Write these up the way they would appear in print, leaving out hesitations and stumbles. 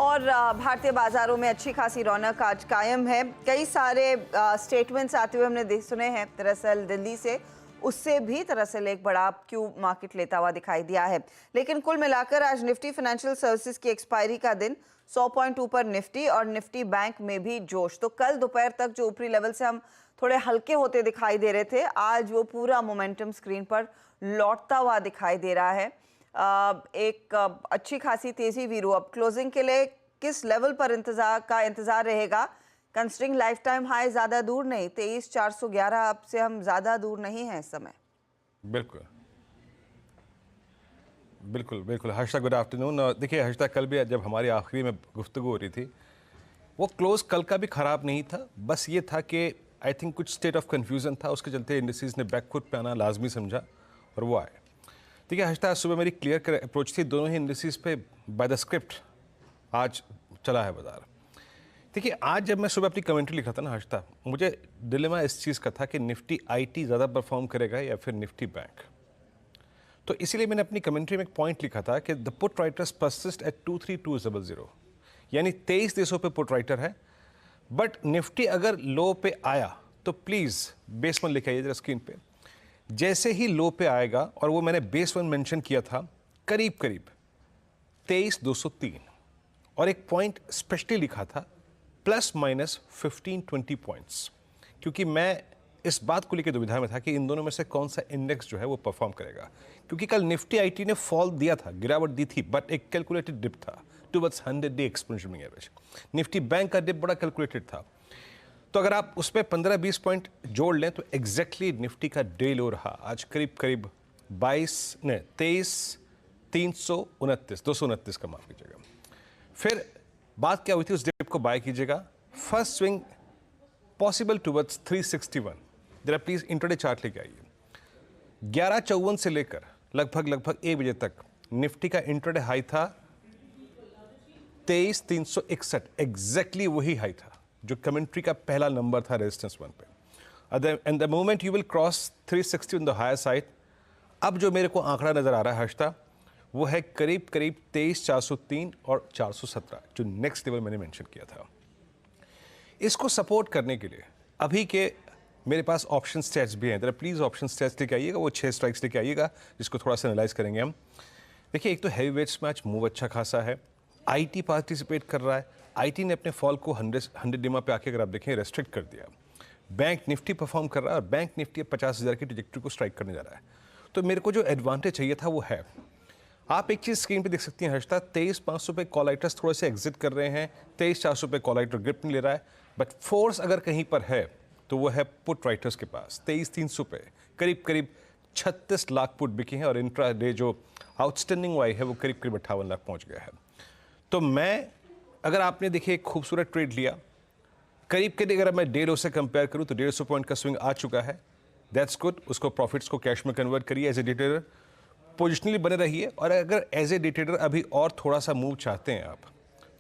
और भारतीय बाजारों में अच्छी खासी रौनक आज कायम है। कई सारे स्टेटमेंट्स आते हुए हमने सुने हैं दरअसल दिल्ली से, उससे भी दरअसल एक बड़ा क्यू मार्केट लेता हुआ दिखाई दिया है। लेकिन कुल मिलाकर आज निफ्टी फाइनेंशियल सर्विसेज की एक्सपायरी का दिन 100 पॉइंट ऊपर निफ्टी और निफ्टी बैंक में भी जोश। तो कल दोपहर तक जो ऊपरी लेवल से हम थोड़े हल्के होते दिखाई दे रहे थे, आज वो पूरा मोमेंटम स्क्रीन पर लौटता हुआ दिखाई दे रहा है। एक अच्छी खासी तेजी वीरू। अब क्लोजिंग के लिए किस लेवल पर इंतजार रहेगा? कंसिडरिंग लाइफ टाइम हाई ज्यादा दूर नहीं, 23,411 अब से हम ज्यादा दूर नहीं है इस समय। बिल्कुल बिल्कुल बिल्कुल। Harsha, good afternoon. देखिए हर्षा, कल भी जब हमारी आखिरी में गुफ्तगू हो रही थी, वो क्लोज कल का भी ख़राब नहीं था। बस ये था कि आई थिंक कुछ स्टेट ऑफ कन्फ्यूज़न था, उसके चलते इंडस्ट्रीज़ ने बैकफुट पे आना लाजमी समझा और वो आए। देखिए हर्षा, आज सुबह मेरी क्लियर अप्रोच थी, दोनों ही इंडस्ट्रीज़ पे बाय द स्क्रिप्ट आज चला है बाजार। देखिए आज जब मैं सुबह अपनी कमेंट्री लिखा था ना हर्षा, मुझे डिलेमा इस चीज़ का था कि निफ्टी आईटी ज़्यादा परफॉर्म करेगा या फिर निफ्टी बैंक। तो इसीलिए मैंने अपनी कमेंट्री में एक पॉइंट लिखा था कि the put writers persist at 23200, यानी 23 देशों पे पुट राइटर है। बट निफ्टी अगर लो पे आया तो प्लीज़ बेस वन लिखाइए जरा स्क्रीन पे। जैसे ही लो पे आएगा, और वो मैंने बेस वन मेंशन किया था करीब करीब 23,203, और एक पॉइंट स्पेशली लिखा था प्लस माइनस 15-20 पॉइंट्स, क्योंकि मैं इस बात को लेकर दुविधा में था कि इन दोनों में से कौन सा इंडेक्स जो है वो परफॉर्म करेगा। क्योंकि कल निफ्टी आईटी ने फॉल दिया था, गिरावट दी थी, बट एक कैलकुलेटेड डिप था टुवर्ड्स 100-डे exponential moving average. Nifty Bank का डिप बड़ा कैलकुलेटेड था। तो अगर आप उस पर 15-20 पॉइंट जोड़ लें तो एग्जैक्टली निफ्टी का डे लो रहा आज करीब करीब 229 का, माफ कीजिएगा। फिर बात क्या हुई थी, उस डिप को बाय कीजिएगा। First swing possible towards 361। जरा प्लीज इंट्राडे चार्ट लेके आइए। 11:54 से लेकर लगभग 1 बजे तक निफ्टी का इंट्राडे हाई था 23,361। एग्जैक्टली वही हाई था जो कमेंट्री का पहला नंबर था रेजिस्टेंस 1 पे। And the moment you will cross 360 on the higher side, अब जो मेरे को आंकड़ा नजर आ रहा है हर्षता, वो है करीब करीब 23,403 और 417, जो नेक्स्ट लेवल मैंने मेंशन किया था। इसको सपोर्ट करने के लिए अभी के मेरे पास ऑप्शन स्टेट्स भी हैं। जरा प्लीज ऑप्शन स्टेट्स लेके आइएगा, वो 6 स्ट्राइक्स लेके आइएगा, जिसको थोड़ा सा एनालाइज करेंगे हम। देखिए एक तो हैवी वेट्स मैच मूव अच्छा खासा है, आईटी पार्टिसिपेट कर रहा है। आईटी ने अपने फॉल को 100 डिमा पे आके अगर आप देखें रेस्ट्रिक्ट कर दिया। बैंक निफ्टी परफॉर्म कर रहा है और बैंक निफ्टी 50,000 की ट्रैजेक्टरी को स्ट्राइक करने जा रहा है। तो मेरे को जो एडवांटेज चाहिए था वो है। आप एक चीज़ स्क्रीन पे देख सकती हैं हर्षता, 23,500 पे कॉल राइटर्स थोड़े से एग्जिट कर रहे हैं, 23,400 पे कॉल राइटर ग्रिप नहीं ले रहा है। बट फोर्स अगर कहीं पर है तो वो है पुट राइटर्स के पास। 23,300 पे करीब करीब 36 लाख पुट बिकी हैं और इंट्रा डे जो आउटस्टैंडिंग वाई है वो करीब करीब 58 लाख पहुंच गया है। तो मैं, अगर आपने देखिए एक खूबसूरत ट्रेड लिया, करीब करीब अगर मैं डे लो से कंपेयर करूं तो 150 पॉइंट का स्विंग आ चुका है। That's good. उसको प्रॉफिट्स को कैश में कन्वर्ट करिए। As a day trader positionally बने रहिए, और अगर एज ए डे ट्रेडर अभी और थोड़ा सा मूव चाहते हैं आप,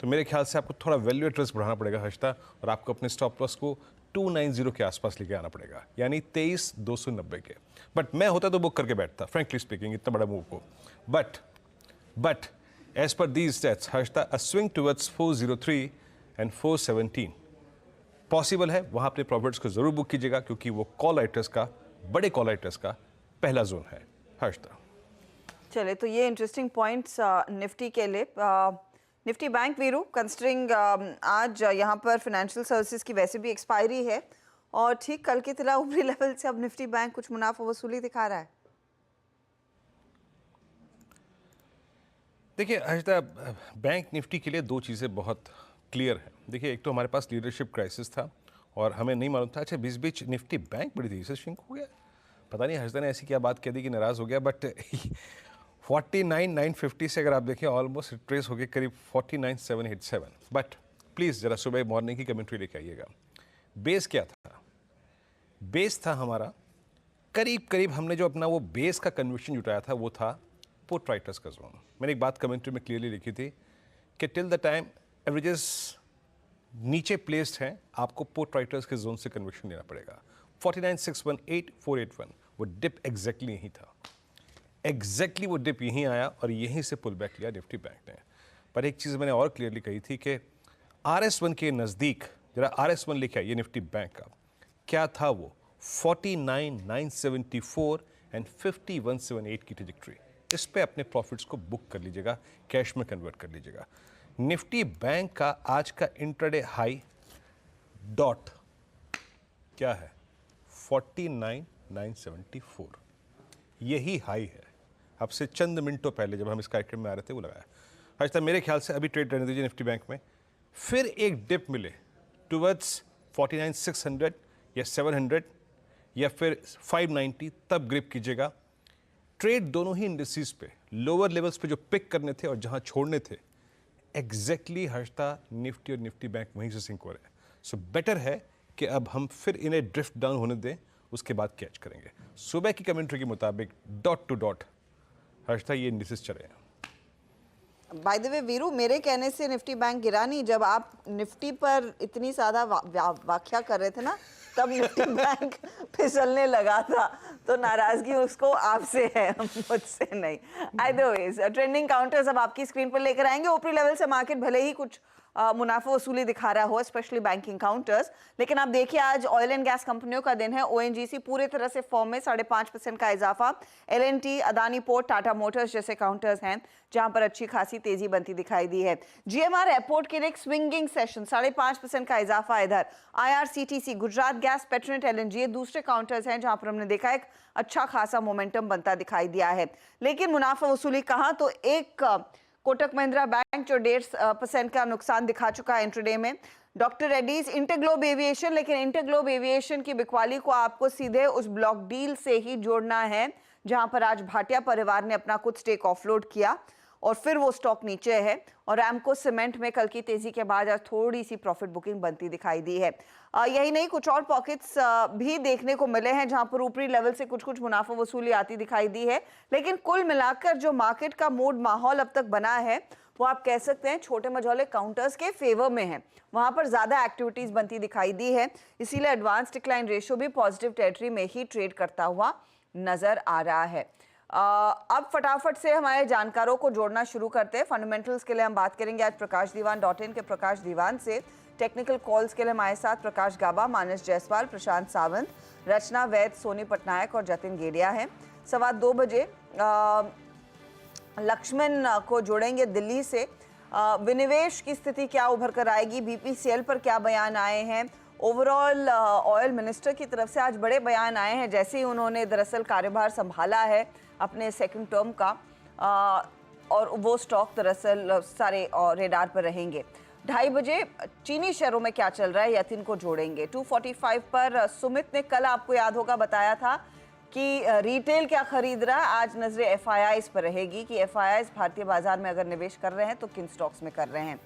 तो मेरे ख्याल से आपको थोड़ा वैल्यू एट रिस्क बढ़ाना पड़ेगा हर्षता, और आपको अपने स्टॉप लॉस को 290 के आसपास लेके आना पड़ेगा, यानी 23,290 के। बट मैं होता तो बुक करके बैठता, फ्रेंकली स्पीकिंग, इतना बड़ा मूव को। But as per these stats हर्षता, a swing towards 403 and 417 possible है। वहां अपने प्रॉफिट्स को जरूर बुक कीजिएगा, क्योंकि वो कॉल राइटर्स का, बड़े कॉल राइटर्स का पहला जोन है हर्षता। चले, तो ये इंटरेस्टिंग पॉइंट्स निफ्टी के लिए। निफ्टी बैंक वीरू, कंसिडरिंग आज यहाँ पर फाइनेंशियल सर्विसेज की वैसे भी एक्सपायरी है, और ठीक कल की तरह ऊपरी लेवल से अब निफ्टी बैंक कुछ मुनाफा वसूली दिखा रहा है। देखिए हर्षता, बैंक निफ्टी के लिए दो चीज़ें बहुत क्लियर हैं। देखिए एक तो हमारे पास लीडरशिप क्राइसिस था और हमें नहीं मालूम था। अच्छा, बीच बीच निफ्टी बैंक बड़ी तेजी से श्रिंक हो गया, पता नहीं हर्षता ने ऐसी क्या बात कह दी कि नाराज़ हो गया। बट 49,950 से अगर आप देखें ऑलमोस्ट ट्रेस हो गए करीब 49,787। बट प्लीज़ ज़रा सुबह मॉर्निंग की कमेंट्री लेके आइएगा। बेस क्या था? बेस था हमारा करीब करीब, हमने जो अपना वो बेस का कन्विक्शन जुटाया था वो था पुट राइटर्स का जोन। मैंने एक बात कमेंट्री में क्लियरली लिखी थी कि टिल द टाइम एवरेजेस नीचे प्लेस्ड हैं, आपको पुट राइटर्स के जोन से कन्विक्शन लेना पड़ेगा। 49,618, 481 वो डिप एग्जैक्टली यही था। एग्जैक्टली वो डिप यहीं आया और यहीं से पुल बैक लिया निफ्टी बैंक ने। पर एक चीज़ मैंने और क्लियरली कही थी कि RS1 के नज़दीक जरा RS1 लिखा है ये निफ्टी बैंक का क्या था वो 49,974 एंड 5178 की ट्रेजेक्ट्री। इस पे अपने प्रॉफिट्स को बुक कर लीजिएगा, कैश में कन्वर्ट कर लीजिएगा। निफ्टी बैंक का आज का इंट्राडे हाई डॉट क्या है 49,974, यही हाई है। अब से चंद मिनटों पहले जब हम इस कार्यक्रम में आ रहे थे वो लगाया। आज तक मेरे ख्याल से अभी ट्रेड रहने दीजिए निफ्टी बैंक में, फिर एक डिप मिले टुवर्ड्स 49,600 या 700 या फिर 590 तब ग्रिप कीजिएगा। ट्रेड दोनों ही इंडस्ट्रीज पे लोअर लेवल्स पे जो पिक करने थे और जहां छोड़ने थे एग्जैक्टली हर्षता निफ्टी और निफ्टी बैंक वहीं से सिंक हो रहे हैं। सो बेटर है कि अब हम फिर इन्हें ड्रिफ्ट डाउन होने दें, उसके बाद कैच करेंगे। सुबह की कमेंट्री के मुताबिक डॉट टू डॉट हर्षता ये इंडिसेस चले हैं। बाय द वे वीरू, मेरे कहने से निफ्टी बैंक गिरा नहीं। जब आप निफ्टी पर इतनी ज़्यादा व्याख्या कर रहे थे ना, तब निफ्टी बैंक फिसलने लगा था, तो नाराजगी उसको आपसे है, मुझसे नहीं। अदरवाइज ट्रेंडिंग काउंटर्स अब आपकी स्क्रीन पर लेकर आएंगे। ऊपरी लेवल से मार्केट भले ही कुछ मुनाफा वसूली दिखा रहा हो, स्पेशली बैंकिंग काउंटर्स, लेकिन आप देखिए आज ऑयल एंड गैस कंपनियों का दिन है। ONGC पूरे तरह से फॉर्म में 5.5% का इजाफा। LNT, Adani port, Tata Motors जैसे काउंटर्स हैं जहां पर अच्छी खासी तेजी बनती दिखाई दी है। GMR एयरपोर्ट के लिए एक स्विंगिंग सेशन, 5.5% का इजाफा इधर। IRCTC, Gujarat gas, Petronet, LNG ये दूसरे काउंटर्स हैं जहां पर हमने देखा एक अच्छा खासा मोमेंटम बनता दिखाई दिया है। लेकिन मुनाफा वसूली कहां, तो एक कोटक महिंद्रा बैंक जो 1.5% का नुकसान दिखा चुका है इंट्राडे में। डॉक्टर रेड्डीज, इंटरग्लोब एविएशन, लेकिन इंटरग्लोब एविएशन की बिकवाली को आपको सीधे उस ब्लॉक डील से ही जोड़ना है जहां पर आज भाटिया परिवार ने अपना कुछ स्टेक ऑफलोड किया और फिर वो स्टॉक नीचे है। और रैमको सीमेंट में कल की तेजी के बाद आज थोड़ी सी प्रॉफिट बुकिंग बनती दिखाई दी है। यही नहीं, कुछ और पॉकेट्स भी देखने को मिले हैं जहां पर ऊपरी लेवल से कुछ मुनाफा वसूली आती दिखाई दी है। लेकिन कुल मिलाकर जो मार्केट का मूड माहौल अब तक बना है वो आप कह सकते हैं छोटे मझौले काउंटर्स के फेवर में है। वहां पर ज्यादा एक्टिविटीज बनती दिखाई दी है, इसीलिए एडवांस डिक्लाइन रेशियो भी पॉजिटिव टेरिटरी में ही ट्रेड करता हुआ नजर आ रहा है। अब फटाफट से हमारे जानकारों को जोड़ना शुरू करते हैं। फंडामेंटल्स के लिए हम बात करेंगे आज प्रकाशदीवान.in के प्रकाश दीवान से। टेक्निकल कॉल्स के लिए हमारे साथ प्रकाश गाबा, मानस जायसवाल, प्रशांत सावंत, रचना वैद, सोनी पटनायक और जतिन गेडिया हैं। 2:15 बजे लक्ष्मण को जोड़ेंगे दिल्ली से। विनिवेश की स्थिति क्या उभर कर आएगी, BPCL पर क्या बयान आए हैं, ओवरऑल ऑयल मिनिस्टर की तरफ से आज बड़े बयान आए हैं जैसे ही उन्होंने दरअसल कार्यभार संभाला है अपने सेकंड टर्म का। और वो स्टॉक दरअसल सारे रेडार पर रहेंगे। 2:30 बजे चीनी शेयरों में क्या चल रहा है, यतिन को जोड़ेंगे। 2:45 पर सुमित ने कल आपको याद होगा बताया था कि रिटेल क्या खरीद रहा है। आज नजरें FIIs पर रहेगी कि FIIs भारतीय बाजार में अगर निवेश कर रहे हैं तो किन स्टॉक्स में कर रहे हैं।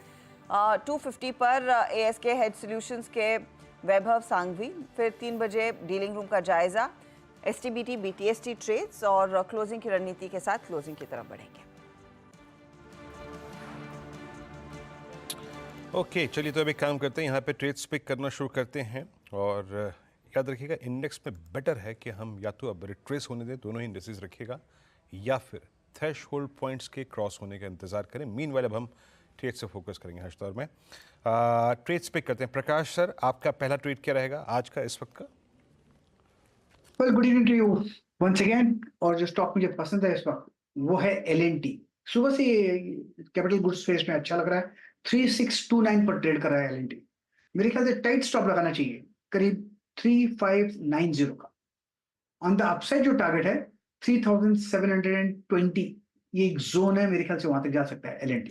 2:50 पर ASK हेड सॉल्यूशंस के वैभव सांघवी। फिर 3 बजे डीलिंग रूम का जायजा, STBT BTST ट्रेड्स और क्लोजिंग की रणनीति के साथ क्लोजिंग की तरफ बढ़ेंगे। ओके, चलिए तो अब एक काम करते हैं, यहाँ पे ट्रेड्स पिक करना शुरू करते हैं। और याद रखिएगा इंडेक्स में बेटर है कि हम या तो अब रिट्रेस होने दें, दोनों ही इंडेक्सेस रखिएगा, या फिर थ्रेशहोल्ड पॉइंट्स के क्रॉस होने का इंतजार करें। मीनवाइल अब हम ट्रेड से फोकस करेंगे हर दौर में। ट्रेड्स पिक करते हैं। प्रकाश सर, आपका पहला ट्रेड क्या रहेगा आज का इस वक्त का? Well, good evening to you once again. और जो स्टॉक मुझे पसंद है इस वक्त वो है LNT। सुबह से कैपिटल गुड्स स्पेस में अच्छा लग रहा है। 3629 पर ट्रेड कर रहा है LNT। मेरे ख्याल से टाइट स्टॉप लगाना चाहिए करीब 3590 का। ऑन द अपसाइड जो टारगेट है 3720, ये एक जोन है, मेरे ख्याल से वहां तक जा सकता है LNT।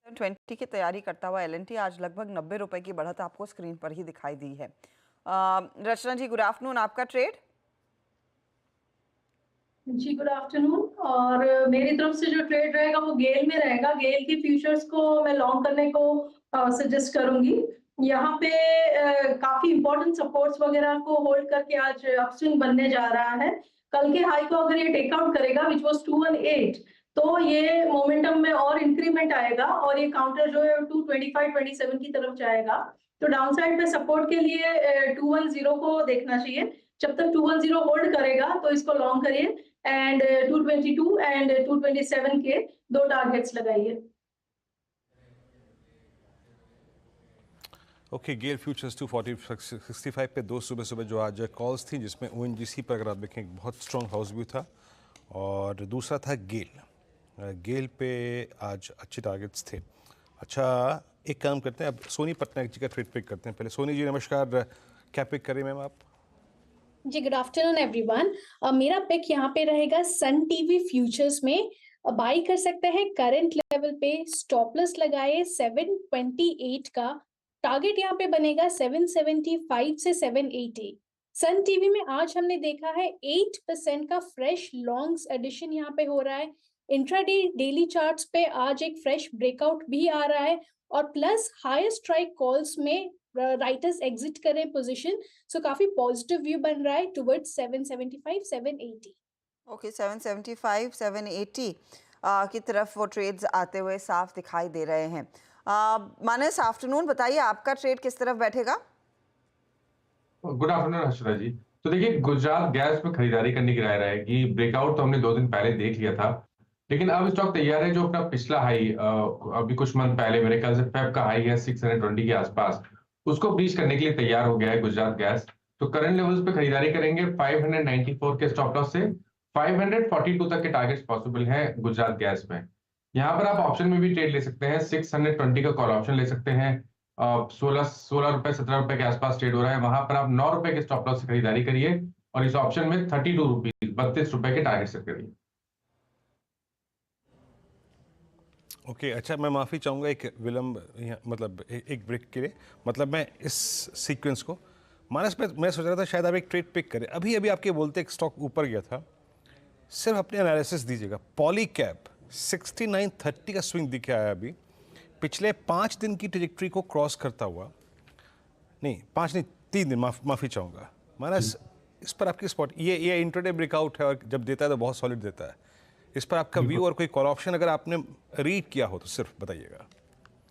20 की तैयारी करता हुआ LNT आज लगभग 90 रुपए की बढ़त आपको स्क्रीन पर ही दिखाई दी है। रचना जी, गुड आफ्टरनून, आपका ट्रेड? जी गुड आफ्टरनून। और मेरी तरफ से जो ट्रेड रहेगा वो गेल में रहेगा। गेल की फ्यूचर्स को मैं लॉन्ग करने को सजेस्ट करूंगी। यहाँ पे काफी इंपॉर्टेंट सपोर्ट्स वगैरह को होल्ड करके आज अपस्विंग बनने जा रहा है। कल के हाई को अगर ये टेकआउट करेगा विच वाज 218, तो ये मोमेंटम में और इंक्रीमेंट आएगा और ये काउंटर जो है 225-27 की तरफ जाएगा। तो डाउनसाइड पे सपोर्ट के लिए 210 को देखना चाहिए। जब तक 210 होल्ड करेगा तो इसको लॉन्ग करिए एंड 222 एंड 227 के 2 टारगेट्स लगाइए। ओके, गेल फ्यूचर्स 240-65 पे दो सुबह सुबह जो आज कॉल्स थी, जिसमें ओएनजीसी पर अगर आप देखें एक बहुत स्ट्रॉन्ग हाउस व्यू था, और दूसरा था गेल पे आज अच्छे टारगेट्स थे। अच्छा, एक काम करते हैं, अब सोनी पटनायक जी का ट्रेड पिक करते हैं। पहले सोनी जी नमस्कार, क्या पिक करें मैम आप? जी गुड आफ्टरनून एवरीवन। मेरा पिक यहाँ पे रहेगा सन टीवी फ्यूचर्स में। बाई कर सकते हैं करंट लेवल पे, स्टॉप लॉस लगाए 728 का, टारगेट यहाँ पे बनेगा 775 से 780। सन टीवी में आज हमने देखा है 8% का फ्रेश लॉन्ग्स एडिशन यहाँ पे हो रहा है। इंट्राडे डेली चार्ट्स पे आज एक फ्रेश ब्रेकआउट भी आ रहा है, और प्लस हायर स्ट्राइक कॉल्स में राइटर्स एग्जिट करें पोजीशन, सो काफी पॉजिटिव व्यू बन रहा है टुवर्ड्स 775 780। ओके, 775 780 की तरफ वो ट्रेड्स आते हुए साफ दिखाई दे रहे हैं। मानस, आफ्टरनून, बताइए आपका ट्रेड किस तरफ बैठेगा? गुड आफ्टरनून हर्षदा जी। तो देखिए, गुजरात गैस में खरीदारी करने की राय रहेगी। ब्रेकआउट तो हमने 2 दिन पहले देख लिया था, लेकिन अब स्टॉक तैयार है जो अपना पिछला हाई अभी कुछ मंथ पहले, मेरे ख्याल से फेब का हाई है 620 के आसपास, उसको ब्रीच करने के लिए तैयार हो गया है गुजरात गैस। तो करंट लेवल्स पे खरीदारी करेंगे 594 के स्टॉप लॉस से 542 तक के टारगेट्स पॉसिबल है गुजरात गैस में। यहाँ पर आप ऑप्शन में भी ट्रेड ले सकते हैं, 620 का कॉल ऑप्शन ले सकते हैं। 16 रुपए 17 रुपए के आसपास ट्रेड हो रहा है, वहां पर आप 9 रुपए के स्टॉप लॉस से खरीदारी करिए, और इस ऑप्शन में 32 रुपीज 32 रुपए के टारगेट सेट करिए। ओके, अच्छा, मैं माफ़ी चाहूँगा एक विलंब, मतलब एक ब्रेक के लिए, मतलब मैं इस सीक्वेंस को, मानस मैं सोच रहा था शायद आप एक ट्रेड पिक करें। अभी अभी आपके बोलते एक स्टॉक ऊपर गया था, सिर्फ अपने एनालिसिस दीजिएगा। पॉलीकैब 6930 का स्विंग दिख आया अभी, पिछले 5 दिन की ट्रेजेक्ट्री को क्रॉस करता हुआ, नहीं 5 नहीं 3 दिन, माफ़ी चाहूँगा मानस, इस पर आपकी स्पॉट, ये इंट्राडे ब्रेकआउट है और जब देता है तो बहुत सॉलिड देता है। इस पर आपका व्यू और कोई कॉल ऑप्शन अगर आपने रीड किया हो तो सिर्फ बताइएगा।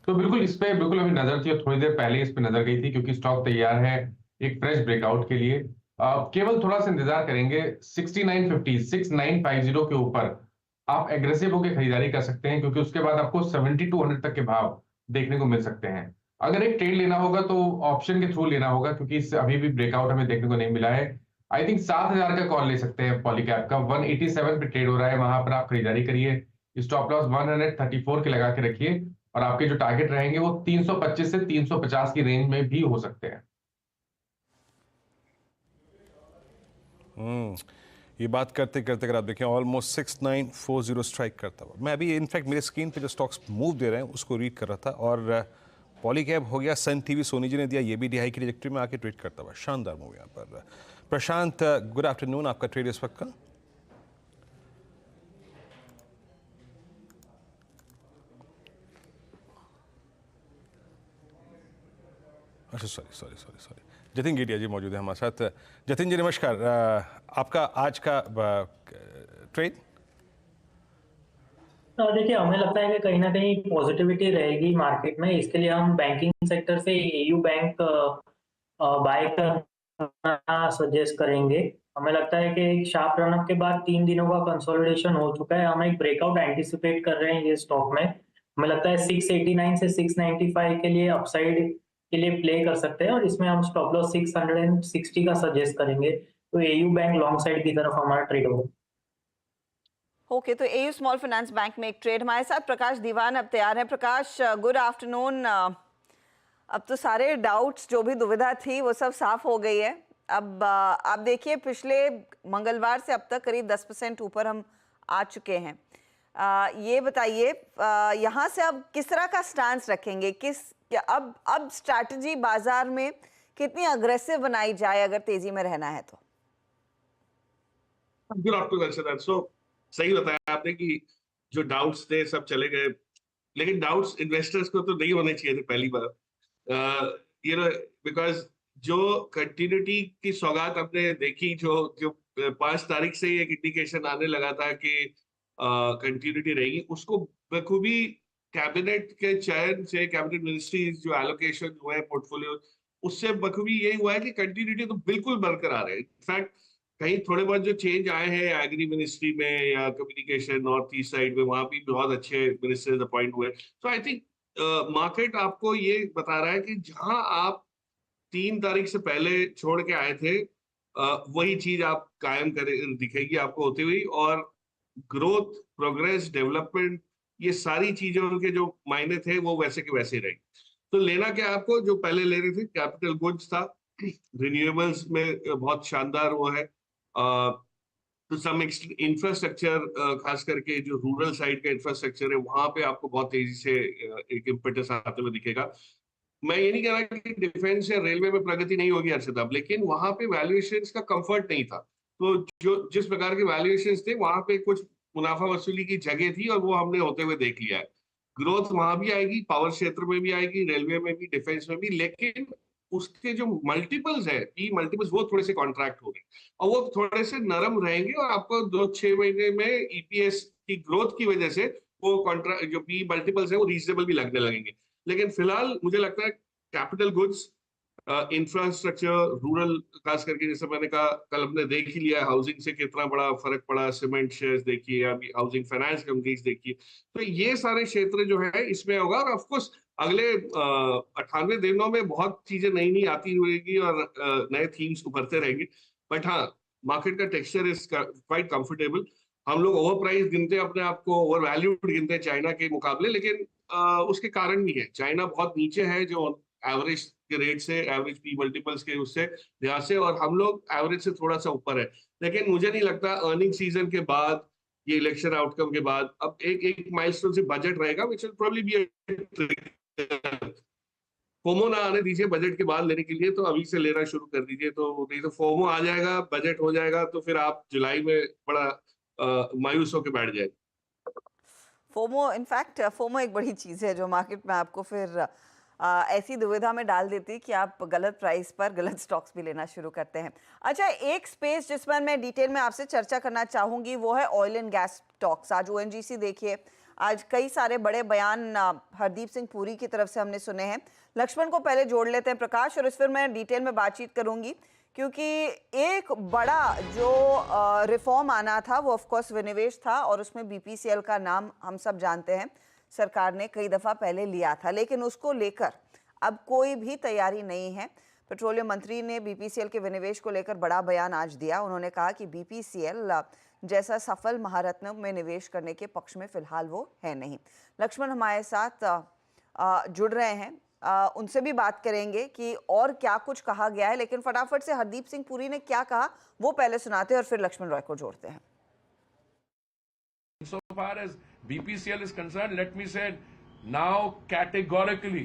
तो बिल्कुल इस पे बिल्कुल अभी नजर थी, और थोड़ी देर पहले इस पे नजर गई थी, क्योंकि स्टॉक तैयार है एक फ्रेश ब्रेकआउट के लिए। केवल थोड़ा सा इंतजार करेंगे, 6950 के ऊपर आप एग्रेसिव होकर खरीदारी कर सकते हैं, क्योंकि उसके बाद आपको 7200 तक के भाव देखने को मिल सकते हैं। अगर एक ट्रेड लेना होगा तो ऑप्शन के थ्रू लेना होगा, क्योंकि इससे अभी भी ब्रेकआउट हमें देखने को नहीं मिला है। आई थिंक 7000 का कॉल ले सकते हैं पॉलीकैब का, 187 पे ट्रेड हो रहा है, वहां पर आप खरीदारी करिए। स्टॉप लॉस 134 के लगा के रखिए, और आपके जो टारगेट रहेंगे वो 325 से 350 की रेंज में भी हो सकते हैं। ये बात करते करते अगर आप देखें ऑलमोस्ट 6940 स्ट्राइक करता हुआ, मैं अभी इनफैक्ट मेरे स्क्रीन पे जो स्टॉक्स मूव दे रहे हैं उसको रीड कर रहा था, और पॉलीकैब हो गया, सन टीवी सोनी जी ने दिया, ये भी डिहाई की ट्रैजेक्टरी में आके ट्रेड करता हुआ, शानदार मूव यहाँ पर। प्रशांत, गुड आफ्टरनून, आपका ट्रेड इस वक्त का? अच्छा, सॉरी, जतिन गेडिया जी मौजूद है हमारे साथ। जतिन जी नमस्कार, आपका आज का ट्रेड? देखिए, हमें लगता है कि कहीं ना कहीं पॉजिटिविटी रहेगी मार्केट में। इसके लिए हम बैंकिंग सेक्टर से एयू बैंक बाय करना सजेस्ट करेंगे। हमें लगता है कि एक शार्प रनअप के बाद 3 दिनों का कंसोलिडेशन हो चुका है, हम एक ब्रेकआउट एंटिसिपेट कर रहे हैं ये स्टॉक में। हमें लगता है 689 से 695 के लिए अपसाइड के लिए प्ले कर सकते हैं, और इसमें हम स्टॉप लॉस 660 का सजेस्ट करेंगे। तो एयू बैंक लॉन्ग साइड की तरफ हमारा ट्रेड होगा। ओके, तो एयू स्मॉल फाइनेंस बैंक में एक ट्रेड। हमारे साथ प्रकाश दीवान अब तैयार है। प्रकाश, गुड आफ्टरनून। अब तो सारे डाउट्स, जो भी दुविधा थी वो सब साफ हो गई है। अब आप देखिए, पिछले मंगलवार से अब तक करीब 10% ऊपर हम आ चुके हैं। ये बताइए, यहाँ से अब किस तरह का स्टांस रखेंगे? अब स्ट्रैटेजी बाजार में कितनी अग्रेसिव बनाई जाए अगर तेजी में रहना है तो? Good afternoon. सो सही बताया आपने कि जो डाउट्स थे सब चले गए, लेकिन डाउट्स इन्वेस्टर्स को तो नहीं होने चाहिए थे पहली बार, बिकॉज जो कंटिन्यूटी की सौगात हमने देखी, जो 5 तारीख से एक इंडिकेशन आने लगा था कि कंटिन्यूटी रहेगी, उसको बखूबी कैबिनेट के चयन से, कैबिनेट मिनिस्ट्रीज जो एलोकेशन हुए हैं पोर्टफोलियो, उससे बखूबी यही हुआ है कि कंटिन्यूटी तो बिल्कुल बरकरार है। इनफैक्ट कहीं थोड़े बहुत जो चेंज आए हैं एग्री मिनिस्ट्री में या कम्युनिकेशन नॉर्थ ईस्ट साइड में, वहां भी बहुत अच्छे मिनिस्टर्स अपॉइंट हुए। सो आई थिंक मार्केट आपको ये बता रहा है कि जहां आप 3 तारीख से पहले छोड़ के आए थे, वही चीज आप कायम करे दिखेगी आपको होती हुई, और ग्रोथ, प्रोग्रेस, डेवलपमेंट, ये सारी चीजों के जो मायने थे वो वैसे के वैसे रहे। तो लेना क्या आपको, जो पहले ले रहे थे कैपिटल गुड्स था, रिन्यूएबल्स में बहुत शानदार वो है, तो सम इंफ्रास्ट्रक्चर, खास करके जो रूरल साइड का इंफ्रास्ट्रक्चर है वहां पे आपको बहुत तेजी से एक इम्पेटस आते हुए दिखेगा। मैं ये नहीं कह रहा कि डिफेंस या रेलवे में प्रगति नहीं होगी अर्षद, लेकिन वहां पे वैल्यूएशंस का कंफर्ट नहीं था। तो जो जिस प्रकार के वैल्यूएशंस थे वहां पे कुछ मुनाफा वसूली की जगह थी, और वो हमने होते हुए देख लिया है। ग्रोथ वहां भी आएगी, पावर क्षेत्र में भी आएगी, रेलवे में भी, डिफेंस में भी, लेकिन उसके जो मल्टीपल्स है, पी मल्टीपल्स, वो थोड़े से कॉन्ट्रैक्ट हो गए और वो थोड़े से नरम रहेंगे, और आपको 2-6 महीने में ईपीएस की ग्रोथ की वजह से वो कॉन्ट्रैक्ट जो पी मल्टीपल्स है वो रीजनेबल भी लगने लगेंगे। लेकिन फिलहाल मुझे लगता है कैपिटल गुड्स, इंफ्रास्ट्रक्चर, रूरल, खास करके जैसे मैंने कहा, कल हमने देख ही लिया हाउसिंग से कितना बड़ा फर्क पड़ा, सीमेंट शेयर्स देखिए, अभी हाउसिंग फाइनेंस कंपनीज देखिए, तो ये सारे क्षेत्र जो है इसमें होगा। और ऑफकोर्स अगले 98 दिनों में बहुत चीजें नई नई आती रहेगी और नए थीम्स उभरते रहेंगे। बट हाँ, मार्केट का टेक्सचर इज क्वाइट कंफर्टेबल। हम लोग ओवर प्राइस गिनते हैं अपने आप को, ओवर वैल्यूड गिनते हैं चाइना के मुकाबले, लेकिन उसके कारण भी है। चाइना बहुत नीचे है जो एवरेज के रेट से, एवरेज पी मल्टीपल्स के उससे लिहाज से, और हम लोग एवरेज से थोड़ा सा ऊपर है। लेकिन मुझे नहीं लगता अर्निंग सीजन के बाद, ये इलेक्शन आउटकम के बाद, अब एक माइलस्टोन से बजट रहेगा, which will probably be FOMO ना आने दीजिए बजट के बाद लेने के लिए, तो अभी से लेना शुरू कर दीजिए। तो नहीं तो फोमो आ जाएगा, बजट हो जाएगा, तो फिर आप जुलाई में बड़ा मायूस होकर बैठ जाएगा। फोमो, इनफैक्ट फोमो एक बड़ी चीज़ है जो मार्केट में आपको फिर ऐसी दुविधा में डाल देती है कि आप गलत प्राइस पर गलत स्टॉक्स भी लेना शुरू करते हैं। अच्छा, एक स्पेस जिस पर मैं डिटेल में आपसे चर्चा करना चाहूँगी वो है ऑयल एंड गैस स्टॉक्स। आज ओएनजीसी देखिए, आज कई सारे बड़े बयान हरदीप सिंह पुरी की तरफ से हमने सुने हैं। लक्ष्मण को पहले जोड़ लेते हैं प्रकाश, और इस पर मैं डिटेल में बातचीत करूंगी, क्योंकि एक बड़ा जो रिफॉर्म आना था वो ऑफकोर्स विनिवेश था, और उसमें बीपीसीएल का नाम हम सब जानते हैं, सरकार ने कई दफ़ा पहले लिया था, लेकिन उसको लेकर अब कोई भी तैयारी नहीं है। पेट्रोलियम मंत्री ने बीपीसीएल के विनिवेश को लेकर बड़ा बयान आज दिया। उन्होंने कहा कि बीपीसीएल जैसा सफल महारत्न में निवेश करने के पक्ष में फिलहाल वो है नहीं। लक्ष्मण हमारे साथ जुड़ रहे हैं, उनसे भी बात करेंगे कि और क्या कुछ कहा गया है, लेकिन फटाफट से हरदीप सिंह पुरी ने क्या कहा वो पहले सुनाते हैं और फिर लक्ष्मण रॉय को जोड़ते हैं। So far as BPCL is concerned, let me say now categorically,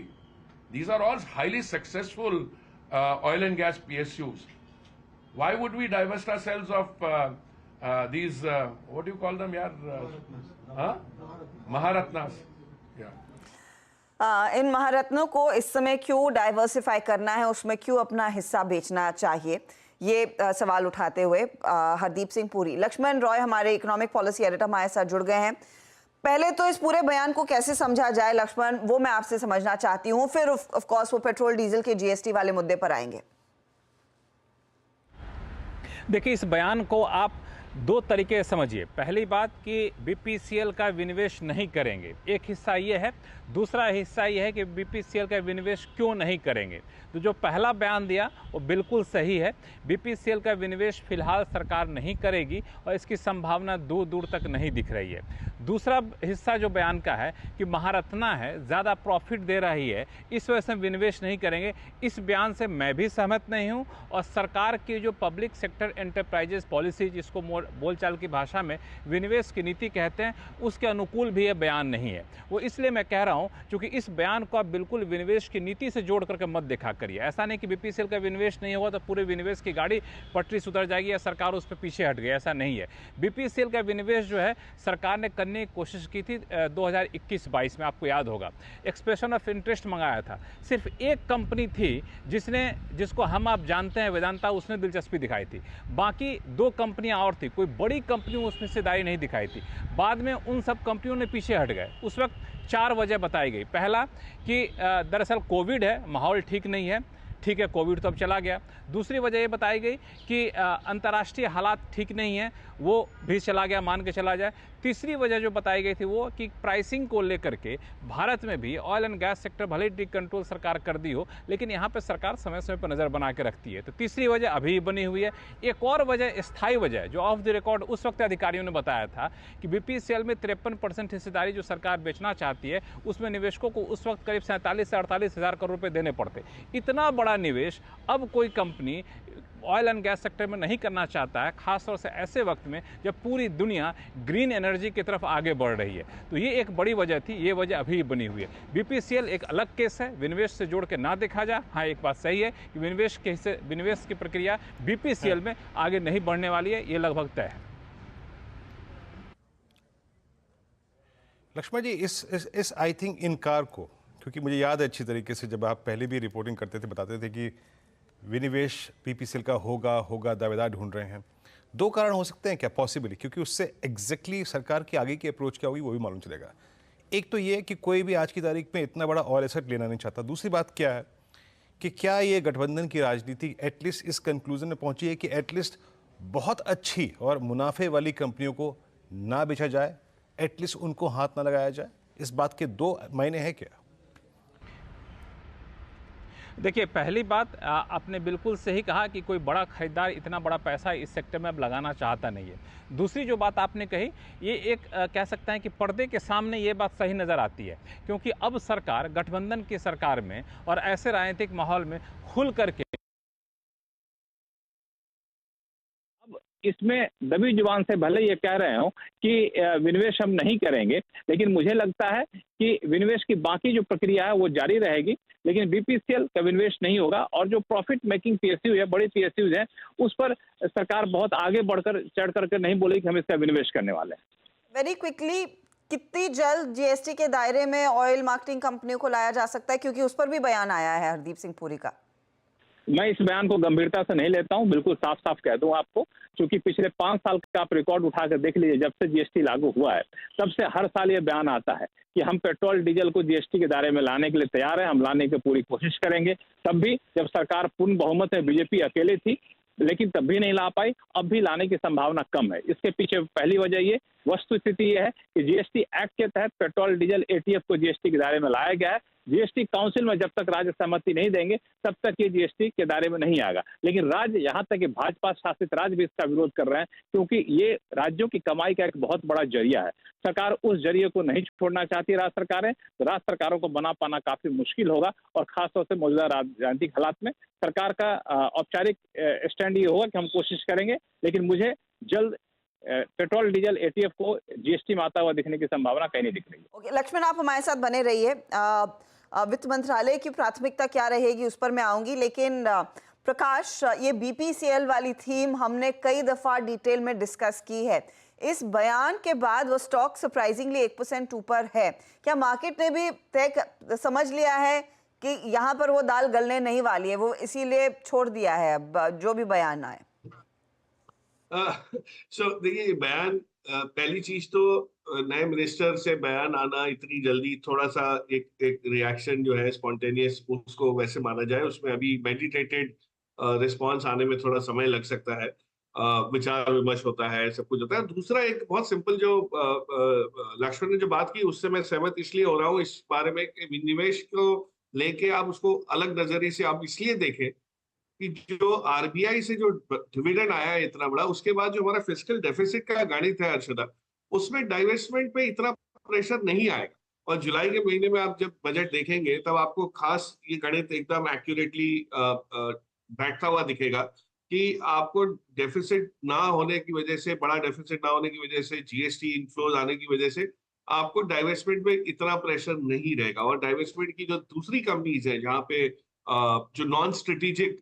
these are all highly successful oil and gas PSUs. Why would we divest ourselves of these, what do you call them, yaar? Maharatnas. Yeah. इन महारत्नों को इस समय क्यों diversify करना है, उसमें क्यों अपना हिस्सा बेचना चाहिए, ये सवाल उठाते हुए हरदीप सिंह पुरी। लक्ष्मण रॉय हमारे इकोनॉमिक पॉलिसी एडिटर हमारे साथ जुड़ गए हैं। पहले तो इस पूरे बयान को कैसे समझा जाए लक्ष्मण, वो मैं आपसे समझना चाहती हूँ, फिर ऑफ कोर्स वो पेट्रोल डीजल के जीएसटी वाले मुद्दे पर आएंगे। देखिए, इस बयान को आप दो तरीके से समझिए। पहली बात कि बीपीसीएल का विनिवेश नहीं करेंगे, एक हिस्सा ये है। दूसरा हिस्सा ये है कि बीपीसीएल का विनिवेश क्यों नहीं करेंगे। तो जो पहला बयान दिया वो बिल्कुल सही है। बीपीसीएल का विनिवेश फिलहाल सरकार नहीं करेगी और इसकी संभावना दूर दूर तक नहीं दिख रही है। दूसरा हिस्सा जो बयान का है कि महारत्ना है, ज़्यादा प्रॉफिट दे रही है, इस वजह से विनिवेश नहीं करेंगे, इस बयान से मैं भी सहमत नहीं हूँ। और सरकार की जो पब्लिक सेक्टर एंटरप्राइजेस पॉलिसी, जिसको बोलचाल की भाषा में विनिवेश की नीति कहते हैं, उसके अनुकूल भी यह बयान नहीं है। वो इसलिए मैं कह रहा हूँ क्योंकि इस बयान को आप बिल्कुल विनिवेश की नीति से जोड़ करके मत देखा करिए। ऐसा नहीं कि बीपीसीएल का विनिवेश नहीं होगा तो पूरे विनिवेश की गाड़ी पटरी से उतर जाएगी या सरकार उस पर पीछे हट गई, ऐसा नहीं है। बीपीसीएल का विनिवेश जो है सरकार ने करने की कोशिश की थी 2021-22 में, आपको याद होगा, एक्सप्रेशन ऑफ इंटरेस्ट मंगाया था। सिर्फ एक कंपनी थी जिसको हम आप जानते हैं, वेदांता, उसने दिलचस्पी दिखाई थी। बाकी दो कंपनियां और थी, कोई बड़ी कंपनी उसमें हिस्सेदारी नहीं दिखाई थी। बाद में उन सब कंपनियों ने पीछे हट गए। उस वक्त 4 वजह बताई गई। पहला कि दरअसल कोविड है, माहौल ठीक नहीं है, ठीक है, कोविड तो अब चला गया। दूसरी वजह ये बताई गई कि अंतर्राष्ट्रीय हालात ठीक नहीं है, वो भी चला गया, मान के चला जाए। तीसरी वजह जो बताई गई थी वो कि प्राइसिंग को लेकर के भारत में भी ऑयल एंड गैस सेक्टर भले ही कंट्रोल सरकार कर दी हो, लेकिन यहाँ पे सरकार समय समय पर नज़र बना के रखती है। तो तीसरी वजह अभी बनी हुई है। एक और वजह, स्थायी वजह, जो ऑफ द रिकॉर्ड उस वक्त अधिकारियों ने बताया था कि बीपीसीएल में 53% हिस्सेदारी जो सरकार बेचना चाहती है, उसमें निवेशकों को उस वक्त करीब 47 से 48 हज़ार करोड़ रुपए देने पड़ते। इतना बड़ा निवेश अब कोई company oil and gas sector में नहीं करना चाहता है, खासतौर से ऐसे वक्त में जब पूरी दुनिया ग्रीन एनर्जी की तरफ आगे बढ़ रही है। तो ये एक बड़ी वजह थी, ये वजह अभी बनी हुई है। बीपीसीएल एक अलग केस है, विनिवेश से जोड़ के ना देखा जाए। हाँ, एक बात सही है कि विनिवेश की प्रक्रिया बीपीसीएल में आगे नहीं बढ़ने वाली है, ये लगभग तय है। लक्ष्मण जी, इस आई थिंक इन कार को, क्योंकि मुझे याद है अच्छी तरीके से जब आप पहले भी रिपोर्टिंग करते थे, बताते थे कि विनिवेश बीपीसीएल का होगा दावेदार ढूंढ रहे हैं। दो कारण हो सकते हैं क्या पॉसिबली, क्योंकि उससे एग्जैक्टली सरकार की आगे की अप्रोच क्या होगी वो भी मालूम चलेगा। एक तो ये कि कोई भी आज की तारीख में इतना बड़ा ऑयल एसेट लेना नहीं चाहता। दूसरी बात क्या है कि क्या ये गठबंधन की राजनीति एटलीस्ट इस कंक्लूजन में पहुंची है कि एटलीस्ट बहुत अच्छी और मुनाफे वाली कंपनियों को ना बेचा जाए, एटलीस्ट उनको हाथ ना लगाया जाए। इस बात के दो मायने हैं क्या? देखिए, पहली बात आपने बिल्कुल सही कहा कि कोई बड़ा खरीदार इतना बड़ा पैसा इस सेक्टर में अब लगाना चाहता नहीं है। दूसरी जो बात आपने कही, ये एक कह सकते हैं कि पर्दे के सामने ये बात सही नज़र आती है, क्योंकि अब सरकार, गठबंधन की सरकार में और ऐसे राजनीतिक माहौल में खुल करके इसमें दबी जुबान से भले ये कह रहे हो कि विनिवेश हम नहीं करेंगे, लेकिन मुझे लगता है कि विनिवेश की बाकी जो प्रक्रिया है वो जारी रहेगी, लेकिन बीपीसीएल का विनिवेश नहीं होगा। और जो प्रॉफिट मेकिंग पीएसयू है, बड़ी पीएसयूज हैं, उस पर सरकार बहुत आगे बढ़कर चढ़ करके नहीं बोलेगी कि हम इसका विनिवेश करने वाले हैं। वेरी क्विकली, कितनी जल्द जीएसटी के दायरे में ऑयल मार्केटिंग कंपनियों को लाया जा सकता है, क्योंकि उस पर भी बयान आया है हरदीप सिंह पुरी का? मैं इस बयान को गंभीरता से नहीं लेता हूं, बिल्कुल साफ साफ कह दूं आपको, क्योंकि पिछले 5 साल का आप रिकॉर्ड उठाकर देख लीजिए, जब से जीएसटी लागू हुआ है तब से हर साल ये बयान आता है कि हम पेट्रोल डीजल को जीएसटी के दायरे में लाने के लिए तैयार हैं, हम लाने की पूरी कोशिश करेंगे। तब भी जब सरकार पूर्ण बहुमत में बीजेपी अकेले थी, लेकिन तब भी नहीं ला पाई, अब भी लाने की संभावना कम है। इसके पीछे पहली वजह ये वस्तुस्थिति ये है कि जीएसटी एक्ट के तहत पेट्रोल डीजल एटीएफ को जीएसटी के दायरे में लाया गया है। जीएसटी काउंसिल में जब तक राज्य सहमति नहीं देंगे तब तक ये जीएसटी के दायरे में नहीं आएगा। लेकिन राज्य, यहाँ तक कि भाजपा शासित राज्य भी इसका विरोध कर रहे हैं, क्योंकि ये राज्यों की कमाई का एक बहुत बड़ा जरिया है। सरकार उस जरिए को नहीं छोड़ना चाहती राज्य सरकारें, तो राज्य सरकारों को बना पाना काफी मुश्किल होगा। और खासतौर से मौजूदा राजनीतिक हालात में सरकार का औपचारिक स्टैंड ये होगा कि हम कोशिश करेंगे, लेकिन मुझे जल्द पेट्रोल डीजल एटीएफ को जीएसटी में आता हुआ दिखने की संभावना कहीं नहीं दिख रही है। ओके, लक्ष्मण, आप हमारे साथ बने रहिए। वित्त मंत्रालय की प्राथमिकता क्या रहेगी उस पर मैं आऊंगी, लेकिन प्रकाश, ये बीपीसीएल वाली थीम हमने कई दफा डिटेल में डिस्कस की है। इस बयान के बाद वो स्टॉक सरप्राइजिंगली 1% ऊपर है। क्या मार्केट ने भी समझ लिया है कि यहाँ पर वो दाल गलने नहीं वाली है, वो इसीलिए छोड़ दिया है अब जो भी बयान आए? देखिए, बयान, पहली चीज तो नए मिनिस्टर से बयान आना इतनी जल्दी, थोड़ा सा एक रिएक्शन जो है स्पॉन्टेनियस, उसको वैसे माना जाए, उसमें अभी मेडिटेटेड रिस्पांस आने में थोड़ा समय लग सकता है, विचार विमर्श होता है, सब कुछ होता है। दूसरा, एक बहुत सिंपल जो लक्ष्मण ने जो बात की, उससे मैं सहमत इसलिए हो रहा हूँ इस बारे में कि विनिवेश को लेके आप उसको अलग नजरिए से आप इसलिए देखें कि जो आरबीआई से जो डिविडेंड आया है इतना बड़ा, उसके बाद जो हमारा फिस्कल डेफिसिट का गणित है अर्शदा, उसमें डाइवेस्टमेंट पे इतना प्रेशर नहीं आएगा। और जुलाई के महीने में आप जब बजट देखेंगे तब आपको खास ये गणित एकदम एक्यूरेटली बैठता हुआ दिखेगा कि आपको डेफिसिट ना होने की वजह से, बड़ा डेफिसिट ना होने की वजह से, जीएसटी इनफ्लोज आने की वजह से आपको डाइवेस्टमेंट में इतना प्रेशर नहीं रहेगा। और डाइवेस्टमेंट की जो दूसरी कंपनीज है, जहाँ पे जो नॉन स्ट्रेटेजिक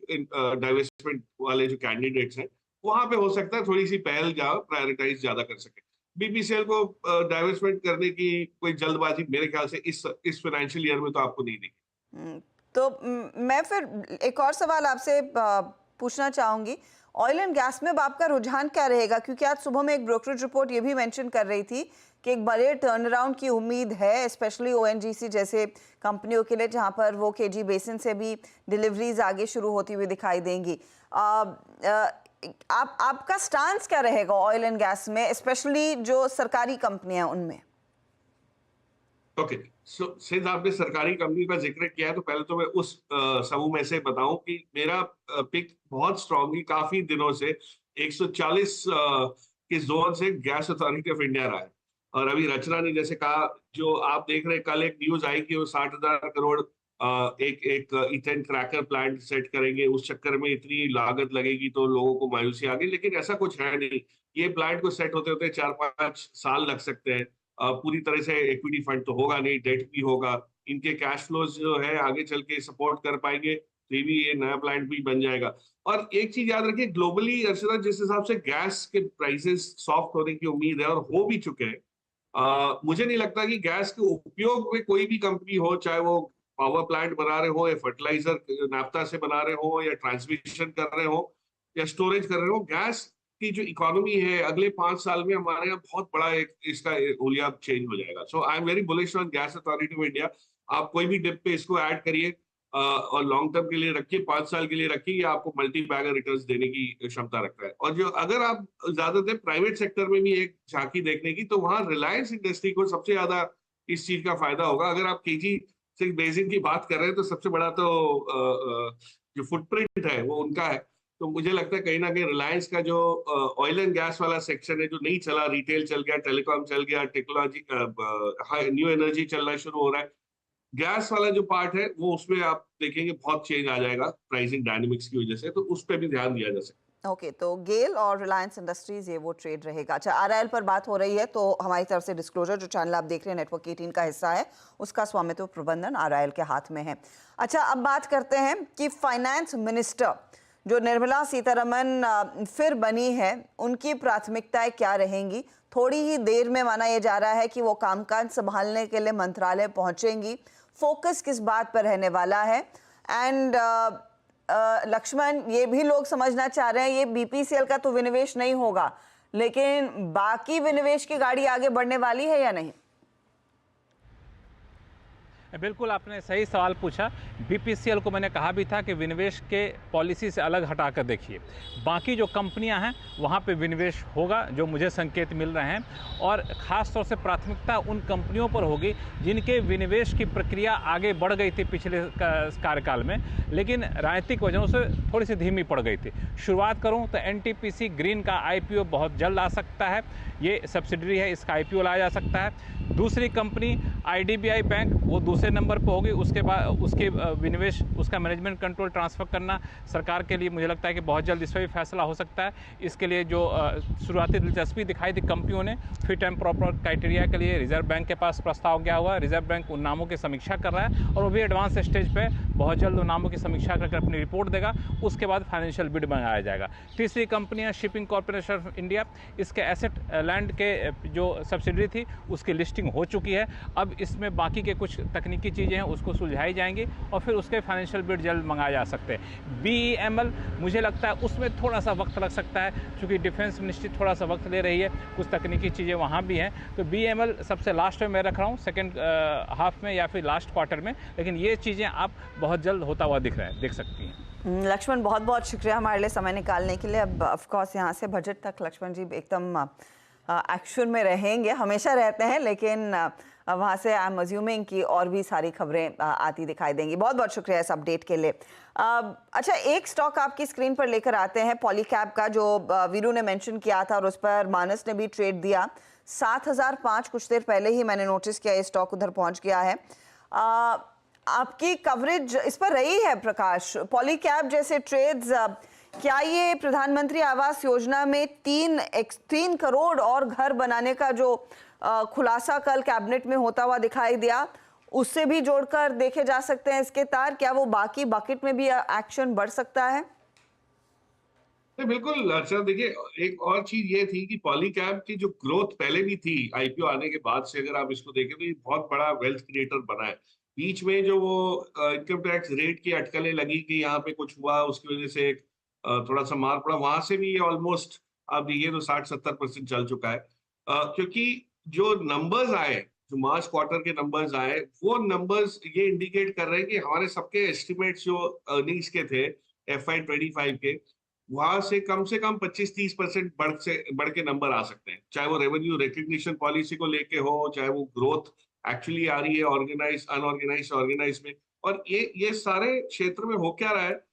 डाइवेस्टमेंट वाले जो कैंडिडेट्स हैं, वहां पे हो सकता है थोड़ी सी पहल प्रायोरिटाइज ज्यादा कर सके। बीपीसीएल को डाइवेस्टमेंट करने की कोई जल्दबाजी मेरे ख्याल से इस फाइनेंशियल ईयर में तो आपको नहीं दिखी। तो मैं फिर एक और सवाल आपसे पूछना चाहूंगी, ऑयल एंड गैस में आपका रुझान क्या रहेगा? क्योंकि आज सुबह में एक ब्रोकरेज रिपोर्ट ये भी मेंशन कर रही थी कि एक बड़े टर्न अराउंड की उम्मीद है, स्पेशली ओएनजीसी जैसे कंपनियों के लिए, जहां पर वो केजी बेसिन से भी डिलीवरीज आगे शुरू होती हुई दिखाई देंगी। आपका स्टांस क्या रहेगा ऑयल एंड गैस में, स्पेशली जो सरकारी कंपनियां उनमें? ओके, सो सिंस आपने सरकारी कंपनी का जिक्र किया है तो पहले तो मैं उस समूह में से बताऊं कि मेरा पिक बहुत स्ट्रांगली काफी दिनों से 140 के जोन से गैस अथॉरिटी ऑफ इंडिया रहा है। और अभी रचना ने जैसे कहा, जो आप देख रहे हैं, कल एक न्यूज आई कि वो 60,000 करोड़ एक इथेन क्रैकर प्लांट सेट करेंगे, उस चक्कर में इतनी लागत लगेगी तो लोगों को मायूसी आ गई, लेकिन ऐसा कुछ है नहीं। ये प्लांट को सेट होते होते 4-5 साल लग सकते हैं। पूरी तरह से इक्विटी फंड तो होगा नहीं, डेट भी होगा। इनके कैश फ्लोज जो है आगे चल के सपोर्ट कर पाएंगे तो ये नया प्लांट भी बन जाएगा। और एक चीज याद रखिए, ग्लोबली अर्षदा जिस हिसाब से गैस के प्राइसेस सॉफ्ट होने की उम्मीद है और हो भी चुके हैं, मुझे नहीं लगता कि गैस के उपयोग में कोई भी कंपनी हो, चाहे वो पावर प्लांट बना रहे हो या फर्टिलाइजर नाफ्ता से बना रहे हो या ट्रांसमिशन कर रहे हो या स्टोरेज कर रहे हो, गैस की जो इकोनॉमी है अगले 5 साल में हमारे यहाँ बहुत बड़ा एक इसका हुलिया चेंज हो जाएगा। So I am very bullish on Gas Authority of India. आप कोई भी डिप पे इसको ऐड करिए और लॉन्ग टर्म के लिए रखिए, 5 साल के लिए रखिए, ये आपको मल्टी बैगर रिटर्न्स देने की क्षमता रखता है। और जो अगर आप ज्यादातर प्राइवेट सेक्टर में भी एक झांकी देखने की, तो वहां रिलायंस इंडस्ट्री को सबसे ज्यादा इस चीज का फायदा होगा। अगर आप केजी सिक्स बेसिन की बात कर रहे हैं तो सबसे बड़ा तो जो फुटप्रिंट है वो उनका है। तो मुझे लगता है कहीं ना कहीं रिलायंस का जो ऑयल एंड गैस वाला सेक्शन है जो नहीं चला, रिटेल चल गया, टेलीकॉम चल गया, टेक्नोलॉजी न्यू एनर्जी चलना शुरू हो रहा है, गैस वाला जो पार्ट है वो उसमें आप देखेंगे बहुत चेंज आ जाएगा प्राइसिंग डायनेमिक्स की वजह से, तो उस पर भी ध्यान दिया जा सकता है। ओके, तो गेल और रिलायंस इंडस्ट्रीज ये वो ट्रेड रहेगा। अच्छा, आरआईएल पर बात हो रही है तो हमारी तरफ से डिस्क्लोजर, जो चैनल आप देख रहे हैं नेटवर्क 18 का हिस्सा है, उसका स्वामित्व प्रबंधन आरआईएल के हाथ में है। अच्छा, अब बात करते हैं कि फाइनेंस मिनिस्टर जो निर्मला सीतारमन फिर बनी है, उनकी प्राथमिकताएं क्या रहेंगी? थोड़ी ही देर में माना यह जा रहा है कि वो कामकाज संभालने के लिए मंत्रालय पहुंचेंगी। फोकस किस बात पर रहने वाला है? एंड लक्ष्मण, ये भी लोग समझना चाह रहे हैं ये बीपीसीएल का तो विनिवेश नहीं होगा, लेकिन बाकी विनिवेश की गाड़ी आगे बढ़ने वाली है या नहीं? बिल्कुल, आपने सही सवाल पूछा। बीपीसीएल को मैंने कहा भी था कि विनिवेश के पॉलिसी से अलग हटाकर देखिए, बाकी जो कंपनियां हैं वहां पे विनिवेश होगा, जो मुझे संकेत मिल रहे हैं, और ख़ास तौर से प्राथमिकता उन कंपनियों पर होगी जिनके विनिवेश की प्रक्रिया आगे बढ़ गई थी पिछले कार्यकाल में, लेकिन राजनीतिक वजहों से थोड़ी सी धीमी पड़ गई थी। शुरुआत करूँ तो एनटीपीसी ग्रीन का आईपीओ बहुत जल्द आ सकता है, ये सब्सिडरी है, इसका आईपीओ लाया जा सकता है। दूसरी कंपनी आईडीबीआई बैंक, वो दूसरे नंबर पर होगी। उसके बाद उसके विनिवेश, उसका मैनेजमेंट कंट्रोल ट्रांसफ़र करना सरकार के लिए मुझे लगता है कि बहुत जल्द इस पर भी फैसला हो सकता है। इसके लिए जो शुरुआती दिलचस्पी दिखाई थी कंपनियों ने, फिट एंड प्रॉपर क्राइटेरिया के लिए रिजर्व बैंक के पास प्रस्ताव गया हुआ। रिजर्व बैंक उन नामों की समीक्षा कर रहा है और वो भी एडवांस स्टेज पे बहुत जल्द उन नामों की समीक्षा करके अपनी रिपोर्ट देगा। उसके बाद फाइनेंशियल बिड मंगाया जाएगा। तीसरी कंपनी है शिपिंग कॉर्पोरेशन ऑफ इंडिया, इसके एसेट लैंड के जो सब्सिडरी थी उसकी लिस्टिंग हो चुकी है। अब इसमें बाकी के कुछ तकनीकी चीज़ें हैं उसको सुलझाई जाएंगी और फिर उसके फाइनेंशियल बिड जल्द मंगाए जा सकते हैं। बीईएमएल, मुझे लगता है उसमें थोड़ा सा वक्त लग सकता है, क्योंकि डिफेंस मिनिस्ट्री थोड़ा सा वक्त ले रही है, कुछ तकनीकी चीज़ें वहाँ भी हैं। तो बीईएमएल सबसे लास्ट में मैं रख रहा हूँ, सेकेंड हाफ में या फिर लास्ट क्वार्टर में, लेकिन ये चीज़ें आप बहुत जल्द होता हुआ देख सकती हैं। लक्ष्मण, बहुत बहुत शुक्रिया हमारे लिए समय निकालने के लिए। अब ऑफकोर्स यहाँ से बजट तक लक्ष्मण जी एकदम एक्शन में रहेंगे, हमेशा रहते हैं, लेकिन वहाँ से आई एम अज्यूमिंग कि और भी सारी खबरें आती दिखाई देंगी। बहुत बहुत शुक्रिया इस अपडेट के लिए। अच्छा, एक स्टॉक आपकी स्क्रीन पर लेकर आते हैं, पॉलीकैब का, जो वीरू ने मेंशन किया था और उस पर मानस ने भी ट्रेड दिया। 7005 कुछ देर पहले ही मैंने नोटिस किया ये स्टॉक उधर पहुँच गया है। आपकी कवरेज इस पर रही है प्रकाश, पॉलीकैब जैसे ट्रेड्स, क्या ये प्रधानमंत्री आवास योजना में 3 करोड़ और घर बनाने का जो खुलासा कल कैबिनेट में होता हुआ दिखाई दिया, उससे भी जोड़कर देखे जा सकते हैं इसके तार? क्या वो बाकी बकेट में भी एक्शन बढ़ सकता है? बिल्कुल। अच्छा, देखिए, एक और चीज ये थी कि पॉलीकैब की जो ग्रोथ पहले भी थी आईपीओ आने के बाद से, अगर आप इसको देखें तो ये बहुत बड़ा वेल्थ क्रिएटर बना है। बीच में जो वो इनकम टैक्स रेट की अटकलें लगी कि यहाँ पे कुछ हुआ, उसकी वजह से एक थोड़ा सा मार पड़ा, वहां से भी ये ऑलमोस्ट आप देखिए तो 60-70% चल चुका है। क्योंकि जो नंबर्स आए, जो मार्च क्वार्टर के नंबर्स आए, वो नंबर्स ये इंडिकेट कर रहे हैं कि हमारे सबके एस्टिमेट्स जो अर्निंग्स के थे FY25 के, वहां से कम 25-30% बढ़ के नंबर आ सकते हैं, चाहे वो रेवेन्यू रिकग्निशन पॉलिसी को लेके हो, चाहे वो ग्रोथ एक्चुअली आ रही है ऑर्गेनाइज अनऑर्गेनाइज ऑर्गेनाइज में। और ये सारे क्षेत्र में हो क्या रहा है,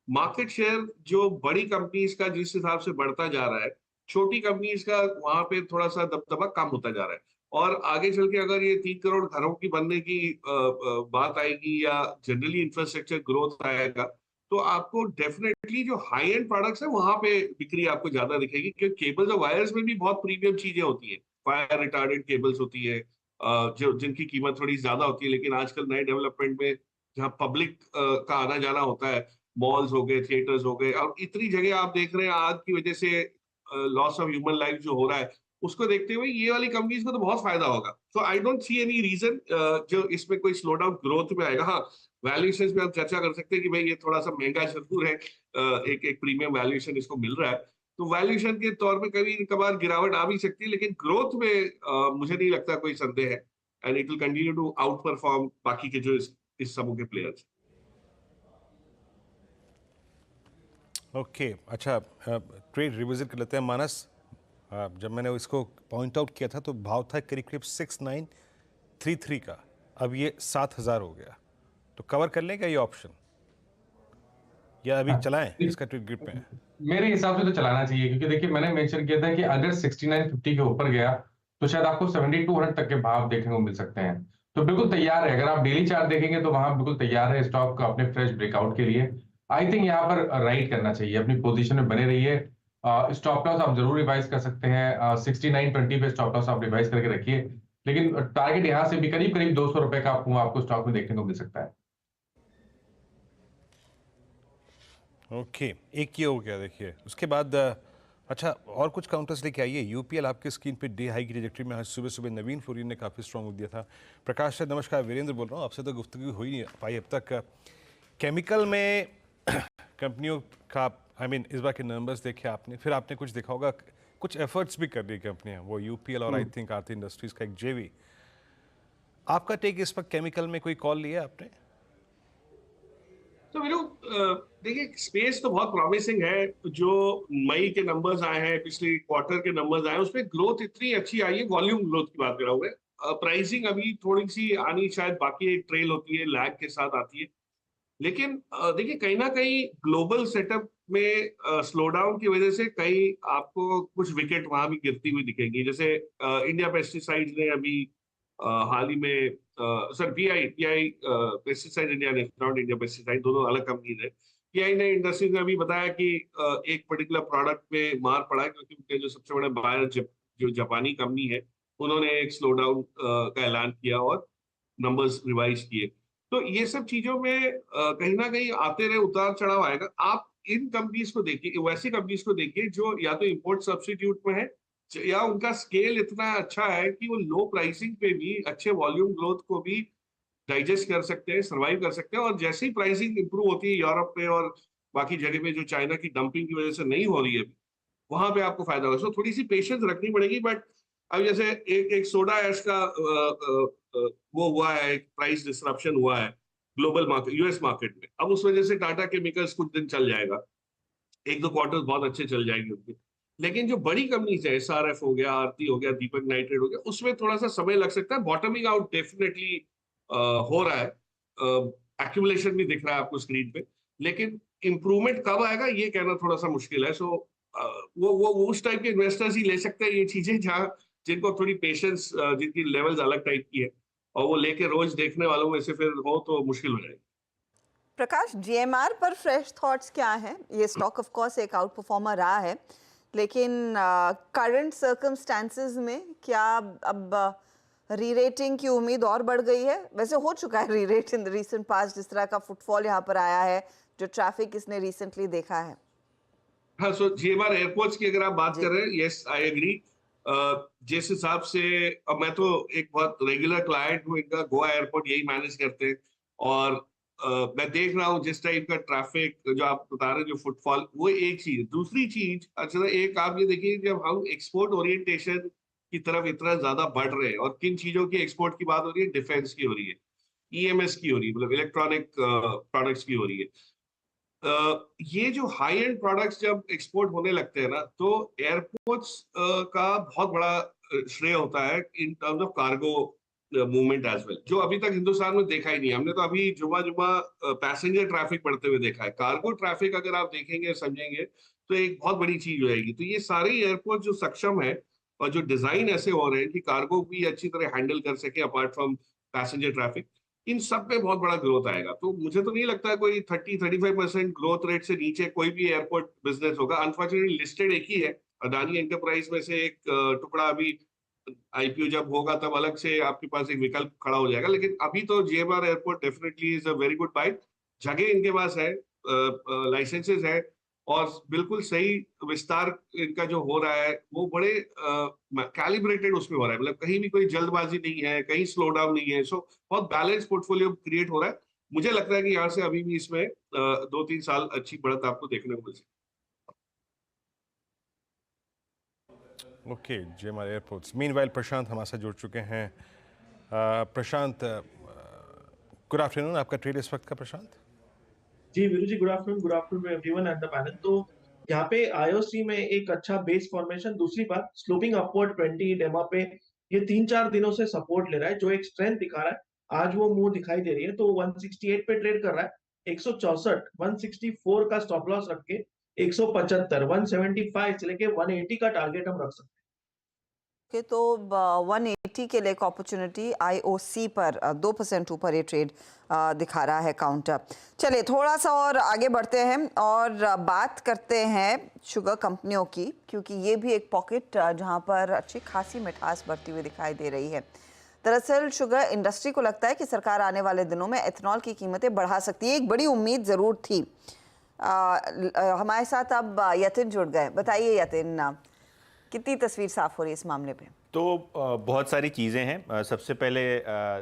मार्केट शेयर जो बड़ी कंपनीज का जिस हिसाब से बढ़ता जा रहा है, छोटी कंपनीज का वहां पे थोड़ा सा दबदबा कम होता जा रहा है। और आगे चल के अगर ये 3 करोड़ घरों की बनने की बात आएगी या जनरली इंफ्रास्ट्रक्चर ग्रोथ आएगा, तो आपको डेफिनेटली जो हाई एंड प्रोडक्ट्स है वहां पे बिक्री आपको ज्यादा दिखेगी, क्योंकि केबल्स और वायर्स में भी बहुत प्रीमियम चीजें होती है, फायर रिटार्डेंट केबल्स होती है, जो जिनकी कीमत थोड़ी ज्यादा होती है। लेकिन आजकल नए डेवलपमेंट में जहाँ पब्लिक का आना जाना होता है, मॉल्स हो गए, थिएटर्स हो गए, और इतनी जगह आप देख रहे हैं आग की वजह से लॉस ऑफ ह्यूमन लाइफ जो हो रहा है, उसको देखते हुए ये वाली कंपनीज को तो बहुत फायदा होगा। So I don't see any reason जो इसमें कोई स्लो डाउन ग्रोथ में आएगा। हाँ, वैल्यूएशन में हम चर्चा कर सकते हैं कि भाई ये थोड़ा सा महंगा जरूर है, एक प्रीमियम वैल्यूएशन इसको मिल रहा है, तो वैल्यूएशन के तौर पे कभी कभार गिरावट आ भी सकती है, लेकिन ग्रोथ में मुझे नहीं लगता कोई संदेह है, and it will continue to outperform बाकी के जो इस समूह के प्लेयर्स। ओके अच्छा, ट्रेड रिविजिट कर लेते हैं। मानस, जब मैंने इसको पॉइंट आउट किया था तो भाव था करीब करीब 6933 का, अब ये 7000 हो गया, तो कवर कर लें क्या ये ऑप्शन, या अभी चलाएं इसका ट्रेड ग्रिप में? मेरे हिसाब से तो चलाना चाहिए, क्योंकि देखिए मैंने मेंशन किया था कि अगर 6950 के ऊपर गया तो शायद आपको 7200 तक के भाव देखने को मिल सकते हैं। तो बिल्कुल तैयार है, अगर आप डेली चार्ट देखेंगे तो वहां बिल्कुल तैयार है स्टॉक अपने फ्रेश ब्रेकआउट के लिए। आई थिंक यहाँ पर राइट करना चाहिए, अपनी पोजीशन में बने रहिए। स्टॉप लॉस आप जरूर रिवाइज कर सकते हैं, 6920 पे स्टॉप लॉस आप रिवाइज करके रखिए, लेकिन टारगेट यहाँ से भी करीब करीब 200 रुपए का आपको स्टॉक में देखने को मिल सकता है। ओके, एक ये हो गया। देखिए उसके बाद अच्छा और कुछ काउंटर्स लेके आइए। यूपीएल आपके स्क्रीन पे डे हाई की ट्रैजेक्टरी में आज सुबह सुबह नवीन फूरियर ने काफ़ी स्ट्रॉन्ग दिया था। प्रकाश सर नमस्कार, वीरेंद्र बोल रहा हूँ, आपसे तो गुफ्तगू हो ही नहीं पाई अब तक। केमिकल में कंपनियों का इस बार के नंबर्स देखे आपने, फिर आपने कुछ देखा होगा, कुछ एफर्ट्स भी कर रही कंपनियां, वो यूपीएल और आई थिंक आरती इंडस्ट्रीज का एक जेवी। आपका टेक इस पर केमिकल में कोई कॉल लिया आपने? तो देखिए स्पेस तो बहुत प्रॉमिसिंग है। जो मई के नंबर्स आए हैं, पिछले क्वार्टर के नंबर्स आए हैं, उसमें ग्रोथ इतनी अच्छी आई है, वॉल्यूम ग्रोथ की बात कर रहा हूँ मैं। प्राइसिंग अभी थोड़ी सी आनी शायद बाकी एक ट्रेल होती है, लैग के साथ आती है, लेकिन देखिए कहीं ना कहीं ग्लोबल सेटअप में स्लो डाउन की वजह से कहीं आपको कुछ विकेट वहां भी गिरती हुई दिखेंगी। जैसे इंडिया पेस्टिसाइड्स ने अभी हाल ही में सर पीआई पेस्टिसाइड इंडिया ने, नॉट इंडिया पेस्टिसाइड, दोनों अलग कंपनीज है। पीआई ने इंडस्ट्रीज ने अभी बताया कि एक पर्टिकुलर प्रोडक्ट में मार पड़ा है, क्योंकि उनके जो सबसे बड़े बायर जो जापानी कंपनी है, उन्होंने एक स्लो डाउन का ऐलान किया और नंबर्स रिवाइज किए। तो ये सब चीजों में कहीं ना कहीं आते रहे उतार चढ़ाव आएगा। आप इन कंपनीज को देखिए, वैसी कंपनीज को देखिए जो या तो इंपोर्ट सब्स्टिट्यूट में है, या उनका स्केल इतना अच्छा है कि वो लो प्राइसिंग पे भी अच्छे वॉल्यूम ग्रोथ को भी डाइजेस्ट कर सकते हैं, सर्वाइव कर सकते हैं। और जैसे ही प्राइसिंग इंप्रूव होती है यूरोप में और बाकी जगह पे जो चाइना की डंपिंग की वजह से नहीं हो रही है, वहां पे आपको फायदा होगा। सो थोड़ी सी पेशेंस रखनी पड़ेगी। बट अब जैसे एक सोडा ऐश का वो हुआ है, एक प्राइस डिसरप्शन हुआ है ग्लोबल मार्केट, यूएस मार्केट में, अब उस वजह से टाटा केमिकल्स कुछ दिन चल जाएगा, 1-2 क्वार्टर बहुत अच्छे चल जाएंगे उनके। लेकिन जो बड़ी कंपनीज है, एसआरएफ हो गया, आरती हो गया, दीपक नाइट्रेट हो गया, उसमें थोड़ा सा समय लग सकता है। बॉटमिंग आउट डेफिनेटली हो रहा है, एक्यूमुलेशन भी दिख रहा है आपको स्क्रीन पे, लेकिन इंप्रूवमेंट कब आएगा ये कहना थोड़ा सा मुश्किल है। सो वो उस टाइप के इन्वेस्टर्स ही ले सकते हैं ये चीजें, जहाँ जिनको थोड़ी पेशेंस, जिनकी लेवल्स अलग टाइप की है, और वो लेके रोज देखने वालों में से फिर हो तो मुश्किल हो जाएगी। प्रकाश, जीएमआर पर फ्रेश थॉट्स क्या हैं? ये स्टॉक ऑफ कोर्स एक आउट परफॉर्मर रहा है, लेकिन करंट सर्कमस्टेंसेस में क्या अब री-रेटिंग की उम्मीद और बढ़ गई है? वैसे हो चुका है री-रेट इन द रीसेंट पास्ट, जिस तरह का फुटफॉल यहाँ पर आया है, जो ट्रैफिक इसने रिसेंटली देखा है। हाँ, सो जीएमआर एयरपोर्ट्स की अगर आप बात कर रहे हैं, यस आई एग्री। जिस हिसाब से, अब मैं तो एक बहुत रेगुलर क्लाइंट हूँ इनका, गोवा एयरपोर्ट यही मैनेज करते हैं, और मैं देख रहा हूँ जिस टाइप का ट्रैफिक जो आप बता रहे हैं, जो फुटफॉल, वो एक चीज। दूसरी चीज, अच्छा एक आप ये देखिए, जब हम एक्सपोर्ट ओरिएंटेशन की तरफ इतना ज्यादा बढ़ रहे हैं, और किन चीजों की एक्सपोर्ट की बात हो रही है, डिफेंस की हो रही है, ईएमएस की हो रही है, मतलब इलेक्ट्रॉनिक प्रोडक्ट्स की हो रही है, ये जो हाई एंड प्रोडक्ट्स जब एक्सपोर्ट होने लगते हैं ना, तो एयरपोर्ट्स का बहुत बड़ा श्रेय होता है in terms of cargo movement as well, जो अभी तक हिंदुस्तान में देखा ही नहीं। हमने तो अभी जुमा जुमा पैसेंजर ट्रैफिक बढ़ते हुए देखा है। कार्गो ट्रैफिक अगर आप देखेंगे समझेंगे तो एक बहुत बड़ी चीज हो जाएगी। तो ये सारे एयरपोर्ट जो सक्षम है और जो डिजाइन ऐसे हो रहे हैं कि कार्गो भी अच्छी तरह हैंडल कर सके अपार्ट फ्रॉम पैसेंजर ट्रैफिक, इन सब पे बहुत बड़ा ग्रोथ आएगा। तो मुझे तो नहीं लगता है कोई 30-35% ग्रोथ रेट से नीचे कोई भी एयरपोर्ट बिजनेस होगा। अनफॉर्चुनेटली लिस्टेड एक ही है, अदानी एंटरप्राइज में से एक टुकड़ा। अभी आईपीओ जब होगा तब अलग से आपके पास एक विकल्प खड़ा हो जाएगा, लेकिन अभी तो GMR airport definitely is a very good buy. जगह इनके पास है, लाइसेंसेस है और बिल्कुल सही विस्तार इनका जो हो रहा है वो बड़े कैलिब्रेटेड उसमें हो रहा है। मतलब कहीं भी कोई जल्दबाजी नहीं है, कहीं स्लो डाउन नहीं है। सो बहुत बैलेंस पोर्टफोलियो क्रिएट हो रहा है। मुझे लगता है कि यहाँ से अभी भी इसमें 2-3 साल अच्छी बढ़त आपको देखने को मिल सकती है। Okay, GMR airports. Meanwhile Prashant हमारे साथ जुड़ चुके हैं। Prashant, good afternoon. आपका ट्रेड इस वक्त का? Prashant ji Viru ji, good afternoon everyone at the panel. तो यहाँ पे आईओसी में एक अच्छा बेस फॉर्मेशन, दूसरी बात स्लोपिंग अपवर्ड 20 डेमा पे ये 3-4 दिनों से सपोर्ट ले रहा है, जो एक स्ट्रेंथ दिखा रहा है। आज वो मूव दिखाई दे रही है, तो 168 पे ट्रेड कर रहा है। 164, 164 का स्टॉप लॉस रख के 175, 175 से लेके 180 का टारगेट हम रख सकते हैं। के तो 180 के लिए एक अपॉर्चुनिटी आईओसी पर 2% ऊपर ये ट्रेड दिखा रहा है काउंटर। चलिए थोड़ा सा और आगे बढ़ते हैं और बात करते हैं शुगर कंपनियों की, क्योंकि ये भी एक पॉकेट जहां पर अच्छी खासी मिठास बढ़ती हुई दिखाई दे रही है। दरअसल शुगर इंडस्ट्री को लगता है कि सरकार आने वाले दिनों में एथनॉल की कीमतें बढ़ा सकती है। एक बड़ी उम्मीद ज़रूर थी। हमारे साथ अब यतिन जुड़ गए। बताइए यतिन, कितनी तस्वीर साफ हो रही है इस मामले पे? तो बहुत सारी चीज़ें हैं। सबसे पहले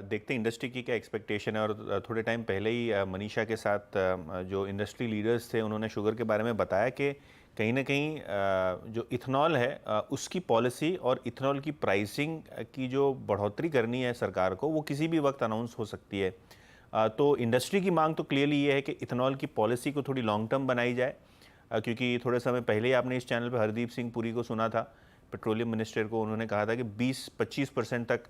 देखते हैं इंडस्ट्री की क्या एक्सपेक्टेशन है। और थोड़े टाइम पहले ही मनीषा के साथ जो इंडस्ट्री लीडर्स थे उन्होंने शुगर के बारे में बताया कि कहीं ना कहीं जो इथेनॉल है उसकी पॉलिसी और इथेनॉल की प्राइसिंग की जो बढ़ोतरी करनी है सरकार को, वो किसी भी वक्त अनाउंस हो सकती है। तो इंडस्ट्री की मांग तो क्लियरली ये है कि इथेनॉल की पॉलिसी को थोड़ी लॉन्ग टर्म बनाई जाए, क्योंकि थोड़े समय पहले ही आपने इस चैनल पर हरदीप सिंह पुरी को सुना था, पेट्रोलियम मिनिस्टर को। उन्होंने कहा था कि 20-25% तक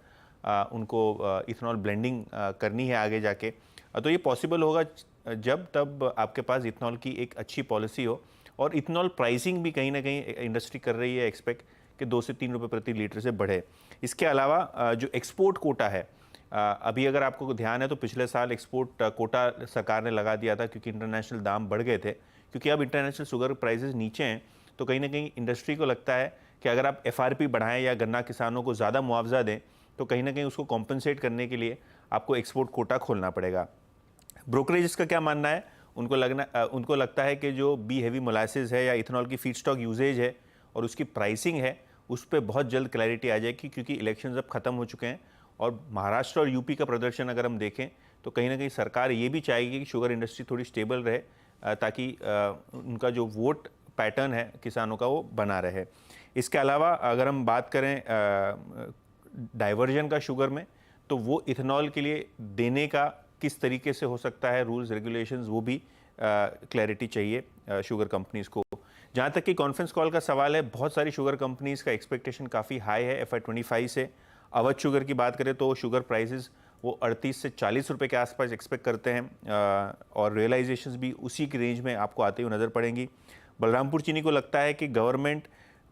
उनको इथेनॉल ब्लेंडिंग करनी है आगे जाके। तो ये पॉसिबल होगा जब तब आपके पास इथेनॉल की एक अच्छी पॉलिसी हो। और इथेनॉल प्राइसिंग भी कहीं ना कहीं इंडस्ट्री कर रही है एक्सपेक्ट कि 2 से 3 रुपये प्रति लीटर से बढ़े। इसके अलावा जो एक्सपोर्ट कोटा है, अभी अगर आपको ध्यान है तो पिछले साल एक्सपोर्ट कोटा सरकार ने लगा दिया था, क्योंकि इंटरनेशनल दाम बढ़ गए थे। क्योंकि अब इंटरनेशनल शुगर प्राइसेस नीचे हैं, तो कहीं ना कहीं इंडस्ट्री को लगता है कि अगर आप FRP बढ़ाएं या गन्ना किसानों को ज़्यादा मुआवजा दें, तो कहीं ना कहीं उसको कॉम्पनसेट करने के लिए आपको एक्सपोर्ट कोटा खोलना पड़ेगा। ब्रोकरेज का क्या मानना है? उनको लगता है कि जो बी हेवी मोलासेस है या इथेनॉल की फीडस्टॉक यूजेज है और उसकी प्राइसिंग है, उस पर बहुत जल्द क्लैरिटी आ जाएगी, क्योंकि इलेक्शंस अब ख़त्म हो चुके हैं। और महाराष्ट्र और यूपी का प्रदर्शन अगर हम देखें तो कहीं ना कहीं सरकार ये भी चाहेगी कि शुगर इंडस्ट्री थोड़ी स्टेबल रहे, ताकि उनका जो वोट पैटर्न है किसानों का वो बना रहे। इसके अलावा अगर हम बात करें डाइवर्जन का शुगर में, तो वो इथेनॉल के लिए देने का किस तरीके से हो सकता है, रूल्स रेगुलेशंस, वो भी क्लैरिटी चाहिए शुगर कंपनीज़ को। जहाँ तक कि कॉन्फ्रेंस कॉल का सवाल है, बहुत सारी शुगर कंपनीज़ का एक्सपेक्टेशन काफ़ी हाई है FY25 से। अवध शुगर की बात करें तो शुगर प्राइसेस वो 38 से 40 रुपये के आसपास एक्सपेक्ट करते हैं, और रियलाइजेशंस भी उसी की रेंज में आपको आते हुए नज़र पड़ेंगी। बलरामपुर चीनी को लगता है कि गवर्नमेंट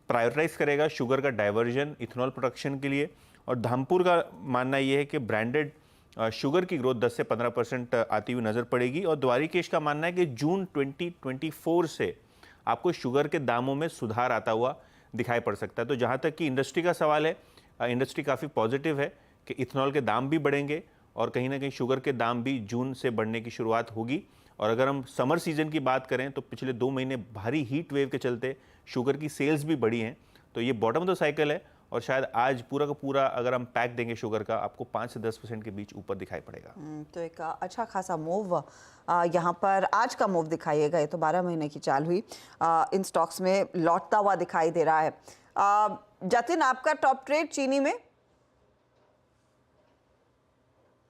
प्रायोरिटाइज करेगा शुगर का डाइवर्जन इथेनॉल प्रोडक्शन के लिए। और धामपुर का मानना ये है कि ब्रांडेड शुगर की ग्रोथ 10 से 15% आती हुई नज़र पड़ेगी। और द्वारिकेश का मानना है कि जून 2024 से आपको शुगर के दामों में सुधार आता हुआ दिखाई पड़ सकता है। तो जहाँ तक कि इंडस्ट्री का सवाल है, इंडस्ट्री काफ़ी पॉजिटिव है कि इथेनॉल के दाम भी बढ़ेंगे और कहीं ना कहीं शुगर के दाम भी जून से बढ़ने की शुरुआत होगी। और अगर हम समर सीजन की बात करें तो पिछले 2 महीने भारी हीट वेव के चलते शुगर की सेल्स भी बढ़ी हैं। तो ये बॉटम ऑफ द साइकिल है, और शायद आज पूरा का पूरा अगर हम पैक देंगे शुगर का, आपको 5 से 10% के बीच ऊपर दिखाई पड़ेगा। तो एक अच्छा खासा मूव यहाँ पर आज का मूव दिखाइएगा। ये तो 12 महीने की चाल हुई, इन स्टॉक्स में लौटता हुआ दिखाई दे रहा है। जतिन, आपका टॉप ट्रेड चीनी में?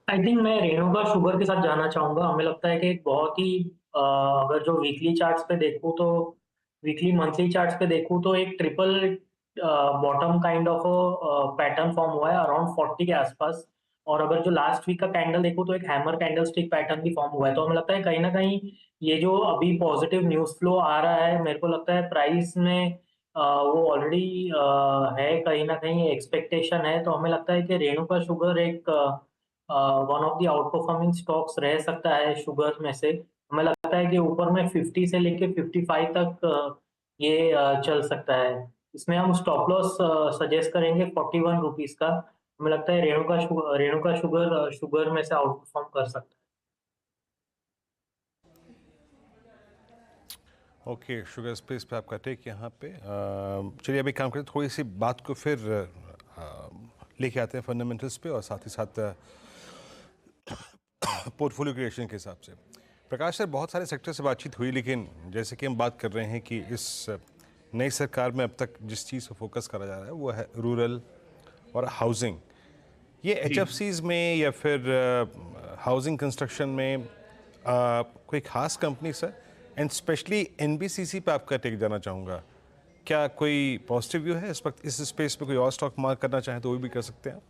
आई थिंक मैं रेणुका शुगर के साथ जाना चाहूंगा। हमें लगता है कि एक बहुत ही अगर जो वीकली चार्ट्स पे देखूँ तो वीकली मंथली चार्ट्स पे देखूँ तो एक triple bottom kind of pattern form हुआ है अराउंड 40 के आसपास। और अगर जो लास्ट वीक का कैंडल देखूँ तो एक हैमर कैंडल स्टिक पैटर्न भी फॉर्म हुआ है। तो हमें लगता है कहीं न कहीं ये जो अभी पॉजिटिव न्यूज़ फ्लो आ रहा है, मेरे को लगता है प्राइस में वो ऑलरेडी है, कहीं न कहीं एक्सपेक्टेशन है। तो हमें लगता है कि रेणुका शुगर एक one of the out performing stocks रह सकता है शुगर में से। हमें लगता है कि ऊपर में 50 से लेके 55 तक ये चल सकता है। इसमें हम स्टॉप लॉस सजेस्ट करेंगे 41 रुपीज़ का। हमें लगता है रेणुका शुगर शुगर में से आउट परफॉर्म कर सकता है। ओके, शुगर स्पेस पे आपका टेक यहाँ पे। चलिए अभी काम करें, थोड़ी सी बात को फिर लेके आते हैं फंडामेंटल्स पे और साथ ही साथ पोर्टफोलियो क्रिएशन के हिसाब से। प्रकाश सर, बहुत सारे सेक्टर से बातचीत हुई, लेकिन जैसे कि हम बात कर रहे हैं कि इस नई सरकार में अब तक जिस चीज़ पर फोकस करा जा रहा है वो है रूरल और हाउसिंग। ये HFCs में या फिर हाउसिंग कंस्ट्रक्शन में कोई खास company sir, and specially NBCC पे आपका टेक जाना चाहूँगा। क्या कोई पॉजिटिव व्यू है इस वक्त इस स्पेस पे? कोई और स्टॉक मार्क करना चाहें तो वो भी कर सकते हैं आप।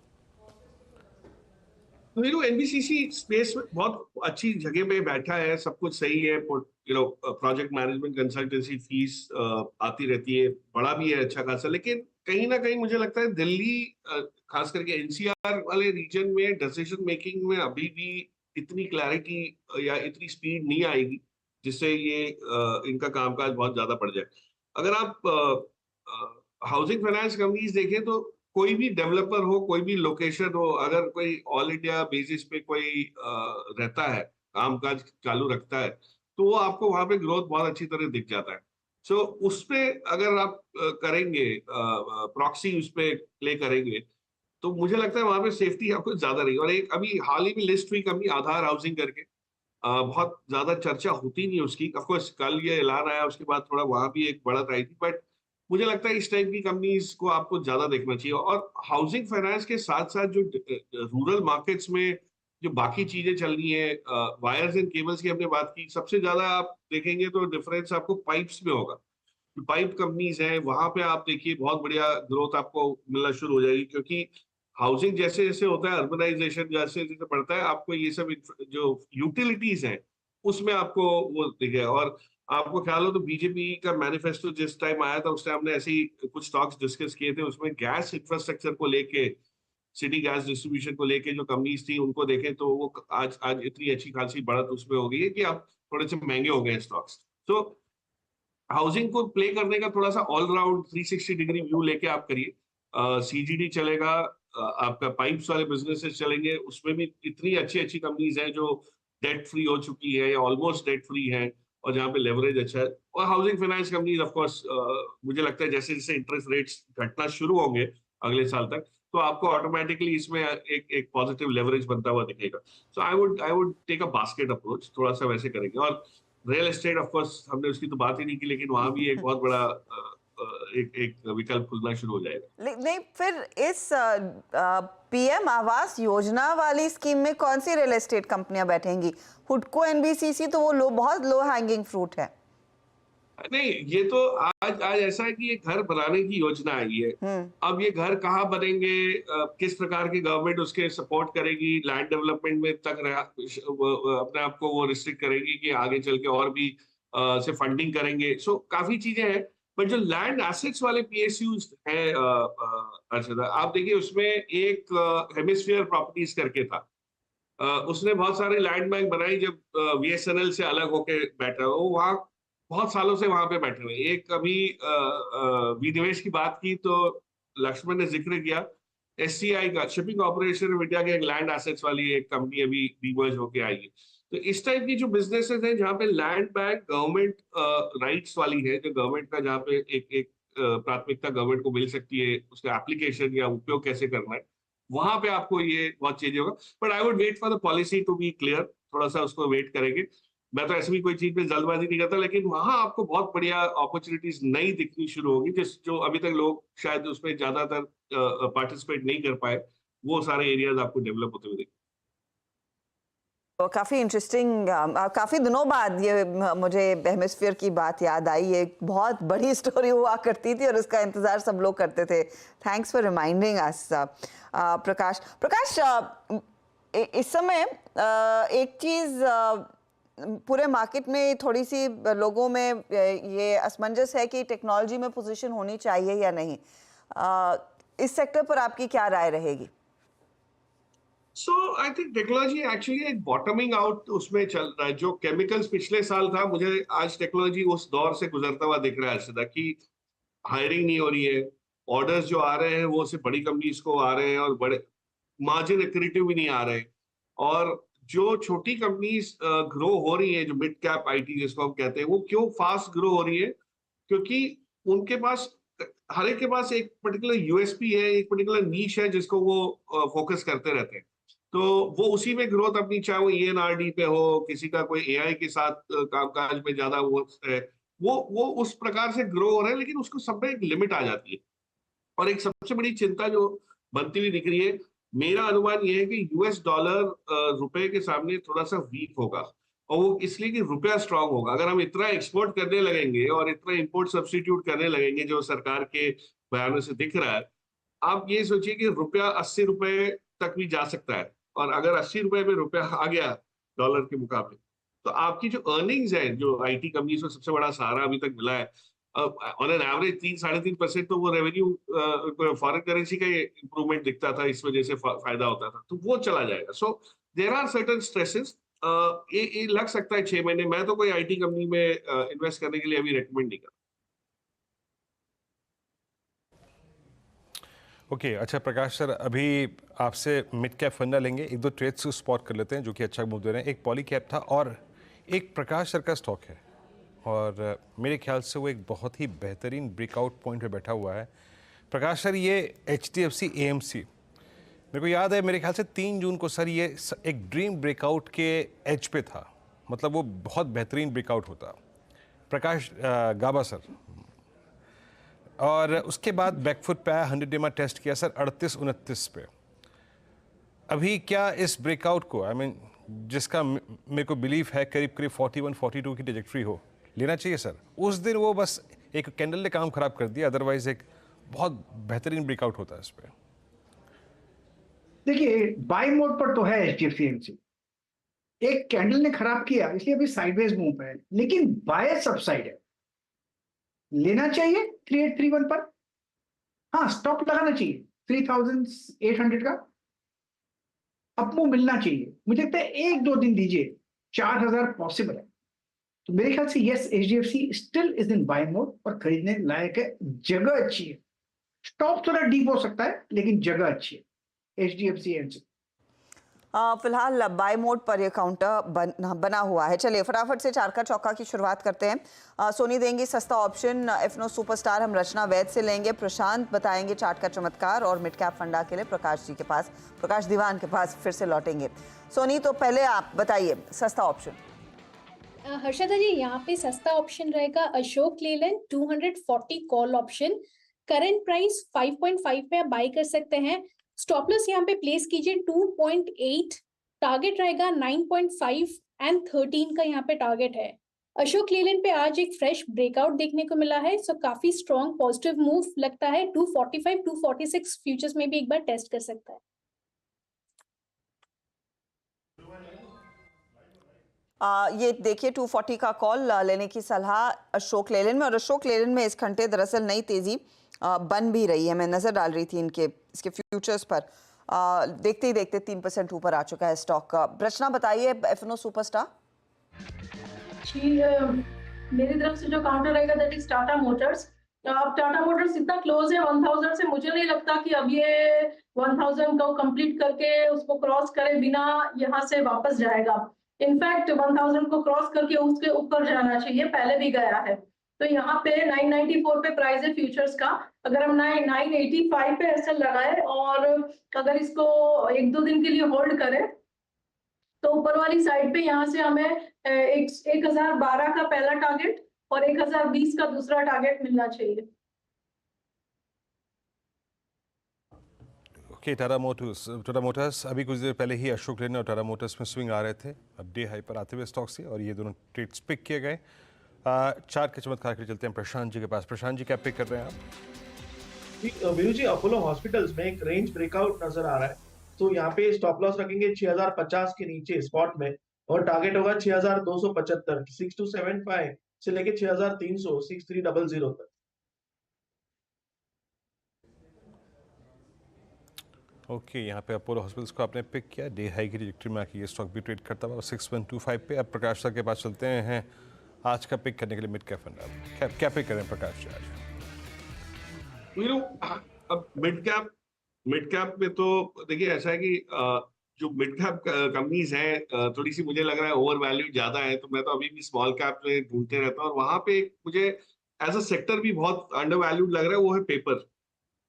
तो NBCC स्पेस में बहुत अच्छी जगह पे बैठा है, सब कुछ सही है। प्रोजेक्ट मैनेजमेंट कंसल्टेंसी फीस आती रहती है, बड़ा भी है अच्छा खासा। लेकिन कहीं ना कहीं मुझे लगता है दिल्ली खास करके NCR वाले रीजन में डिसीजन मेकिंग में अभी भी इतनी क्लैरिटी या इतनी स्पीड नहीं आएगी जिससे ये इनका कामकाज बहुत ज्यादा बढ़ जाए। अगर आप हाउसिंग फाइनेंस कंपनीज देखें तो कोई भी डेवलपर हो, कोई भी लोकेशन हो, अगर कोई ऑल इंडिया बेसिस पे कोई रहता है, कामकाज चालू रखता है, तो वो आपको वहां पे ग्रोथ बहुत अच्छी तरह दिख जाता है। सो उस पे अगर आप करेंगे प्रॉक्सी उस पे प्ले करेंगे तो मुझे लगता है वहां पे सेफ्टी आपको ज्यादा रहेगी। और एक अभी हाल ही में लिस्ट हुई कंपनी आधार हाउसिंग करके, बहुत ज्यादा चर्चा होती नहीं उसकी। ऑफकोर्स कल ये ऐलान आया, उसके बाद थोड़ा वहां भी एक बढ़त आई थी, बट मुझे लगता है इस टाइप की कंपनीज को आपको ज्यादा देखना चाहिए। और हाउसिंग फाइनेंस के साथ साथ जो रूरल मार्केट्स में जो बाकी चीजें चल रही है, वायर्स एंड केबल्स की हमने बात की, सबसे ज्यादा आप देखेंगे तो डिफरेंस आपको पाइप्स में होगा। जो पाइप कंपनीज हैं वहां पे आप देखिए बहुत बढ़िया ग्रोथ आपको मिलना शुरू हो जाएगी, क्योंकि हाउसिंग जैसे जैसे होता है, अर्बनाइजेशन जैसे जैसे बढ़ता है, आपको ये सब जो यूटिलिटीज हैं उसमें आपको वो दिखे। और आपको ख्याल हो तो बीजेपी का मैनिफेस्टो जिस टाइम आया था उस टाइम हमने ऐसे ही कुछ स्टॉक्स डिस्कस किए थे, उसमें गैस इंफ्रास्ट्रक्चर को लेके, सिटी गैस डिस्ट्रीब्यूशन को लेके जो कंपनीज थी उनको देखें तो वो आज इतनी अच्छी खासी बढ़त उसमें हो गई है कि अब थोड़े से महंगे हो गए स्टॉक्स। तो हाउसिंग को प्ले करने का थोड़ा सा ऑलराउंड 360 डिग्री व्यू लेके आप करिए। CGD चलेगा, आपका पाइप्स वाले बिजनेसेस चलेंगे, उसमें भी इतनी अच्छी अच्छी कंपनीज हैं जो डेट फ्री हो चुकी है या ऑलमोस्ट डेट फ्री है और जहाँ पे लेवरेज अच्छा है। और housing finance companies of course मुझे लगता है जैसे जैसे इंटरेस्ट रेट्स घटना शुरू होंगे अगले साल तक, तो आपको ऑटोमेटिकली इसमें एक पॉजिटिव लेवरेज बनता हुआ दिखेगा। So I would take a basket approach, थोड़ा सा वैसे करेंगे। और रियल एस्टेट ऑफ कोर्स हमने उसकी तो बात ही नहीं की, लेकिन वहां भी एक बहुत बड़ा एक विकल्प खुलना शुरू हो जाएगा। नहीं, फिर इस PM आवास योजना वाली स्कीम में कौन सी रियल एस्टेट कंपनियां बैठेंगी? हुडको, NBCC तो वो बहुत लो हैंगिंग फ्रूट है। नहीं, ये तो आज ऐसा है कि ये घर बनाने की योजना आई है। अब ये घर कहाँ बनेंगे, किस प्रकार की गवर्नमेंट उसके सपोर्ट करेगी, लैंड डेवलपमेंट में तक अपने आप को वो रिस्ट्रिक्ट करेगी कि आगे चल के और भी से फंडिंग करेंगे। सो काफी चीजें हैं, बट जो लैंड एसेट्स वाले PSUs हैं अर्षदा, आप देखिए उसमें एक हेमिस्फीयर प्रॉपर्टीज करके था, उसने बहुत सारे लैंड बैंक बनाई जब VSNL से अलग होके बैठा, वो वहाँ बहुत सालों से वहां पे बैठे हुए। एक अभी विनिवेश की बात की तो लक्ष्मण ने जिक्र किया SCI का, शिपिंग कॉर्पोरेशन ऑफ इंडिया के एक लैंड एसेट्स वाली एक कंपनी अभी डीमर्ज होके आई है। तो इस टाइप की जो बिजनेसेस हैं जहाँ पे लैंड बैंक गवर्नमेंट राइट्स वाली है, जो गवर्नमेंट का जहाँ पे एक प्राथमिकता गवर्नमेंट को मिल सकती है, उसका एप्लीकेशन या उपयोग कैसे करना है, वहां पे आपको ये बहुत चेंज होगा। But I would wait for the policy to be clear, थोड़ा सा उसको वेट करेंगे। मैं तो ऐसे भी कोई चीज पे जल्दबाजी नहीं करता, लेकिन वहां आपको बहुत बढ़िया अपॉर्चुनिटीज नई दिखनी शुरू होगी, जो अभी तक लोग शायद उसमें ज्यादातर पार्टिसिपेट नहीं कर पाए, वो सारे एरियाज आपको डेवलप होते हुए दिखेंगे। तो काफ़ी इंटरेस्टिंग, काफ़ी दिनों बाद ये मुझे हेमिस्फीयर की बात याद आई। एक बहुत बड़ी स्टोरी हुआ करती थी और उसका इंतज़ार सब लोग करते थे। थैंक्स फॉर रिमाइंडिंग अस प्रकाश। इस समय एक चीज़ पूरे मार्केट में थोड़ी सी लोगों में ये असमंजस है कि टेक्नोलॉजी में पोजीशन होनी चाहिए या नहीं। इस सेक्टर पर आपकी क्या राय रहेगी? सो आई थिंक टेक्नोलॉजी एक्चुअली एक बॉटमिंग आउट उसमें चल रहा है। जो केमिकल्स पिछले साल था, मुझे आज टेक्नोलॉजी उस दौर से गुजरता हुआ दिख रहा है सीधा, कि हायरिंग नहीं हो रही है, ऑर्डर्स जो आ रहे हैं वो सिर्फ बड़ी कंपनीज को आ रहे हैं और बड़े मार्जिन एक्रेटिव भी नहीं आ रहे। और जो छोटी कंपनीज ग्रो हो रही है, जो मिड कैप आईटी जिसको हम कहते हैं, वो क्यों फास्ट ग्रो हो रही है? क्योंकि उनके पास, हर एक के पास एक पर्टिकुलर यूएसपी है, एक पर्टिकुलर नीश है जिसको वो फोकस करते रहते हैं। तो वो उसी में ग्रोथ अपनी, चाहे वो ENRD पे हो, किसी का कोई AI के साथ कामकाज में ज्यादा वो है, वो उस प्रकार से ग्रो हो रहे हैं, लेकिन उसको सब में एक लिमिट आ जाती है। और एक सबसे बड़ी चिंता जो बनती हुई दिख रही है, मेरा अनुमान ये है कि US डॉलर रुपए के सामने थोड़ा सा वीक होगा। और वो इसलिए कि रुपया स्ट्रांग होगा। अगर हम इतना एक्सपोर्ट करने लगेंगे और इतना इंपोर्ट सब्स्टिट्यूट करने लगेंगे, जो सरकार के बयानों से दिख रहा है, आप ये सोचिए कि रुपया 80 रुपए तक भी जा सकता है। और अगर 80 रुपए में रुपया आ गया डॉलर के मुकाबले, तो आपकी जो अर्निंग्स है, जो आईटी कंपनीज को सबसे बड़ा सहारा अभी तक मिला है, ऑन एन एवरेज 3-3.5% तो वो रेवेन्यू फॉरेन करेंसी का इंप्रूवमेंट दिखता था, इस वजह से फायदा होता था, तो वो चला जाएगा। So there are certain stresses. ये लग सकता है 6 महीने। मैं तो कोई आईटी कंपनी में इन्वेस्ट करने के लिए अभी रेकमेंड नहीं करता। ओके अच्छा प्रकाश सर, अभी आपसे मिड कैप फंडा लेंगे, एक दो ट्रेड्स को स्पॉट कर लेते हैं जो कि अच्छा मूव दे रहे हैं। एक पॉली कैप था और एक प्रकाश सर का स्टॉक है, और मेरे ख्याल से वो एक बहुत ही बेहतरीन ब्रेकआउट पॉइंट पे बैठा हुआ है। प्रकाश सर, ये HDFC AMC, मेरे को याद है मेरे ख्याल से 3 जून को सर ये एक ड्रीम ब्रेकआउट के एज पे था, मतलब वो बहुत बेहतरीन ब्रेकआउट होता। प्रकाश गाबा सर, और उसके बाद बैकफुट पे आया, 100 डेमा टेस्ट किया सर 38-29 पे। अभी क्या इस ब्रेकआउट को, आई मीन जिसका मेरे को बिलीव है करीब 41-42 की ट्रैजेक्टरी हो, लेना चाहिए सर? उस दिन वो बस एक कैंडल ने काम खराब कर दिया, अदरवाइज एक बहुत बेहतरीन ब्रेकआउट होता है इस पे। देखिए, बाय मोड पर तो है HDFC AMC, एक कैंडल ने खराब किया इसलिए अभी साइडवेज मूव है, लेकिन बायस अपसाइड है, लेना चाहिए 3831 पर। हाँ, स्टॉप लगाना चाहिए 3800 का, अपमूव मिलना चाहिए। मुझे लगता है 1-2 दिन दीजिए, 4000 पॉसिबल है। तो मेरे ख्याल से yes, HDFC still is in by mode और खरीदने लायक है, जगह अच्छी है। स्टॉप थोड़ा डीप हो सकता है लेकिन जगह अच्छी है HDFC AMC। फिलहाल बाय मोड पर ये काउंटर बना हुआ है। चलिए फटाफट से चार का चौका की शुरुआत करते हैं। सोनी देंगी सस्ता ऑप्शन, एफनो सुपरस्टार हम रचना वैद से लेंगे, प्रशांत बताएंगे चार्ट का चमत्कार, और मिड कैप फंडा के लिए प्रकाश जी के पास, प्रकाश दीवान के पास फिर से लौटेंगे। सोनी, तो पहले आप बताइए सस्ता ऑप्शन। हर्षदा जी, यहाँ पे सस्ता ऑप्शन रहेगा Ashok Leyland 240 call option. Current price 5.5 पे आप बाई कर सकते हैं। स्टॉप लॉस यहाँ पे प्लेस कीजिए 2.8, टारगेट रहेगा 9.5 एंड 13 का यहाँ पे टारगेट है। अशोक लेलैंड पे आज एक फ्रेश ब्रेकआउट देखने को मिला है, सो काफी स्ट्रॉन्ग पॉजिटिव मूव लगता है। 245, 246 फ्यूचर्स में भी एक बार टेस्ट कर सकता है। ये देखिए 240 का कॉल लेने की सलाह अशोक लेलैंड में, और अशोक लेलैंड में इस घंटे दरअसल नई तेजी बन भी रही है। मैं नजर डाल रही थी इसके फ्यूचर्स पर, देखते ही देखते 3% ऊपर आ चुका है स्टॉक का। रचना बताइए एफनो सुपरस्टार। जी, मेरी तरफ से जो काउंटर रहेगा दैट इज टाटा मोटर्स। अब टाटा मोटर्स इतना क्लोज है 1000 से, मुझे नहीं लगता कि अब ये 1000 को कंप्लीट करके उसको क्रॉस करे बिना यहाँ से वापस जाएगा। इनफैक्ट 1000 को क्रॉस करके उसके ऊपर जाना चाहिए, पहले भी गया है। तो यहाँ पे 994 पे प्राइस है फ्यूचर्स का। अगर हम 985 पे ऐसे लगाए और अगर इसको 1-2 दिन के लिए होल्ड करें, तो ऊपर वाली साइड पे यहाँ से हमें 1012 का पहला टारगेट और 1020 का दूसरा टारगेट मिलना चाहिए। ओके, टाटा मोटर्स अभी कुछ देर पहले ही अशोक लेलैंड और टाटा मोटर्स में स्विंग आ रहे थे, अब डे हाई पर आते हुए स्टॉक से, और ये दोनों ट्रेड्स पिक किए गए। चार्ट के चमत्कार के लिए चलते हैं प्रशांत जी के पास। प्रशांत जी क्या पिक कर रहे हैं आप? वीरू जी, अपोलो हॉस्पिटल्स में एक रेंज ब्रेकआउट नजर आ रहा है, तो यहाँ पे स्टॉप लॉस रखेंगे 6050 के नीचे स्पॉट में, और टारगेट होगा 6275, 6275 से लेके 6300, 6300 तक। ओके, यहाँ पे अपोलो हॉस्पिटल्स को आपने पिक किया, डे हाई की ट्रैजेक्टरी में आके ये स्टॉक भी ट्रेड करता हुआ 6125 पे। अब प्रकाश सर के पास चलते हैं आज का पिक करने के लिए मिड कैप फंड। क्या पिक करें प्रकाश जी आज? वीरू, अब मिड कैप में तो देखिए ऐसा है कि जो मिड कैप कंपनीज हैं थोड़ी सी मुझे लग रहा है ओवर वैल्यू ज्यादा है, तो मैं तो अभी भी स्मॉल कैप में ढूंढते रहता हूँ, और वहां पे मुझे एज अ सेक्टर भी बहुत अंडर वैल्यूड लग रहा है, वो है paper.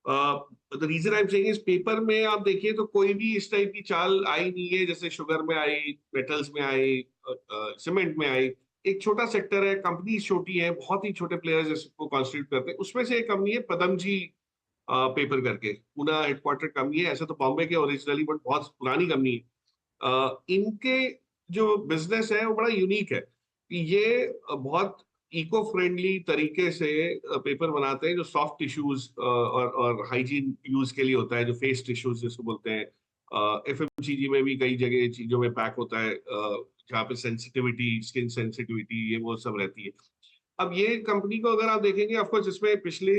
The reason I am saying is, paper में आप देखिए तो कोई भी इस टाइप की चाल आई नहीं है, जैसे शुगर में आई, मेटल्स में आई, सीमेंट में आई। एक छोटा सेक्टर है, कंपनी छोटी है, बहुत ही छोटे प्लेयर्स इसको कॉन्स्टिट्यूट करते हैं। उसमें से एक कंपनी है पदमजी पेपर करके, पूना हेडक्वार्टर कंपनी है, ऐसे तो बॉम्बे के ओरिजिनली, बट बहुत पुरानी कंपनी है। इनके जो बिजनेस है वो बड़ा यूनिक है कि ये बहुत इको फ्रेंडली तरीके से पेपर बनाते हैं, जो सॉफ्ट टिश्यूज और हाइजीन यूज के लिए होता है, जो फेस टिश्यूज जिसको बोलते हैं। एफएमसीजी में भी कई जगह चीजों में पैक होता है, जहाँ पे सेंसिटिविटी, स्किन सेंसिटिविटी, ये वो सब रहती है। अब ये कंपनी को अगर आप देखेंगे, ऑफकोर्स इसमें पिछले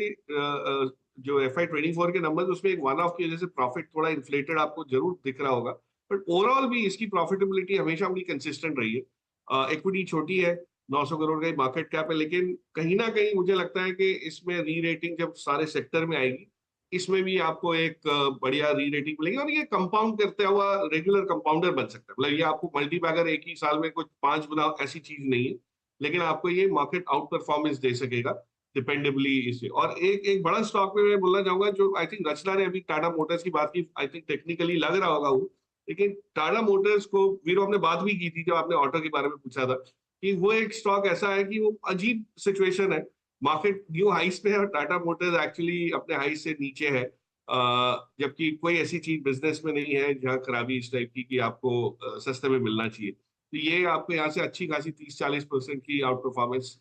जो FY24 के नंबर, उसमें एक वन ऑफ की वजह से प्रॉफिट थोड़ा इन्फ्लेटेड आपको जरूर दिख रहा होगा, बट ओवरऑल भी इसकी प्रॉफिटेबिलिटी हमेशा बड़ी कंसिस्टेंट रही है। इक्विटी छोटी है, 900 करोड़ का ही मार्केट कैप है, लेकिन कहीं ना कहीं मुझे लगता है कि इसमें री रेटिंग जब सारे सेक्टर में आएगी, इसमें भी आपको एक बढ़िया री रेटिंग मिलेगी, और ये कंपाउंड करते हुआ रेगुलर कंपाउंडर बन सकता है। मतलब ये आपको मल्टी बैगर एक ही साल में कुछ 5 गुना ऐसी चीज नहीं है, लेकिन आपको ये मार्केट आउट परफॉर्मेंस दे सकेगा डिपेंडेबली इसे। और एक बड़ा स्टॉक में मैं बोलना चाहूंगा, जो आई थिंक रचना ने अभी टाटा मोटर्स की बात की, आई थिंक टेक्निकली लग रहा होगा वो, लेकिन टाटा मोटर्स को वीरो हमने बात भी की थी जब आपने ऑटो के बारे में पूछा था, कि वो एक स्टॉक ऐसा है कि वो अजीब सिचुएशन है, मार्केट न्यू हाइस पे है और टाटा मोटर्स एक्चुअली अपने हाइस से नीचे है, जबकि कोई ऐसी चीज बिजनेस में नहीं है जहां खराबी इस टाइप की कि आपको सस्ते में मिलना चाहिए। तो ये आपको यहाँ से अच्छी खासी 30-40% की आउट परफॉर्मेंस,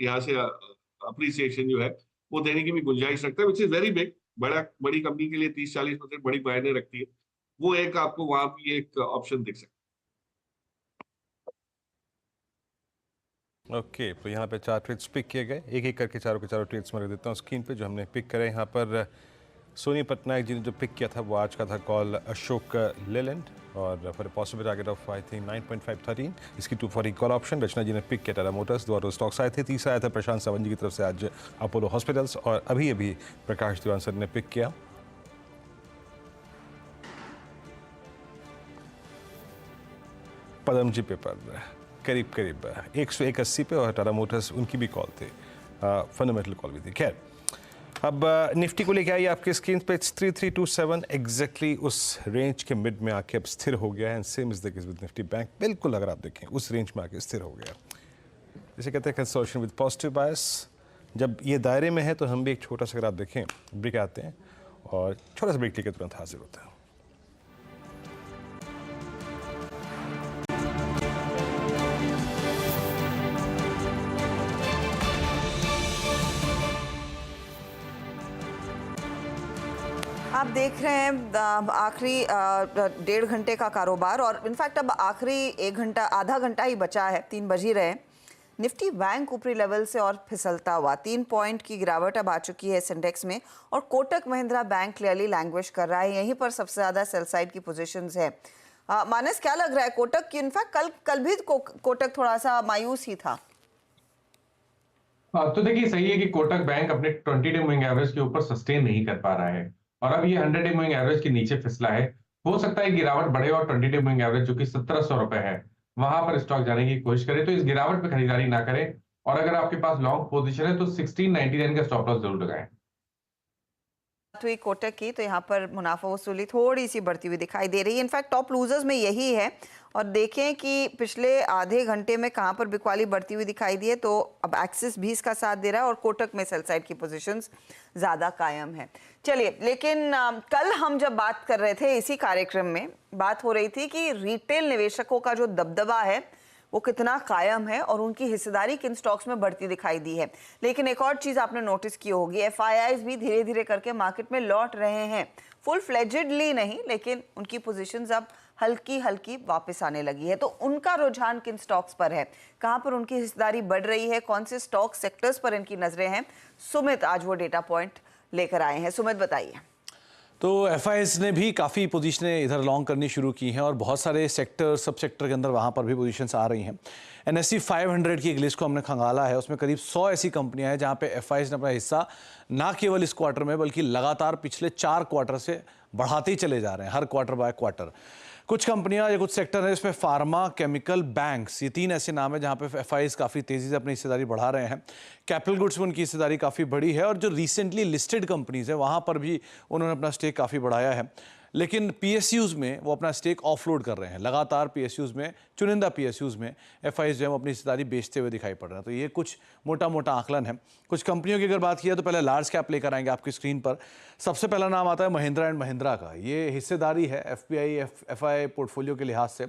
यहाँ से अप्रिसिएशन जो है वो देने की भी गुंजाइश रखता है, विच इज वेरी बिग। बड़ी कंपनी के लिए 30-40% बड़ी मायने रखती है, वो एक आपको वहां भी एक ऑप्शन दिख सकता है। ओके, तो यहाँ पे 4 ट्रेड्स पिक किए गए, एक एक करके चारों के चारों ट्रेड्स में रख देता हूँ स्क्रीन पे जो हमने पिक करे। यहाँ पर सोनी पटनायक जी ने जो पिक किया था वो आज का था कॉल अशोक लेलैंड, और for possible target of I think 9.513, इसकी 240 कॉल ऑप्शन। रचना जी ने पिक किया टाटा मोटर्स, 2 स्टॉक्स आए थे। तीसरा आया था प्रशांत सावंत जी की तरफ से आज अपोलो हॉस्पिटल्स, और अभी प्रकाश दीवान सर ने पिक किया पदमजी पेपर, करीब 181 पे, और टाटा मोटर्स उनकी भी कॉल थी, फंडामेंटल कॉल भी थी। खैर, अब निफ्टी को लेके आइए आपके स्क्रीन पे, 3327 एग्जैक्टली उस रेंज के मिड में आके अब स्थिर हो गया है। And same is the case with Nifty bank, बिल्कुल अगर आप देखें उस रेंज में आके स्थिर हो गया। जैसे कहते हैं कंसोलिडेशन विद पॉजिटिव बायस, जब ये दायरे में है तो हम भी एक छोटा सा, अगर आप देखें, ब्रेक आते हैं और छोटा सा ब्रेक लेके तुरंत हाजिर होते हैं। आप देख रहे हैं आखिरी 1.5 घंटे का कारोबार, और इनफैक्ट अब आखिरी आधा घंटा ही बचा है, 3 बज ही रहे हैं। निफ्टी बैंक ऊपरी लेवल से और फिसलता हुआ 3 पॉइंट की गिरावट अब आ चुकी है इस इंडेक्स में, और Kotak Mahindra bank clearly language कर रहा है, यहीं पर सबसे ज्यादा सेल साइड की पोजीशंस है। मानस, क्या लग रहा है कोटक की? इनफैक्ट कल भी कोटक थोड़ा सा मायूस ही था। तो देखिए, सही है कि कोटक बैंक अपने 20 डे मूविंग एवरेज के ऊपर सस्टेन नहीं कर पा रहा है, और अब ये 100 डे मूविंग एवरेज के नीचे फिसला है। हो सकता है गिरावट बढ़े और 20 डे मूविंग एवरेज जो कि 1700 रुपए है, वहां पर स्टॉक जाने की कोशिश करे, तो इस गिरावट पे खरीदारी ना करें, और अगर आपके पास लॉन्ग पोजीशन है तो 1699 का स्टॉप लॉस जरूर लगाएं। हुई कोटक की, तो यहाँ पर मुनाफा वसूली थोड़ी सी बढ़ती हुई दिखाई दे रही है। इनफैक्ट टॉप लूजर्स में यही है। और देखें कि पिछले आधे घंटे में कहाँ पर बिकवाली बढ़ती हुई दिखाई दी है, तो अब एक्सिस भी इसका साथ दे रहा है और कोटक में सेल साइड की पोजीशंस ज़्यादा कायम है। चलिए, लेकिन कल हम जब बात कर रहे थे इसी कार्यक्रम में, बात हो रही थी कि रिटेल निवेशकों का जो दबदबा है वो कितना कायम है और उनकी हिस्सेदारी किन स्टॉक्स में बढ़ती दिखाई दी है। लेकिन एक और चीज़ आपने नोटिस की होगी, एफआईआईज भी धीरे धीरे करके मार्केट में लौट रहे हैं, फुल फ्लेजेडली नहीं, लेकिन उनकी पोजीशंस अब हल्की हल्की वापस आने लगी है। तो उनका रुझान किन स्टॉक्स पर है, कहां पर उनकी हिस्सेदारी बढ़ रही है, कौन से स्टॉक सेक्टर्स पर इनकी नजरें हैं, सुमित आज वो डेटा पॉइंट लेकर आए हैं। सुमित बताइए। तो एफआईआईज ने भी काफ़ी पोजीशनें इधर लॉन्ग करनी शुरू की हैं और बहुत सारे सेक्टर सब सेक्टर के अंदर वहाँ पर भी पोजीशंस आ रही हैं। NSE 500 की एक लिस्ट को हमने खंगाला है, उसमें करीब 100 ऐसी कंपनियां हैं जहाँ पे एफआईआईज ने अपना हिस्सा ना केवल इस क्वार्टर में बल्कि लगातार पिछले 4 क्वार्टर से बढ़ाते ही चले जा रहे हैं, हर क्वार्टर बाय क्वार्टर। कुछ कंपनियां या कुछ सेक्टर है इसमें फार्मा, केमिकल, बैंक्स, ये 3 ऐसे नाम है जहां पे एफआईआईज काफ़ी तेज़ी से अपनी हिस्सेदारी बढ़ा रहे हैं। कैपिटल गुड्स में उनकी हिस्सेदारी काफ़ी बड़ी है और जो रिसेंटली लिस्टेड कंपनीज है वहां पर भी उन्होंने अपना स्टेक काफ़ी बढ़ाया है। लेकिन पीएसयूज़ में वो अपना स्टेक ऑफलोड कर रहे हैं। लगातार पीएसयूज़ में, चुनिंदा पीएसयूज़ में एफआईआईज जो है अपनी हिस्सेदारी बेचते हुए दिखाई पड़ रहे हैं। तो ये कुछ मोटा मोटा आकलन है। कुछ कंपनियों की अगर बात किया तो पहले लार्ज कैप लेकर आएंगे आपकी स्क्रीन पर। सबसे पहला नाम आता है महिंद्रा एंड महिंद्रा का। ये हिस्सेदारी है एफआई पोर्टफोलियो के लिहाज से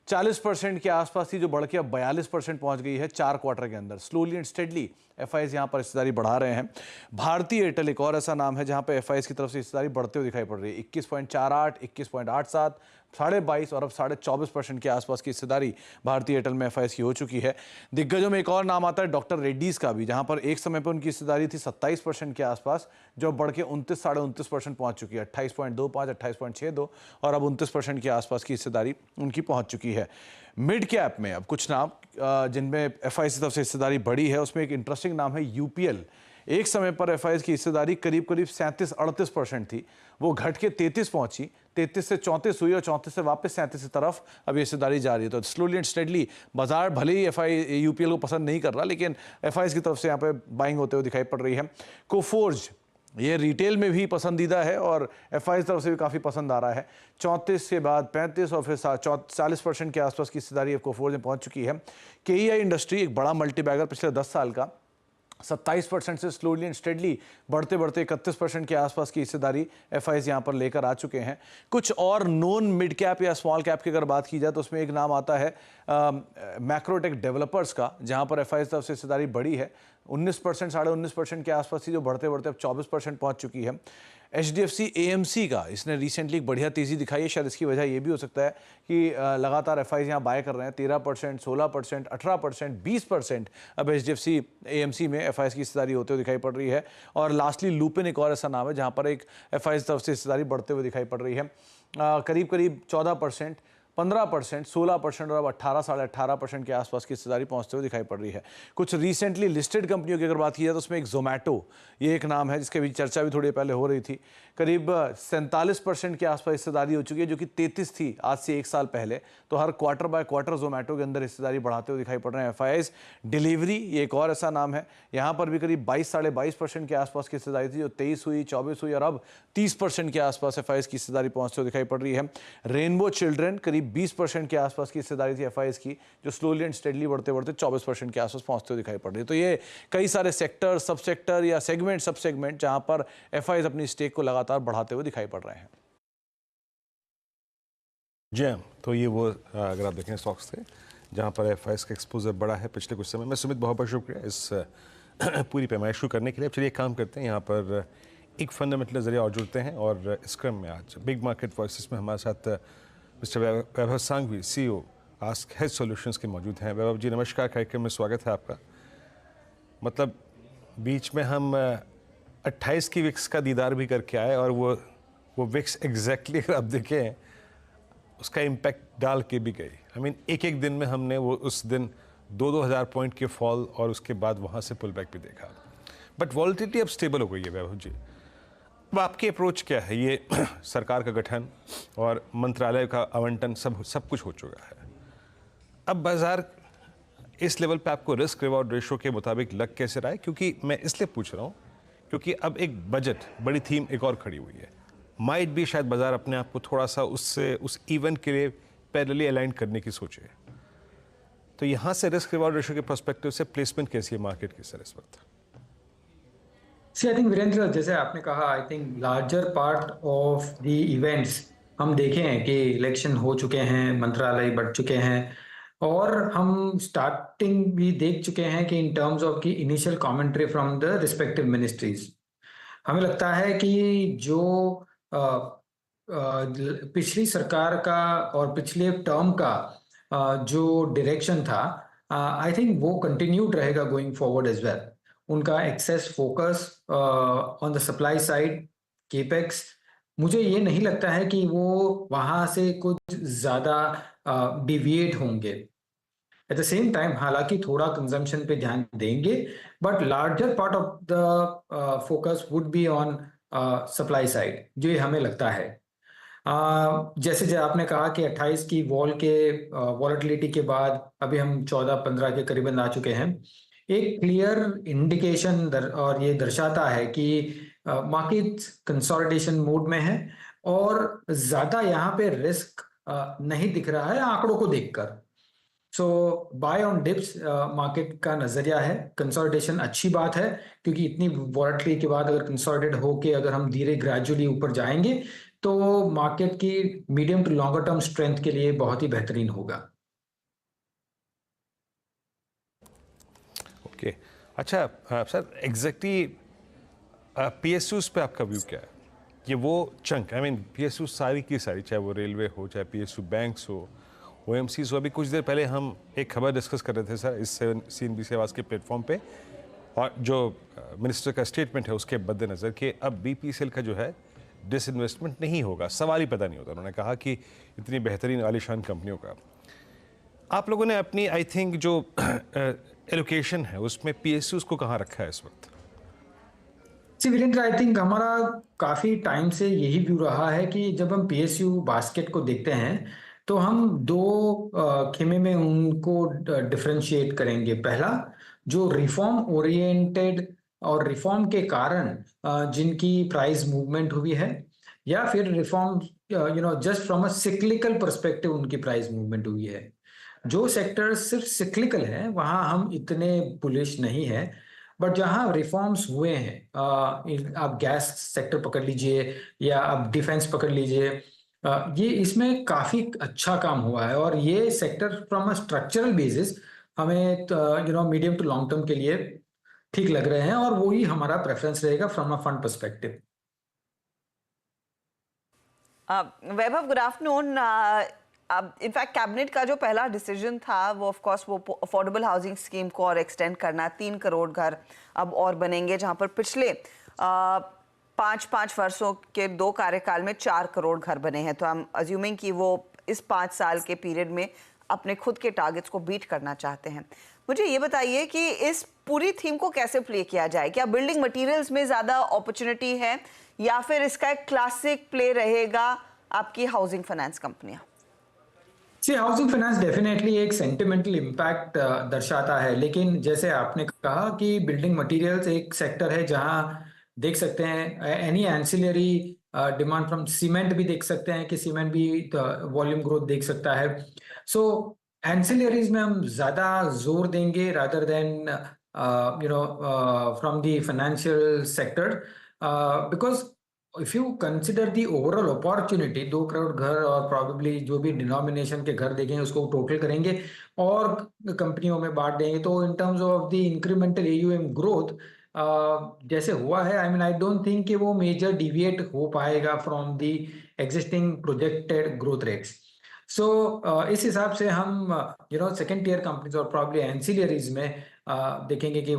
40% के आसपास थी, जो बढ़ के अब 42% पहुंच गई है 4 क्वार्टर के अंदर। स्लोली एंड स्टेडली एफआईआईज यहाँ पर हिस्सेदारी बढ़ा रहे हैं। भारतीय एयरटेल एक और ऐसा नाम है जहाँ पे एफआईआईज की तरफ से हिस्सेदारी बढ़ते हुए दिखाई पड़ रही है। 21.48, 21.87, 22.5 और अब 24.25% के आसपास की हिस्सेदारी भारतीय एयरटेल में एफआईआईज की हो चुकी है। दिग्गजों में एक और नाम आता है डॉक्टर रेड्डीज का भी, जहाँ पर एक समय पर उनकी हिस्सेदारी थी 27% के आसपास, जो बढ़ के 29, 29.5% पहुँच चुकी है। 28.25, 28.62 और अब 29% के आसपास की हिस्सेदारी उनकी पहुँच चुकी है। मिड कैप में अब कुछ नाम जिनमें एफआईआईज की तरफ से हिस्सेदारी बढ़ी है, उसमें एक इंटरेस्टिंग नाम है यूपीएल। एक समय पर एफआईआईज की हिस्सेदारी करीब 37-38% थी, वो घट के 33 पहुंची, 33 से 34 हुई और 34 से वापस 37 की तरफ अब ये हिस्सेदारी जा रही है। तो स्लोली एंड स्टेडली बाजार भले ही यूपीएल को पसंद नहीं कर रहा, लेकिन एफआईआईज की तरफ से यहाँ पे बाइंग होते हुए दिखाई पड़ रही है। कोफोर्ज ये रिटेल में भी पसंदीदा है और एफआईआईज तरफ से भी काफ़ी पसंद आ रहा है। 34 के बाद 35 और फिर 40% के आसपास की हिस्सेदारी कोफोर्ज में पहुंच चुकी है। केईआई इंडस्ट्री एक बड़ा मल्टीबैगर पिछले 10 साल का 27% से स्लोली एंड स्टेडली बढ़ते बढ़ते 31% के आसपास की हिस्सेदारी एफआईआईज यहाँ पर लेकर आ चुके हैं। कुछ और नॉन मिड कैप या स्मॉल कैप की अगर बात की जाए तो उसमें एक नाम आता है मैक्रोटेक डेवलपर्स का, जहाँ पर एफआईआईज तरफ से हिस्सेदारी बढ़ी है। 19%, 19.5% के आसपास थी, जो बढ़ते बढ़ते अब 24% पहुँच चुकी है। HDFC AMC का इसने रिसेंटली एक बढ़िया तेज़ी दिखाई है। शायद इसकी वजह ये भी हो सकता है कि लगातार एफआईआईज यहाँ बाय कर रहे हैं। 13%, 16%, 18%, 20% अब HDFC AMC में एफआईआईज की हिस्सेदारी होते हुए दिखाई पड़ रही है। और लास्टली लुपिन एक और ऐसा नाम है जहाँ पर एक एफआईआईज तरफ से हिस्सेदारी बढ़ते हुए दिखाई पड़ रही है। करीब करीब 14%, 15%, 16% और अब 18, 18.5% के आसपास की हिस्सेदारी पहुंचते हुए दिखाई पड़ रही है। कुछ रिसेंटली लिस्टेड कंपनियों की अगर बात की जाए तो उसमें एक जोमैटो, ये एक नाम है जिसके भी चर्चा भी थोड़ी पहले हो रही थी। करीब 47% के आसपास हिस्सेदारी हो चुकी है, जो कि 33 थी आज से 1 साल पहले। तो हर क्वार्टर बाय क्वार्टर जोमैटो के अंदर हिस्सेदारी बढ़ाते हुए दिखाई पड़ रहे हैं एफआईआईज। डिलीवरी ये एक और ऐसा नाम है, यहाँ पर भी करीब 22-22% के आसपास की हिस्सेदारी थी, जो 23 हुई, 24 हुई और अब 30% के आसपास एफआईआईज की हिस्सेदारी पहुंचते हुए दिखाई पड़ रही है। रेनबो चिल्ड्रन करीब 20% के आसपास की हिस्सेदारी थी एफआईआईज की, जो स्लोली एंड स्टेडली बढ़ते बढ़ते 24% के आसपास पहुंचते हुए दिखाई पड़ रही है। तो ये कई सारे सेक्टर, सब सेक्टर या सेगमेंट, सब सेगमेंट जहां पर एफआईआईज अपनी स्टेक को लगातार बढ़ाते हुए दिखाई पड़ रहे हैं। जी, तो ये वो अगर आप देखें स्टॉक्स थे जहां पर एफआईआईज का एक्सपोजर बढ़ा है पिछले कुछ समय में। सुमित, बहुत बहुत शुक्रिया इस पूरी पैमाइश शुरू करने के लिए। चलिए एक काम करते हैं, यहाँ पर एक फंडामेंटल जरिए और जुड़ते हैं और इस क्रम में आज बिग मार्केट वॉइसेस में हमारे साथ mister Vaibhav Sanghvi, CEO ask health solutions के मौजूद हैं। वैभव जी नमस्कार, कार्यक्रम में स्वागत है आपका। मतलब बीच में हम 28 की विक्स का दीदार भी करके आए और वो विक्स एग्जैक्टली अगर आप देखें उसका इम्पैक्ट डाल के भी गई। आई मीन एक दिन में हमने वो उस दिन 2-2 हज़ार पॉइंट के फॉल और उसके बाद वहाँ से पुल बैक भी देखा। बट वॉलेटिलिटी अब स्टेबल हो गई है वैभव जी। अब आपकी अप्रोच क्या है? ये सरकार का गठन और मंत्रालय का आवंटन सब कुछ हो चुका है। अब बाजार इस लेवल पे आपको रिस्क रिवॉर्ड रेशो के मुताबिक लग कैसे रहा है? क्योंकि मैं इसलिए पूछ रहा हूँ क्योंकि अब एक बजट बड़ी थीम एक और खड़ी हुई है, माइट भी शायद बाजार अपने आप को थोड़ा सा उससे उस इवेंट के लिए पैरेलली अलाइन करने की सोचे। तो यहाँ से रिस्क रिवॉर्ड रेशियो के पर्सपेक्टिव से प्लेसमेंट कैसी है मार्केट की सर इस वक्त? आई थिंक वीरेंद्र, जैसे आपने कहा, I think larger part of the events हम देखे हैं कि इलेक्शन हो चुके हैं, मंत्रालय बढ़ चुके हैं, और हम स्टार्टिंग भी देख चुके हैं कि इन टर्म्स ऑफ की initial commentary from the respective ministries, हमें लगता है कि जो पिछली सरकार का और पिछले टर्म का जो डायरेक्शन था, आई थिंक वो कंटिन्यूड रहेगा गोइंग फॉरवर्ड एज वेल। उनका excess focus on the supply side capex, मुझे ये नहीं लगता है कि वो वहाँ से कुछ ज़्यादा डिविएट होंगे। एट द सेम टाइम हालांकि थोड़ा कंजम्पशन पे ध्यान देंगे, but larger part of the focus would be on supply side, जो ये हमें लगता है। जैसे जो आपने कहा कि 28 की वॉल के वॉलेटिलिटी के बाद अभी हम 14-15 के करीबन आ चुके हैं। एक क्लियर इंडिकेशन और ये दर्शाता है कि मार्केट कंसोलिडेशन मोड में है और ज़्यादा यहाँ पे रिस्क नहीं दिख रहा है आंकड़ों को देखकर। सो बाय ऑन डिप्स मार्केट का नजरिया है। कंसोलिडेशन अच्छी बात है, क्योंकि इतनी वॉलेटिलिटी के बाद अगर कंसोलिडेट होके अगर हम धीरे ग्रेजुअली ऊपर जाएंगे तो मार्केट की medium to longer term strength के लिए बहुत ही बेहतरीन होगा। ओके, अच्छा सर, एग्जैक्टली पीएसयूज पे आपका व्यू क्या है? ये वो चंक, आई मीन पीएसयू सारी की सारी, चाहे वो रेलवे हो, चाहे पीएसयू बैंक्स हो, ओएमसीज हो। अभी कुछ देर पहले हम एक खबर डिस्कस कर रहे थे सर इस CNBC आवाज़ के प्लेटफॉर्म पे, और जो मिनिस्टर का स्टेटमेंट है उसके मद्देनज़र कि अब BPCL का जो है डिसइन्वेस्टमेंट नहीं होगा, सवाल ही पता नहीं होता। उन्होंने कहा कि इतनी बेहतरीन आलीशान कंपनियों का आप लोगों ने अपनी आई थिंक जो एलोकेशन है उसमें PSUs को कहाँ रखा है इस वक्त? वीरेंद्र, आई थिंक हमारा काफ़ी टाइम से यही व्यू रहा है कि जब हम PSU बास्केट को देखते हैं तो हम दो खेमे में उनको डिफरेंशिएट करेंगे। पहला, जो रिफॉर्म ओरिएंटेड और रिफॉर्म के कारण जिनकी प्राइस मूवमेंट हुई है, या फिर reform just from a cyclical perspective उनकी प्राइस मूवमेंट हुई है। जो सेक्टर सिर्फ सिक्लिकल है वहां हम इतने बुलिश नहीं है, बट जहां रिफॉर्म्स हुए हैं, आप गैस सेक्टर पकड़ लीजिए या आप डिफेंस पकड़ लीजिए, ये इसमें काफी अच्छा काम हुआ है और ये sector from a structural basis हमें मीडियम टू लॉन्ग टर्म के लिए ठीक लग रहे हैं, और वही हमारा प्रेफरेंस रहेगा from a fund perspective. Vaibhav, good afternoon. In fact cabinet का जो पहला डिसीजन था वो ऑफ कोर्स वो अफोर्डेबल हाउसिंग स्कीम को और एक्सटेंड करना। 3 करोड़ घर अब और बनेंगे, जहां पर पिछले 5 वर्षों के 2 कार्यकाल में 4 करोड़ घर बने हैं। तो आई एम अज्यूमिंग कि वो इस 5 साल के पीरियड में अपने खुद के टारगेट्स को बीट करना चाहते हैं। मुझे ये बताइए कि इस पूरी थीम को कैसे प्ले किया जाए? क्या बिल्डिंग मटेरियल्स में ज़्यादा अपॉर्चुनिटी है या फिर इसका एक क्लासिक प्ले रहेगा आपकी हाउसिंग फाइनेंस कंपनियां? हाउसिंग फाइनेंस डेफिनेटली एक सेंटिमेंटल इम्पैक्ट दर्शाता है, लेकिन जैसे आपने कहा कि बिल्डिंग मटेरियल्स एक सेक्टर है जहां देख सकते हैं any ancillary demand from cement भी देख सकते हैं कि सीमेंट भी वॉल्यूम ग्रोथ देख सकता है। सो एंसिलरीज में हम ज्यादा जोर देंगे rather than from the financial sector, because if you consider the overall opportunity, 2 crore घर और प्रॉबेबली जो भी डिनोमिनेशन के घर देखेंगे उसको टोटल करेंगे और कंपनियों में बांट देंगे, तो in terms of the incremental AUM growth जैसे हुआ है, I mean I don't think कि वो मेजर डिविएट हो पाएगा from the existing projected growth rates. So इस हिसाब से हम सेकेंड टियर कंपनीज और प्रॉब्ली एंसिलरीज में देखेंगे कि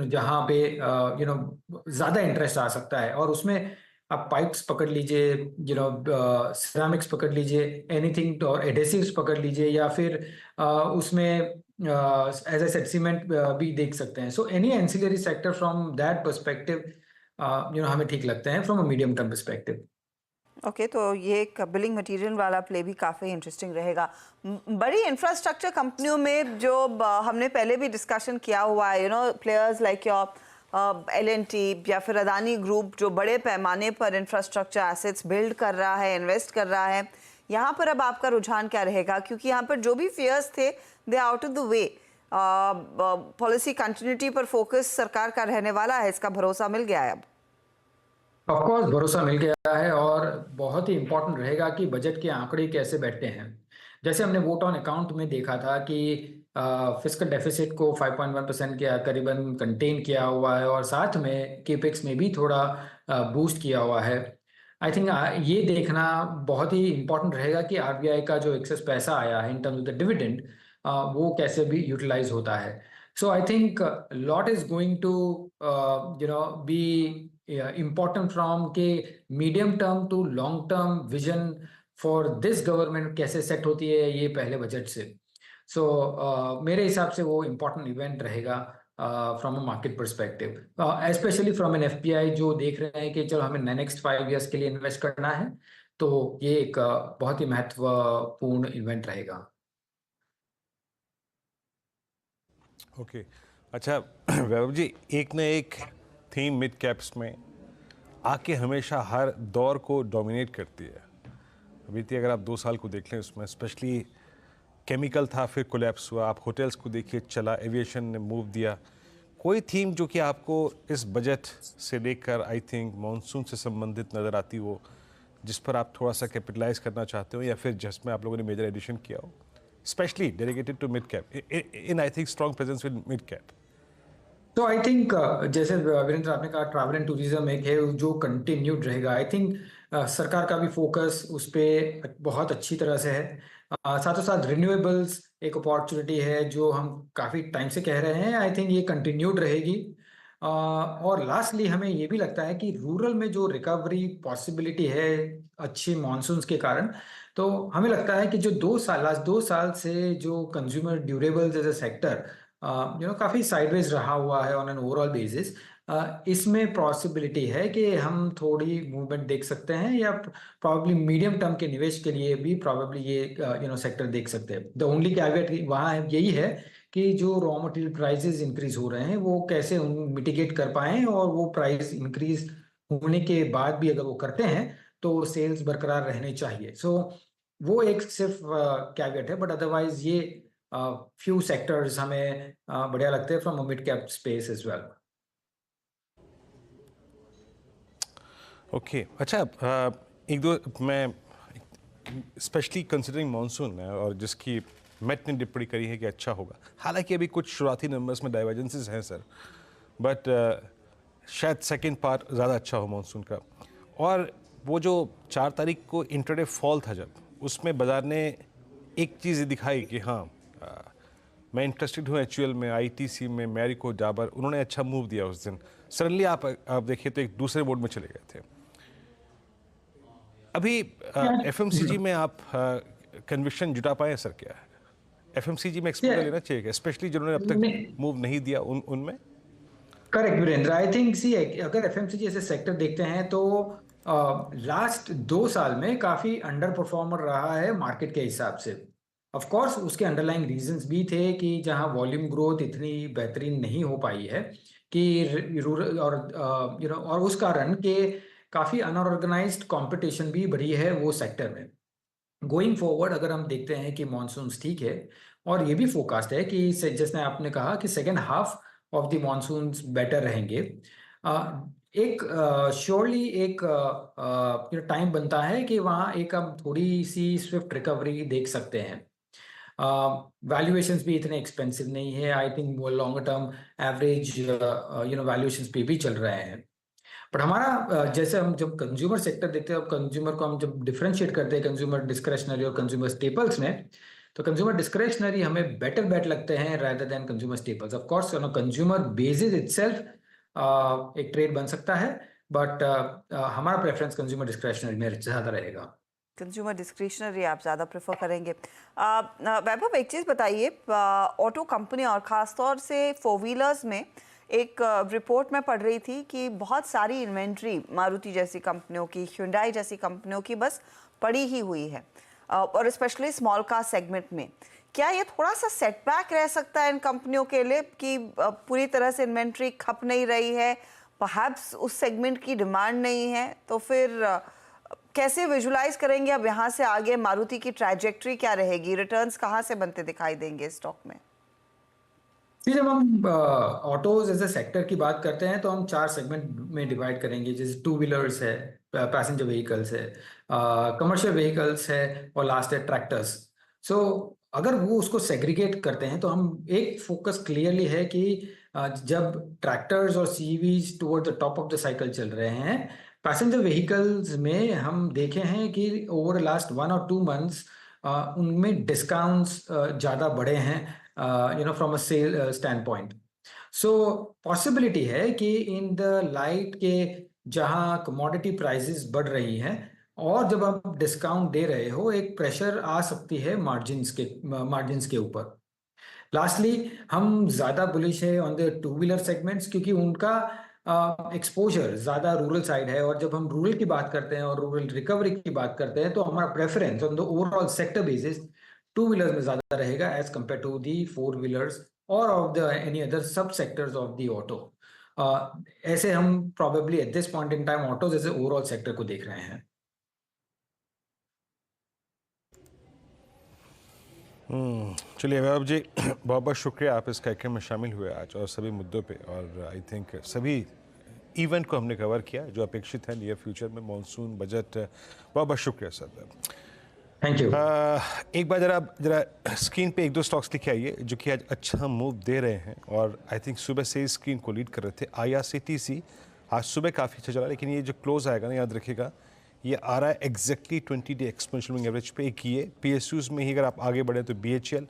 जहाँ पे ज़्यादा इंटरेस्ट आ सकता है, और उसमें आप पाइप्स पकड़ लीजिए, सिरामिक्स पकड़ लीजिए, एनीथिंग, और एडेसिव्स पकड़ लीजिए, या फिर उसमें एज ए सेड सीमेंट भी देख सकते हैं। So any ancillary sector from that perspective हमें ठीक लगते हैं from a medium term perspective. Okay, तो ये एक बिलिंग मटेरियल वाला प्ले भी काफ़ी इंटरेस्टिंग रहेगा। बड़ी इंफ्रास्ट्रक्चर कंपनियों में जो हमने पहले भी डिस्कशन किया हुआ है, प्लेयर्स लाइक योर L&T या फिर अदानी ग्रुप जो बड़े पैमाने पर इंफ्रास्ट्रक्चर एसेट्स बिल्ड कर रहा है, इन्वेस्ट कर रहा है, यहाँ पर अब आपका रुझान क्या रहेगा? क्योंकि यहाँ पर जो भी फियर्स थे they out of the way, policy continuity पर फोकस सरकार का रहने वाला है, इसका भरोसा मिल गया है अब। ऑफ कोर्स भरोसा मिल गया है और बहुत ही इंपॉर्टेंट रहेगा कि बजट के आंकड़े कैसे बैठते हैं। जैसे हमने वोट ऑन अकाउंट में देखा था कि फिस्कल डेफिसिट को 5.1% के करीबन कंटेन किया हुआ है और साथ में केपेक्स में भी थोड़ा बूस्ट किया हुआ है। आई थिंक ये देखना बहुत ही इंपॉर्टेंट रहेगा कि आरबीआई का जो एक्सेस पैसा आया है in terms of the dividend वो कैसे भी यूटिलाइज होता है। So I think lot is going to be important from के medium term to long term vision for this government कैसे सेट होती है ये पहले बजट से। सो मेरे हिसाब से वो इम्पोर्टेंट इवेंट रहेगा from a market perspective, specially from an FPI जो देख रहे हैं कि चलो हमें नेक्स्ट 5 years के लिए इन्वेस्ट करना है, तो ये एक बहुत ही महत्वपूर्ण इवेंट रहेगा। ओके अच्छा वैभव जी, एक न एक थीम मिड कैप्स में आके हमेशा हर दौर को डोमिनेट करती है। अभी तक अगर आप 2 साल को देख लें, उसमें स्पेशली केमिकल था, फिर कोलैप्स हुआ, आप होटल्स को देखिए चला, एविएशन ने मूव दिया। कोई थीम जो कि आपको इस बजट से लेकर आई थिंक मॉनसून से संबंधित नज़र आती हो, जिस पर आप थोड़ा सा कैपिटलाइज करना चाहते हो, या फिर जिसमें आप लोगों ने मेजर एडिशन किया हो, specially dedicated to mid cap in I think strong presence with mid cap? तो आई थिंक जैसे वीरेंद्र आपने कहा, ट्रैवल एंड टूरिज्म एक है जो कंटिन्यूड रहेगा। आई थिंक सरकार का भी फोकस उस पर बहुत अच्छी तरह से है। साथों साथ रिन्यूएबल्स एक अपॉर्चुनिटी है जो हम काफ़ी टाइम से कह रहे हैं, आई थिंक ये कंटिन्यूड रहेगी। और लास्टली हमें ये भी लगता है कि रूरल में जो रिकवरी पॉसिबिलिटी है अच्छी मानसून्स के कारण, तो हमें लगता है कि जो लास्ट 2 साल से जो consumer durables as a sector काफ़ी साइडवेज रहा हुआ है ऑन एन ओवरऑल बेसिस, इसमें पॉसिबिलिटी है कि हम थोड़ी मूवमेंट देख सकते हैं, या प्रॉब्ली मीडियम टर्म के निवेश के लिए भी प्रॉब्ली ये सेक्टर देख सकते हैं। द ओनली कैवेट वहाँ यही है कि जो रॉ मटेरियल प्राइसेस इंक्रीज हो रहे हैं वो कैसे मिटिगेट कर पाएँ, और वो प्राइस इंक्रीज होने के बाद भी अगर वो करते हैं तो सेल्स बरकरार रहने चाहिए। सो वो एक सिर्फ कैवेट है, बट अदरवाइज ये few sectors हमें बढ़िया लगते हैं from a mid cap space as well. Okay अच्छा एक दो मैं स्पेशली कंसिडरिंग मानसून है और जिसकी मेट ने टिप्पणी करी है कि अच्छा होगा, हालांकि अभी कुछ शुरुआती नंबर्स में डाइवर्जेंसेस हैं सर, बट शायद सेकंड पार्ट ज़्यादा अच्छा हो मानसून का। और वो जो 4 तारीख को इंट्राडे फॉल था, जब उसमें बाजार ने एक चीज़ दिखाई कि हाँ मैं इंटरेस्टेड हूँ HUL में, ITC में, मैरिको, डाबर, उन्होंने अच्छा मूव दिया उस दिन। सडनली आप देखिए तो एक दूसरे मोड में चले गए थे। अभी FMCG में आप कन्विक्शन जुटा पाए सर? क्या है FMCG में एक्सपोजर लेना चाहिए, स्पेशली जिन्होंने अब तक मूव नहीं दिया उनमें? करेक्ट वीरेंद्र, आई थिंक सी अगर FMCG ऐसे सेक्टर देखते हैं तो लास्ट 2 साल में काफ़ी अंडर परफॉर्मर रहा है मार्केट के हिसाब से। ऑफ कोर्स उसके अंडरलाइंग रीजंस भी थे कि जहां वॉल्यूम ग्रोथ इतनी बेहतरीन नहीं हो पाई है कि रूरल और उस कारण के काफ़ी अनऑर्गेनाइज्ड कंपटीशन भी बढ़ी है वो सेक्टर में। गोइंग फॉरवर्ड अगर हम देखते हैं कि मॉनसून्स ठीक है, और ये भी फोरकास्ट है कि जैसे आपने कहा कि second half of the monsoons better रहेंगे, एक श्योरली एक टाइम बनता है कि वहाँ एक हम थोड़ी सी स्विफ्ट रिकवरी देख सकते हैं। वैल्यूएशंस भी इतने एक्सपेंसिव नहीं है, आई थिंक वो लॉन्गर टर्म एवरेज वैल्यूएशंस पे भी चल रहे हैं। बट हमारा जैसे हम जब कंज्यूमर सेक्टर देखते हैं, अब कंज्यूमर को हम जब डिफरेंशिएट करते हैं कंज्यूमर डिस्क्रेशनरी और कंज्यूमर स्टेपल्स में, तो कंज्यूमर डिस्क्रेशनरी हमें बेटर बेट लगते हैं rather than consumer staples. Of course consumer basis itself एक ट्रेड बन सकता है, बट हमारा प्रेफरेंस कंज्यूमर डिस्क्रेशनरी में ज़्यादा रहेगा। कंज्यूमर डिस्क्रिशनरी आप ज़्यादा प्रेफर करेंगे। वैभव एक चीज़ बताइए, ऑटो कंपनी और ख़ासतौर से 4 व्हीलर्स में एक रिपोर्ट में पढ़ रही थी कि बहुत सारी इन्वेंट्री मारुति जैसी कंपनियों की, ह्युंडई जैसी कंपनियों की बस पड़ी ही हुई है। और स्पेशली स्मॉल का सेगमेंट में, क्या ये थोड़ा सा सेटबैक रह सकता है इन कंपनियों के लिए कि पूरी तरह से इन्वेंट्री खप नहीं रही है, परहैप्स उस सेगमेंट की डिमांड नहीं है, तो फिर कैसे विजुलाइज करेंगे अब यहाँ से आगे मारुति की ट्रैजेक्टरी क्या रहेगी, रिटर्न्स कहाँ से बनते दिखाई देंगे स्टॉक में? फिर जब हम ऑटोज एज ए सेक्टर की बात करते हैं तो हम 4 सेगमेंट में डिवाइड करेंगे, जैसे 2 व्हीलर्स है, पैसेंजर व्हीकल्स है, कमर्शियल व्हीकल्स है और लास्ट है ट्रैक्टर्स। सो अगर वो उसको सेग्रीगेट करते हैं तो हम एक फोकस क्लियरली है कि जब ट्रैक्टर्स और CVs toward the top of the cycle चल रहे हैं, पैसेंजर व्हीकल्स में हम देखे हैं कि ओवर लास्ट 1 और 2 मंथ्स उनमें डिस्काउंट्स ज़्यादा बढ़े हैं, from a sale standpoint. So possibility है कि इन द लाइट के जहाँ कमोडिटी प्राइसेस बढ़ रही हैं और जब आप डिस्काउंट दे रहे हो, एक प्रेशर आ सकती है मार्जिन्स के ऊपर। लास्टली हम ज़्यादा बुलिश है ऑन द 2 व्हीलर सेगमेंट्स, क्योंकि उनका एक्सपोजर ज़्यादा रूरल साइड है, और जब हम रूरल की बात करते हैं और रूरल रिकवरी की बात करते हैं तो हमारा preference on the overall sector basis 2 wheelers में ज़्यादा रहेगा as compare to the 4 wheelers और of the any other sub sectors of the auto. ऐसे हम probably at this point in time auto जैसे ओवरऑल सेक्टर को देख रहे हैं। चलिए वैभव जी, बहुत बहुत शुक्रिया, आप इस कार्यक्रम में शामिल हुए आज और सभी मुद्दों पे, और आई थिंक सभी इवेंट को हमने कवर किया जो अपेक्षित है नियर फ्यूचर में, मॉनसून, बजट। बहुत बहुत शुक्रिया सर, थैंक यू। एक बार जरा स्क्रीन पे 1-2 स्टॉक्स लिखे आइए जो कि आज अच्छा मूव दे रहे हैं, और आई थिंक सुबह से ही स्क्रीन को लीड कर रहे थे। IRCTC आज सुबह काफ़ी अच्छा चला, लेकिन ये जो क्लोज आएगा ना, याद रखिएगा ये आ रहा है exactly 20 day exponential moving average पे। एक ये PSUs में ही अगर आप आगे बढ़े तो BHEL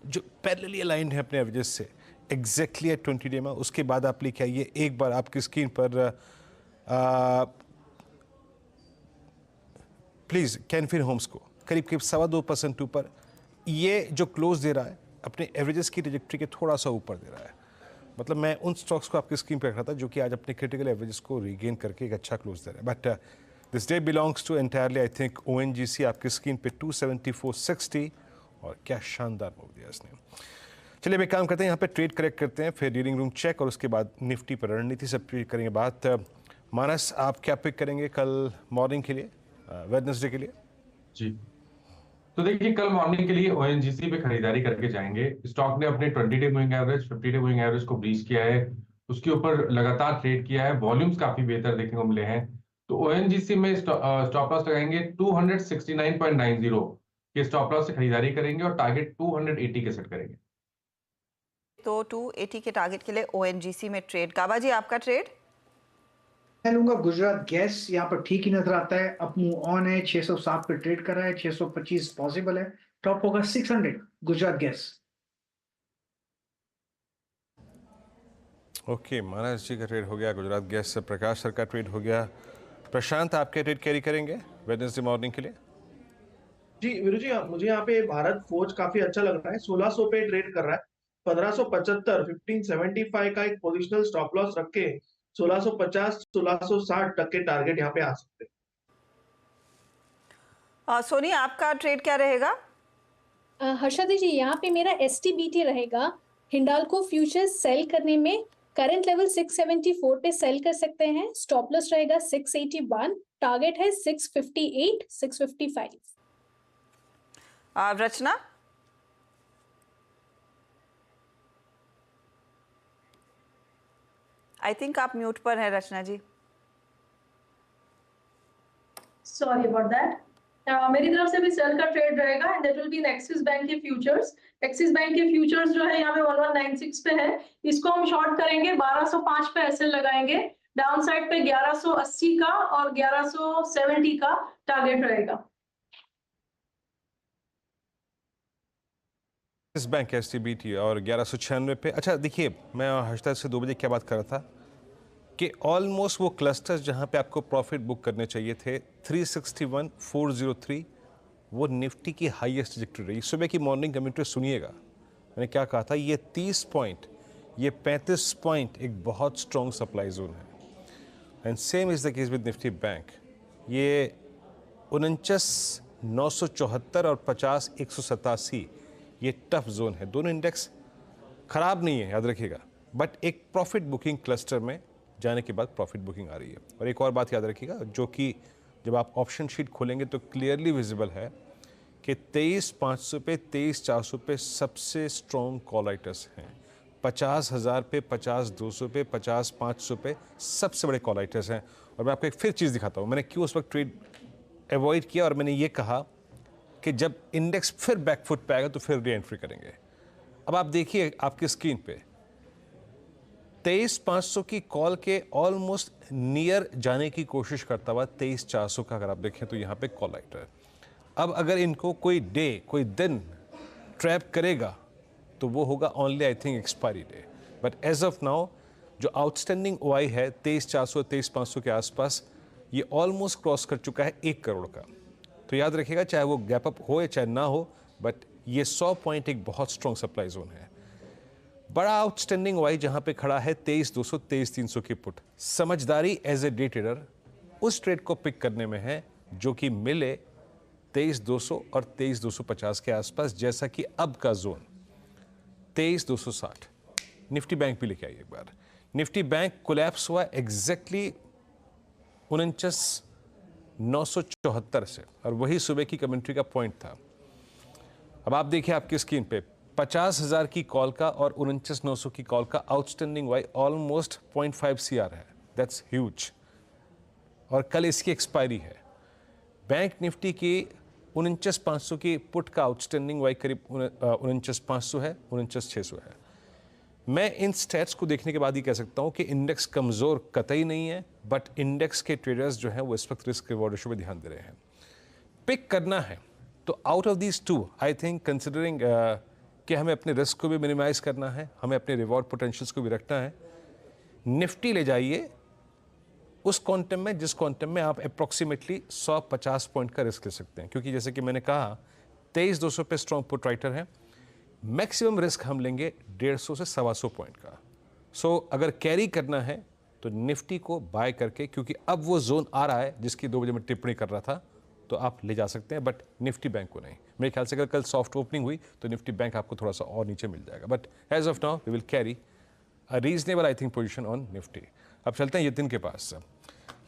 जो पैरेलली अलाइंड है अपने एवरेजेस से एग्जैक्टली एट 20 डे में। उसके बाद आप लेके आइए एक बार आपकी स्क्रीन पर प्लीज़ कैनफिन होम्स को करीब 2.25% ऊपर, ये जो क्लोज दे रहा है अपने एवरेजेस की ट्रैजेक्टरी के थोड़ा सा ऊपर दे रहा है। मतलब मैं उन स्टॉक्स को आपकी स्क्रीन पर रख रहा था जो कि आज अपने क्रिटिकल एवरेजेस को रीगेन करके एक अच्छा क्लोज दे रहा है। But this day belongs to entirely I think ONGC आपकी स्क्रीन पे 274.60, और क्या शानदार मूव दिया इसने। चलिए एक काम करते हैं, यहाँ पे ट्रेड करेक्ट करते हैं, फिर रीडिंग रूम चेक, और उसके बाद निफ्टी पर रणनीति सब ट्रेड करेंगे। बात मानस, आप क्या पिक करेंगे कल मॉर्निंग के लिए, वेडनेसडे के लिए? जी, तो देखिए कल मॉर्निंग के लिए ONGC पे खरीदारी करके जाएंगे। स्टॉक ने अपने 20 day moving average, 50 day moving average को ब्रीच किया है, उसके ऊपर लगातार ट्रेड किया है, वॉल्यूम्स काफी बेहतर देखने को मिले हैं। तो ONGC में स्टॉप लॉस लगाएंगे 269.90 के स्टॉप लॉस से खरीदारी करेंगे, और टारगेट 280 के सेट करेंगे। तो 280 के टारगेट के लिए ONGC में ट्रेड। काबा जी, आपका ट्रेड? मैं लूंगा गुजरात गैस, यहाँ पर ठीक ही नजर आता है, अप मूव ऑन है, 607 पे ट्रेड कर रहा है, 625 पॉसिबल है, टॉप होगा 600 गुजरात गैस। ओके, मानस जी का ट्रेड हो गया गुजरात गैस से, प्रकाश सर का ट्रेड हो गया। प्रशांत, आपके ट्रेड कैरी करेंगे वेडनेसडे मॉर्निंग के लिए? जी वीरू जी, मुझे यहाँ पे भारत फोर्ज काफी अच्छा लग रहा है, 1600 पे ट्रेड कर रहा है, 1575 1575 का एक पोजिशनल स्टॉप लॉस रख के 1650 1660 तक के टारगेट यहाँ पे आ सकते हैं। सोनी, आपका ट्रेड क्या रहेगा? हर्षदा जी, यहाँ पे मेरा STBT रहेगा। हिंडाल्को फ्यूचर्स सेल करने में करंट लेवल 674 पे सेल कर सकते हैं, स्टॉप लॉस रहेगा 681, टारगेट है 658 655। रचना? आई थिंक आप म्यूट पर हैं Rachna ji. Sorry about that. मेरी तरफ से भी सेल का ट्रेड रहेगा, and that will be in Axis Bank के फ्यूचर्स। एक्सिस बैंक के फ्यूचर्स जो है यहाँ पे 1196 पे है, इसको हम शॉर्ट करेंगे, 1205 पे एसएल लगाएंगे, डाउन साइड पे 1180 का और 1170 का टारगेट रहेगा। इस बैंक STBT और 1196 पे। अच्छा देखिए, मैं हर्षदा से 2 बजे क्या बात कर रहा था कि ऑलमोस्ट वो क्लस्टर्स जहां पे आपको प्रॉफिट बुक करने चाहिए थे 361 403, वो निफ्टी की हाईएस्ट ट्रैजेक्टरी रही। सुबह की मॉर्निंग कमेंट्री सुनिएगा, मैंने क्या कहा था, ये 30 पॉइंट, ये 35 पॉइंट एक बहुत स्ट्रॉन्ग सप्लाई जोन है। And same is the case with Nifty bank, ये 49 974 और 50 187, ये टफ जोन है। दोनों इंडेक्स खराब नहीं है, याद रखिएगा, बट एक प्रॉफिट बुकिंग क्लस्टर में जाने के बाद प्रॉफिट बुकिंग आ रही है। और एक और बात याद रखिएगा, जो कि जब आप ऑप्शन शीट खोलेंगे तो क्लियरली विजिबल है कि 23,500 पे 23,400 पे सबसे स्ट्रॉन्ग कॉल राइटर्स हैं। 50,000 पे 50,200 पे 50,500 पे सबसे बड़े कॉल राइटर्स हैं। और मैं आपको एक फिर चीज़ दिखाता हूँ, मैंने क्यों उस वक्त ट्रेड अवॉइड किया और मैंने ये कहा कि जब इंडेक्स फिर बैकफुट पे आएगा तो फिर री एंट्री करेंगे। अब आप देखिए आपकी स्क्रीन पे 23,500 की कॉल के ऑलमोस्ट नियर जाने की कोशिश करता हुआ 23,400 का अगर आप देखें तो यहाँ पे कॉल राइटर। अब अगर इनको कोई डे कोई दिन ट्रैप करेगा तो वो होगा only I think expiry day. But as of now जो आउटस्टैंडिंग ओआई है 23,400 23,500 के आसपास, ये ऑलमोस्ट क्रॉस कर चुका है 1 करोड़ का। तो याद रखिएगा, चाहे वो गैप अप हो या चाहे ना हो, बट ये 100 पॉइंट एक बहुत स्ट्रॉन्ग सप्लाई जोन है। बड़ा आउटस्टैंडिंग वाई जहां पे खड़ा है 23,200 23,300 की पुट। समझदारी एज ए डे ट्रेडर उस ट्रेड को पिक करने में है जो कि मिले 23,200 और 23,250 के आसपास, जैसा कि अब का जोन 23,260। निफ्टी बैंक भी लेके आइए एक बार। निफ्टी बैंक कोलैप्स हुआ एग्जैक्टली 49,974 से, और वही सुबह की कमेंट्री का पॉइंट था। अब आप देखिए आपकी स्क्रीन पे 50,000 की कॉल का और 49,900 की कॉल का आउटस्टैंडिंग वाई ऑलमोस्ट 0.5 CR है। That's huge. और कल इसकी एक्सपायरी है। बैंक निफ्टी की 49,500 की पुट का आउटस्टैंडिंग वाई करीब 49,500 है, 49,600 है। मैं इन स्टैट्स को देखने के बाद ही कह सकता हूं कि इंडेक्स कमज़ोर कतई नहीं है, बट इंडेक्स के ट्रेडर्स जो हैं वो इस वक्त रिस्क रिवॉर्ड रेशो पे ध्यान दे रहे हैं। पिक करना है तो out of these two I think considering कि हमें अपने रिस्क को भी मिनिमाइज करना है, हमें अपने रिवॉर्ड पोटेंशियल्स को भी रखना है, निफ्टी ले जाइए उस क्वांटम में जिस क्वांटम में आप अप्रॉक्सीमेटली 150 पॉइंट का रिस्क ले सकते हैं। क्योंकि जैसे कि मैंने कहा 23,200 पे स्ट्रॉन्ग पुट राइटर है, मैक्सिमम रिस्क हम लेंगे 150 से 125 पॉइंट का। सो अगर कैरी करना है तो निफ्टी को बाय करके, क्योंकि अब वो जोन आ रहा है जिसकी 2 बजे मैं टिप्पणी कर रहा था, तो आप ले जा सकते हैं, बट निफ्टी बैंक को नहीं। मेरे ख्याल से अगर कल सॉफ्ट ओपनिंग हुई तो निफ्टी बैंक आपको थोड़ा सा और नीचे मिल जाएगा, but as of now we will carry a reasonable I think position on Nifty. अब चलते हैं यतिन के पास।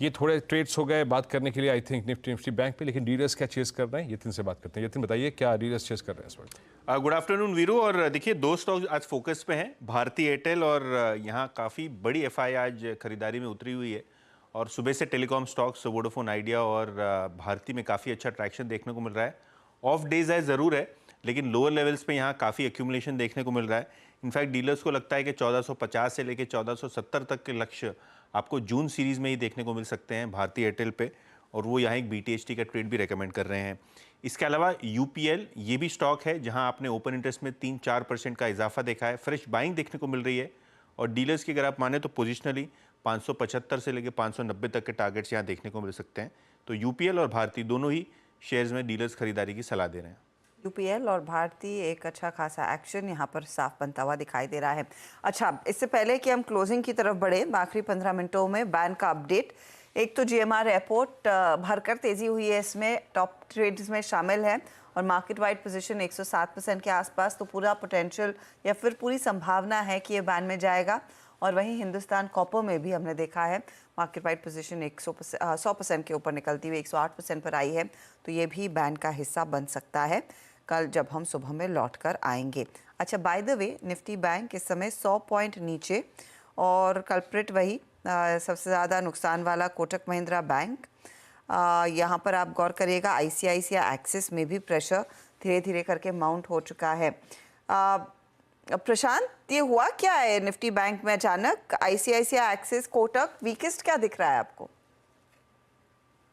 ये थोड़े ट्रेड्स हो गए बात करने के लिए आई थिंक निफ्टी बैंक पे, लेकिन डीलर्स क्या चेस कर रहे हैं, यतिन से बात करते हैं। यतिन बताइए क्या डीलर्स चेस कर रहे हैं इस वक्त? Good afternoon Veeru. और देखिए 2 स्टॉक आज फोकस पे हैं, भारती एयरटेल, और यहाँ काफ़ी बड़ी एफआई आज खरीदारी में उतरी हुई है। और सुबह से टेलीकॉम स्टॉक्स वोडाफोन आइडिया और भारती में काफ़ी अच्छा ट्रैक्शन देखने को मिल रहा है। ऑफ डेज है ज़रूर है, लेकिन लोअर लेवल्स पे यहाँ काफ़ी एक्यूमुलेशन देखने को मिल रहा है। इनफैक्ट डीलर्स को लगता है कि 1450 से लेकर 1470 तक के लक्ष्य आपको जून सीरीज़ में ही देखने को मिल सकते हैं भारती एयरटेल पे, और वो यहाँ एक BTHT का ट्रेड भी रेकमेंड कर रहे हैं। इसके अलावा UPL ये भी स्टॉक है जहाँ आपने ओपन इंटरेस्ट में 3-4% का इजाफा देखा है, फ्रेश बाइंग देखने को मिल रही है। और डीलर्स की अगर आप माने तो पोजिशनली 575 से लेकर 590 तक के टारगेट्स यहाँ देखने को मिल सकते हैं। तो UPL और भारती दोनों ही शेयर्स में डीलर्स खरीदारी की सलाह दे रहे हैं। UPL और भारती एक अच्छा खासा एक्शन यहाँ पर साफ बनता हुआ दिखाई दे रहा है। अच्छा, इससे पहले कि हम क्लोजिंग की तरफ बढ़े, आखिरी 15 मिनटों में बैंक का अपडेट। एक तो GMR एयरपोर्ट भरकर तेजी हुई है, इसमें टॉप ट्रेड्स में शामिल है और मार्केट वाइड पोजीशन 107% के आसपास, तो पूरा पोटेंशियल या फिर पूरी संभावना है कि ये बैन में जाएगा। और वहीं हिंदुस्तान कॉपर में भी हमने देखा है मार्केट वाइड पोजीशन 100% के ऊपर निकलती हुई 108% पर आई है, तो ये भी बैन का हिस्सा बन सकता है कल जब हम सुबह में लौट कर आएंगे। अच्छा, by the way Nifty bank इस समय 100 पॉइंट नीचे, और कल्प्रिट वही सबसे ज़्यादा नुकसान वाला कोटक महिंद्रा बैंक। यहाँ पर आप गौर करिएगा ICICI एक्सिस में भी प्रेशर धीरे धीरे करके माउंट हो चुका है। प्रशांत, ये हुआ क्या है निफ्टी बैंक में अचानक? ICICI एक्सिस, कोटक वीकेस्ट क्या दिख रहा है आपको?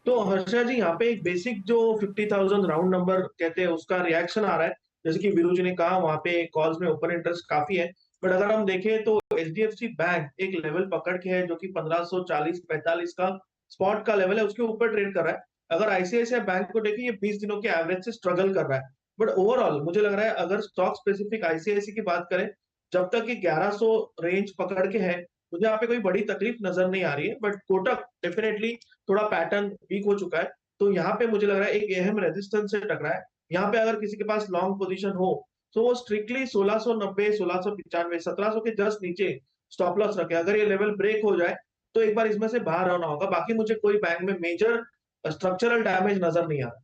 तो हर्षा जी, यहाँ पे एक बेसिक जो 50,000 राउंड नंबर कहते हैं उसका रिएक्शन आ रहा है। जैसे कि वीरू जी ने कहा, वहाँ पे कॉल्स में ओपन इंटरेस्ट काफी है, बट अगर हम देखें तो HDFC बैंक एक लेवल पकड़ के है जो कि 1540-45 का स्पॉट का लेवल है, उसके ऊपर ट्रेड कर रहा है। अगर ICICI बैंक को देखें, ये 20 दिनों के एवरेज से स्ट्रगल कर रहा है, बट ओवरऑल मुझे लग रहा है अगर स्टॉक स्पेसिफिक ICICI की बात करें, जब तक कि 1100 रेंज पकड़ के है, मुझे यहाँ पे कोई बड़ी तकलीफ नजर नहीं आ रही है। बट कोटक डेफिनेटली थोड़ा पैटर्न वीक हो चुका है, तो यहाँ पे मुझे लग रहा है एक अहम रेजिस्टेंस से टकरा है। यहाँ पे अगर किसी के पास लॉन्ग पोजीशन हो तो वो स्ट्रिक्टली 1690, 1695, 1700 के जस्ट नीचे स्टॉप लॉस रखे। अगर ये लेवल ब्रेक हो जाए तो एक बार इसमें से बाहर आना होगा। बाकी मुझे कोई बैंक में मेजर स्ट्रक्चरल डैमेज नजर नहीं आ रहा।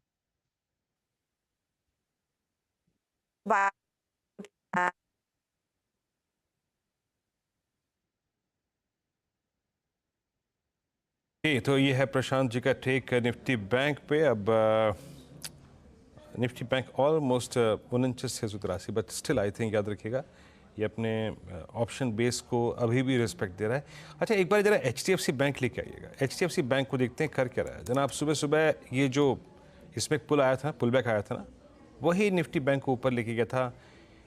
तो ये है प्रशांत जी का टेक निफ्टी बैंक पे। अब Nifty bank almost 49,683, but still I think याद रखिएगा ये अपने ऑप्शन बेस को अभी भी रिस्पेक्ट दे रहा है। अच्छा, एक बार जरा HDFC बैंक लेके आइएगा। HDFC बैंक को देखते हैं कर क्या रहा है। जनाब सुबह सुबह ये जो इसमें पुल बैक आया था ना, वही निफ्टी बैंक को ऊपर लेके गया था।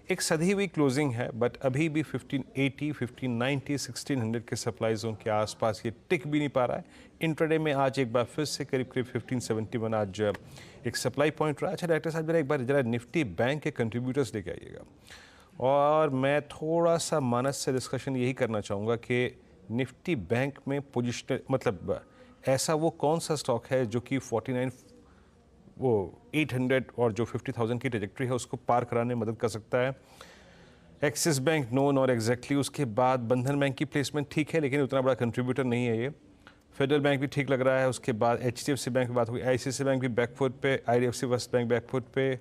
एक सधी हुई क्लोजिंग है, बट अभी भी 1580, 1590, 1600 के सप्लाई जोन के आसपास ये टिक भी नहीं पा रहा है। इंट्राडे में आज एक बार फिर से करीब 1571 आज एक सप्लाई पॉइंट रहा। अच्छा डायरेक्टर साहब, एक बार जरा निफ्टी बैंक के कंट्रीब्यूटर्स लेके आइएगा। और मैं थोड़ा सा मानस से डिस्कशन यही करना चाहूँगा कि निफ्टी बैंक में पोजिशन, मतलब ऐसा वो कौन सा स्टॉक है जो कि 800 और जो 50,000 की ट्रेजेक्ट्री है उसको पार कराने में मदद कर सकता है। एक्सिस बैंक नो और एग्जैक्टली, उसके बाद बंधन बैंक की प्लेसमेंट ठीक है लेकिन उतना बड़ा कंट्रीब्यूटर नहीं है ये। फेडरल बैंक भी ठीक लग रहा है। उसके बाद HDFC बैंक की बात हुई, ICICI बैंक भी बैकफुट पे, IDFC फर्स्ट बैंक बैकफुट पे,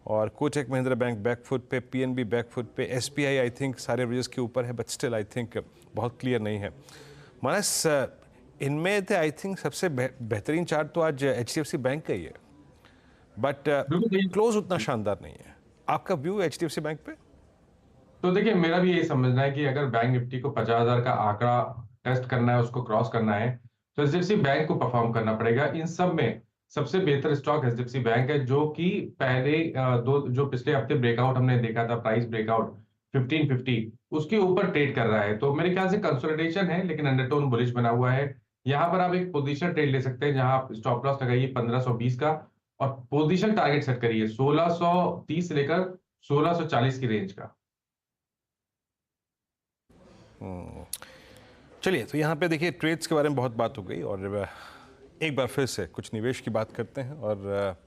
और कोटक महिंद्रा बैंक बैकफुट पे, PNB बैकफुट पे, SBI आई थिंक सारे एवरेजेस के ऊपर है, बट स्टिल आई थिंक बहुत क्लियर नहीं है। मानस, इनमें थे आई थिंक सबसे बेहतरीन चार्ट तो आज HDFC बैंक का ही है, बट क्लोज उतना शानदार नहीं है। आपका व्यू HDFC बैंक पे? तो देखिए, मेरा भी यही समझना है कि अगर बैंक निफ्टी को 50,000 का आंकड़ा टेस्ट करना है, उसको क्रॉस करना है, तो HDFC बैंक को परफॉर्म करना पड़ेगा। इन सब में सबसे बेहतर स्टॉक HDFC बैंक है, जो कि पहले जो पिछले हफ्ते ब्रेकआउट हमने देखा था, प्राइस ब्रेकआउट 1550, उसके ऊपर ट्रेड कर रहा है। तो मेरे ख्याल से कंसोलिडेशन है लेकिन अंडरटोन बुलिश बना हुआ है। यहाँ पर आप एक पोजीशन ट्रेड ले सकते हैं जहां आप स्टॉप लॉस लगाइए 1520 का, और पोजीशन टारगेट सेट करिए 1630 से लेकर 1640 की रेंज का। चलिए, तो यहाँ पे देखिए ट्रेड्स के बारे में बहुत बात हो गई, और एक बार फिर से कुछ निवेश की बात करते हैं। और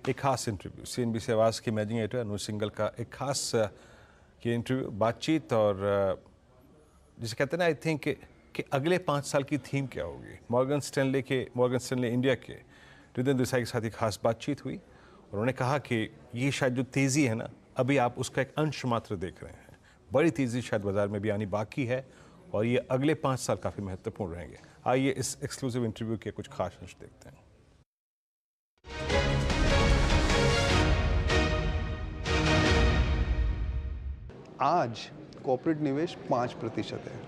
एक खास इंटरव्यू CNBC आवाज़ के मैनेजिंग एडिटर अनुज सिंघल का एक खास ये इंटरव्यू, बातचीत, और जिसे कहते हैं ना, आई थिंक कि अगले 5 साल की थीम क्या होगी। मॉर्गन स्टैनले इंडिया के रितेंद्र देसाई के साथ एक खास बातचीत हुई, और उन्होंने कहा कि ये शायद जो तेज़ी है ना, अभी आप उसका एक अंश मात्र देख रहे हैं। बड़ी तेज़ी शायद बाजार में भी आनी बाकी है, और ये अगले 5 साल काफ़ी महत्वपूर्ण रहेंगे। आइए इस एक्सक्लूसिव इंटरव्यू के कुछ खास अंश देखते हैं। आज कॉर्पोरेट निवेश 5% है,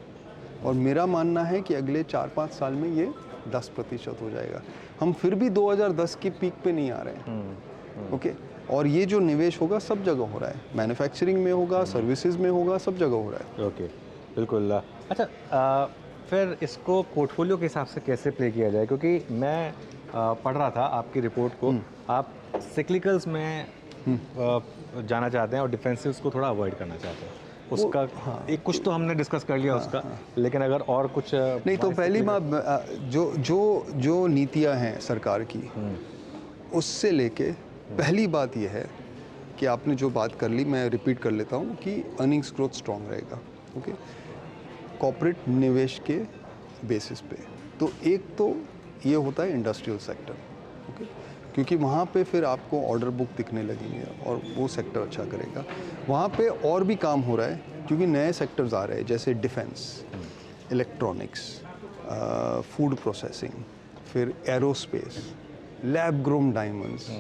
और मेरा मानना है कि अगले 4-5 साल में ये 10% हो जाएगा। हम फिर भी 2010 की पीक पे नहीं आ रहे हैं। ओके, और ये जो निवेश होगा सब जगह हो रहा है, मैन्युफैक्चरिंग में होगा, सर्विसेज में होगा, सब जगह हो रहा है। ओके, बिल्कुल। अच्छा, फिर इसको पोर्टफोलियो के हिसाब से कैसे प्ले किया जाए? क्योंकि मैं पढ़ रहा था आपकी रिपोर्ट को, आप सिक्लिकल्स में जाना चाहते हैं और डिफेंसिव्स को थोड़ा अवॉइड करना चाहते हैं। उसका एक कुछ तो हमने डिस्कस कर लिया उसका, लेकिन अगर और कुछ नहीं, तो पहली बात जो नीतियां हैं सरकार की, उससे लेके पहली बात यह है कि आपने जो बात कर ली, मैं रिपीट कर लेता हूँ कि अर्निंग्स ग्रोथ स्ट्रॉन्ग रहेगा। ओके, कॉर्पोरेट निवेश के बेसिस पे। तो एक तो ये होता है इंडस्ट्रियल सेक्टर, ओके, क्योंकि वहाँ पे फिर आपको ऑर्डर बुक दिखने लगेंगे और वो सेक्टर अच्छा करेगा। वहाँ पे और भी काम हो रहा है क्योंकि नए सेक्टर्स आ रहे हैं, जैसे डिफेंस, इलेक्ट्रॉनिक्स, फूड प्रोसेसिंग, फिर aerospace, lab grown diamonds.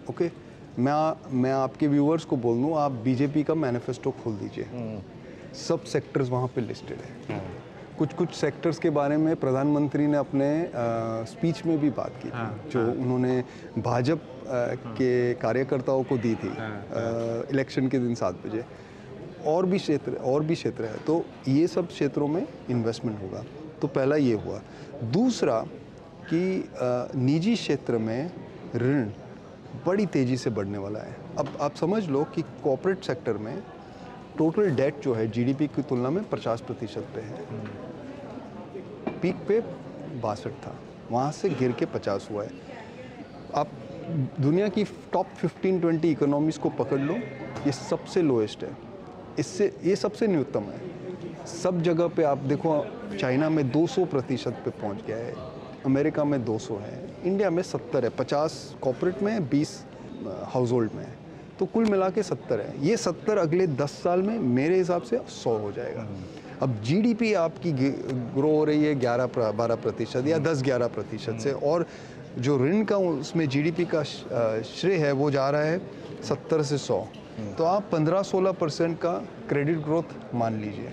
Okay, मैं आपके व्यूअर्स को बोल दूँ, आप बीजेपी का मैनिफेस्टो खोल दीजिए, सब सेक्टर्स वहाँ पे लिस्टेड है। कुछ सेक्टर्स के बारे में प्रधानमंत्री ने अपने स्पीच में भी बात की थी, जो उन्होंने भाजपा के कार्यकर्ताओं को दी थी इलेक्शन के दिन 7 बजे। और भी क्षेत्र है, तो ये सब क्षेत्रों में इन्वेस्टमेंट होगा। तो पहला ये हुआ। दूसरा कि निजी क्षेत्र में ऋण बड़ी तेज़ी से बढ़ने वाला है। अब आप समझ लो कि कॉर्पोरेट सेक्टर में टोटल डेट जो है जीडीपी की तुलना में 50% पे है। पीक पे 62 था, वहाँ से गिर के 50 हुआ है। आप दुनिया की टॉप 15-20 इकोनॉमीज़ को पकड़ लो, ये सबसे लोएस्ट है, इससे ये सबसे न्यूनतम है। सब जगह पे आप देखो, चाइना में 200% पे पहुंच गया है, अमेरिका में 200 है, इंडिया में 70 है, 50 कॉर्पोरेट में, 20 हाउस होल्ड में है, तो कुल मिला के 70 है। ये 70 अगले 10 साल में मेरे हिसाब से 100 हो जाएगा। अब जीडीपी आपकी ग्रो हो रही है 11-12% या 10-11% से, और जो ऋण का उसमें जीडीपी का श्रेय है वो जा रहा है 70 से 100, तो आप 15-16% का क्रेडिट ग्रोथ मान लीजिए।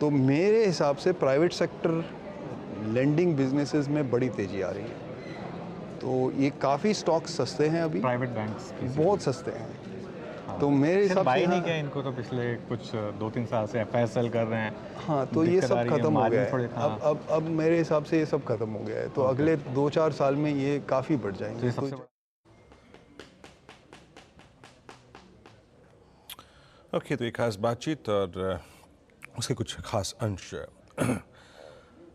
तो मेरे हिसाब से प्राइवेट सेक्टर लेंडिंग बिजनेसेस में बड़ी तेजी आ रही है, तो ये काफ़ी स्टॉक सस्ते हैं अभी, प्राइवेट बैंक्स बहुत सस्ते हैं। तो मेरे हिसाब से बाई नहीं किया इनको तो पिछले कुछ 2-3 साल से एफआईएसएल कर रहे हैं। हाँ, तो ये सब खत्म हो गया है। अब मेरे हिसाब से ये सब खत्म हो गया है, तो अगले 2-4 साल में ये काफ़ी बढ़ जाएंगे। ओके, तो एक खास बातचीत और उसके कुछ खास अंश।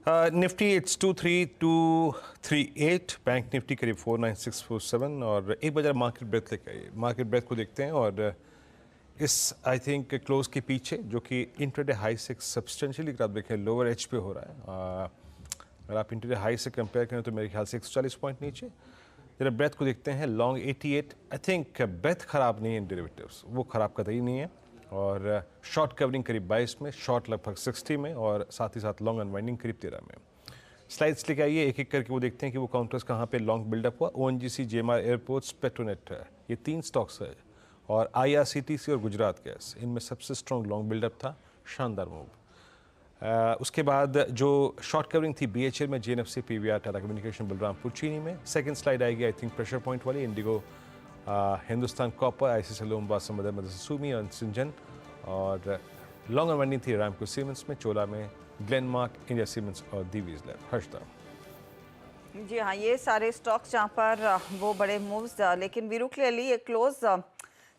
निफ्टी इट्स 23238, बैंक निफ्टी करीब 49647, और एक बार मार्केट ब्रेथ लेके आइए, मार्केट ब्रेथ को देखते हैं। और इस आई थिंक क्लोज के पीछे जो कि इंट्राडे हाई से सब्सटेंशियली अगर आप देखें लोअर एज पे हो रहा है, अगर आप इंट्राडे हाई से कंपेयर करें तो मेरे ख्याल से 140 पॉइंट नीचे। जरा ब्रेथ को देखते हैं, लॉन्ग 88, आई थिंक ब्रेथ ख़राब नहीं है इन डेरिवेटिव्स, वो ख़राब कतई नहीं है। और शॉर्ट कवरिंग करीब 22 में, शॉर्ट लगभग 60 में, और साथ ही साथ लॉन्ग अनवाइंडिंग करीब 13 में। स्लाइड्स लेके आइए, एक एक करके वो देखते हैं कि वो काउंटर्स कहाँ पे लॉन्ग बिल्डअप हुआ। ONGC, GMR एयरपोर्ट्स, पेट्रोनेट, ये 3 स्टॉक्स है, और IRCTC और गुजरात गैस, इनमें सबसे स्ट्रॉन्ग लॉन्ग बिल्डअप था, शानदार मूव। उसके बाद जो शॉर्ट कवरिंग थी BHL में, JNFC, PVR, Tata Communication, Balrampur Chini में। सेकंड स्लाइड आएगी आई थिंक प्रेशर पॉइंट वाली, IndiGo, Hindustan Copper, ICICI Lombard, मदरसुमी और सिंजन। और लॉन्ग अनवाइंडिंग थी रामको सीमेंट्स में, चोला में, ग्लेनमार्क, इंडिया सीमेंट्स और दीवीज लैब। हर्षदा जी हाँ, ये सारे स्टॉक्स जहाँ पर वो बड़े मूव्स, लेकिन वीरू क्लियरली ये क्लोज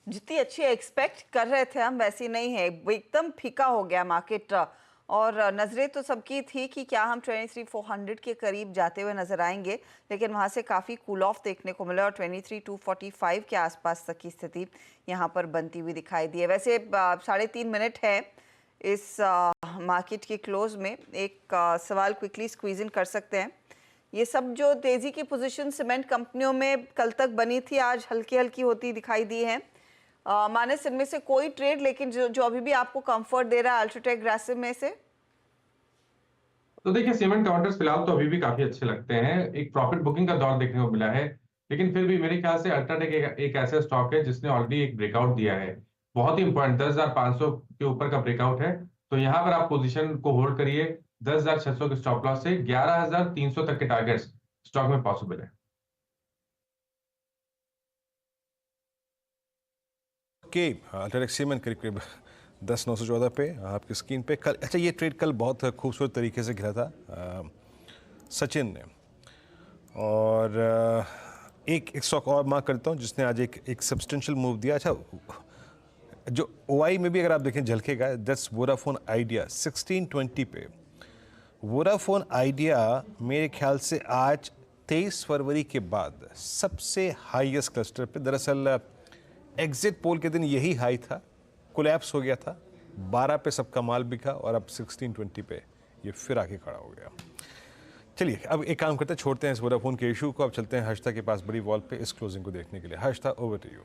जितनी अच्छी एक्सपेक्ट कर रहे थे हम वैसी नहीं है, एकदम फीका हो गया मार्केट। और नज़रें तो सबकी थी कि क्या हम 23,400 के करीब जाते हुए नज़र आएंगे, लेकिन वहाँ से काफ़ी कूल ऑफ देखने को मिला और 23,245 के आसपास तक की स्थिति यहाँ पर बनती हुई दिखाई दी है। वैसे 3.5 मिनट है इस मार्केट के क्लोज में। एक सवाल क्विकली स्क्वीज इन कर सकते हैं, ये सब जो तेज़ी की पोजीशन सीमेंट कंपनियों में कल तक बनी थी, आज हल्की हल्की होती दिखाई दी है। मानस, इनमें से कोई ट्रेड लेकिन जो अभी भी आपको कंफर्ट दे रहा है अल्ट्राटेक, ग्रासिम में से? तो देखिए, सीमेंट काउंटर्स फिलहाल तो अभी भी काफी अच्छे लगते हैं, एक प्रॉफिट बुकिंग का दौर देखने को मिला है, लेकिन फिर भी मेरे ख्याल से अल्ट्राटेक एक ऐसा स्टॉक है जिसने ऑलरेडी एक ब्रेकआउट दिया है, बहुत ही इंपॉर्टेंट 10,500 के ऊपर का ब्रेकआउट है। तो यहाँ पर आप पोजीशन को होल्ड करिए, 10,600 के स्टॉप लॉस से 11,300 तक के टारगेट्स स्टॉक में पॉसिबल है। अल्ट्राटेक सीमेंट करीब 10,914 पे आपकी स्क्रीन पे कल। अच्छा, ये ट्रेड कल बहुत खूबसूरत तरीके से गिरा था सचिन ने, और एक स्टॉक और मार्क करता हूँ जिसने आज एक सब्सटेंशियल मूव दिया। अच्छा, जो OI में भी अगर आप देखें झलकेगा, दैट्स वोडाफोन आइडिया 1620 पे। वोडाफोन आइडिया मेरे ख्याल से आज 23 फरवरी के बाद सबसे हाईएस्ट क्लस्टर पे, दरअसल एग्जिट पोल के दिन यही हाई था, कोलैप्स हो गया था, 12 पे सबका माल बिका और अब 1620 पे ये फिर आके खड़ा हो गया। चलिए अब एक काम करते हैं, छोड़ते हैं इस वोडाफोन के इशू को, अब चलते हैं हर्षदा के पास बड़ी वॉल पे इस क्लोजिंग को देखने के लिए। Harshada, over to you.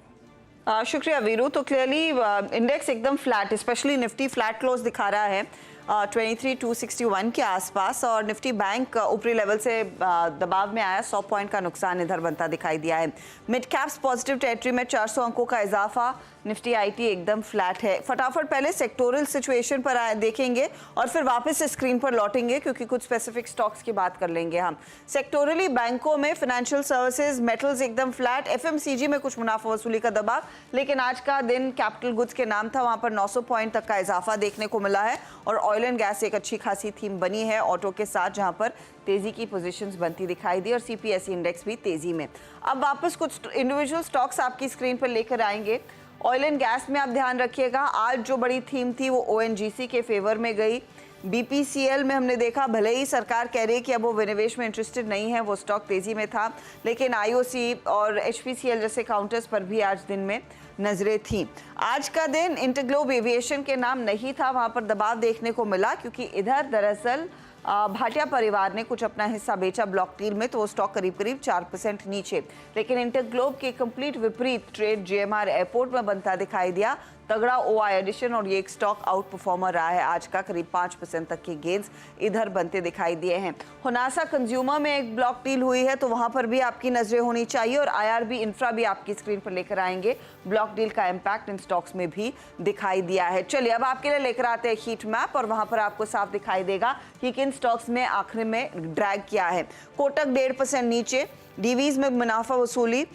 शुक्रिया वीरू। तो क्लियरली इंडेक्स एकदम flat, specially Nifty flat close दिखा रहा है 23,261 के आसपास, और निफ्टी बैंक ऊपरी लेवल से दबाव में आया, 100 पॉइंट का नुकसान इधर बनता दिखाई दिया है। मिड कैप्स पॉजिटिव टेरिटरी में 400 अंकों का इजाफा, निफ्टी IT एकदम फ्लैट है। फटाफट पहले सेक्टोरल सिचुएशन पर देखेंगे और फिर वापस स्क्रीन पर लौटेंगे क्योंकि कुछ स्पेसिफिक स्टॉक्स की बात कर लेंगे हम। सेक्टोरली बैंकों में फाइनेंशियल सर्विसेज, मेटल्स एकदम फ्लैट, FMCG में कुछ मुनाफा वसूली का दबाव, लेकिन आज का दिन कैपिटल गुड्स के नाम था, वहां पर 900 पॉइंट तक का इजाफा देखने को मिला है। और ऑयल एंड गैस एक अच्छी खासी थीम बनी है ऑटो के साथ, जहां पर तेजी की पोजीशंस बनती दिखाई दी, और CPSE इंडेक्स भी तेजी में। अब वापस कुछ इंडिविजुअल स्टॉक्स आपकी स्क्रीन पर लेकर आएंगे। ऑयल एंड गैस में आप ध्यान रखिएगा, आज जो बड़ी थीम थी वो ONGC के फेवर में गई। BPCL में हमने देखा भले ही सरकार कह रही है कि अब वो विनिवेश में इंटरेस्टेड नहीं है, वो स्टॉक तेजी में था, लेकिन IOC और HPCL जैसे काउंटर्स पर भी आज दिन में नजरें थीं। आज का दिन इंटरग्लोब एविएशन के नाम नहीं था, वहां पर दबाव देखने को मिला क्योंकि इधर दरअसल भाटिया परिवार ने कुछ अपना हिस्सा बेचा ब्लॉक डील में, तो वो स्टॉक करीब 4% नीचे। लेकिन इंटरग्लोब के कंप्लीट विपरीत ट्रेड GMR एयरपोर्ट में बनता दिखाई दिया। तगड़ा OI एडिशन और ये एक स्टॉक आउट परफॉर्मर रहा है आज का, करीब 5% तक के गेंस इधर बनते दिखाई दिए हैं। हुनासा कंज्यूमर में एक ब्लॉक डील हुई है, तो वहां पर भी आपकी नजरें होनी चाहिए और IRB इंफ्रा भी आपकी स्क्रीन पर लेकर आएंगे। ब्लॉक डील का इम्पैक्ट इन स्टॉक्स में भी दिखाई दिया है। चलिए अब आपके लिए लेकर आते हैं हीट मैप और वहां पर आपको साफ दिखाई देगा कि किन स्टॉक्स में आखिर में ड्रैग किया है। कोटक 1.5% नीचे, डीवीज में मुनाफा वसूली,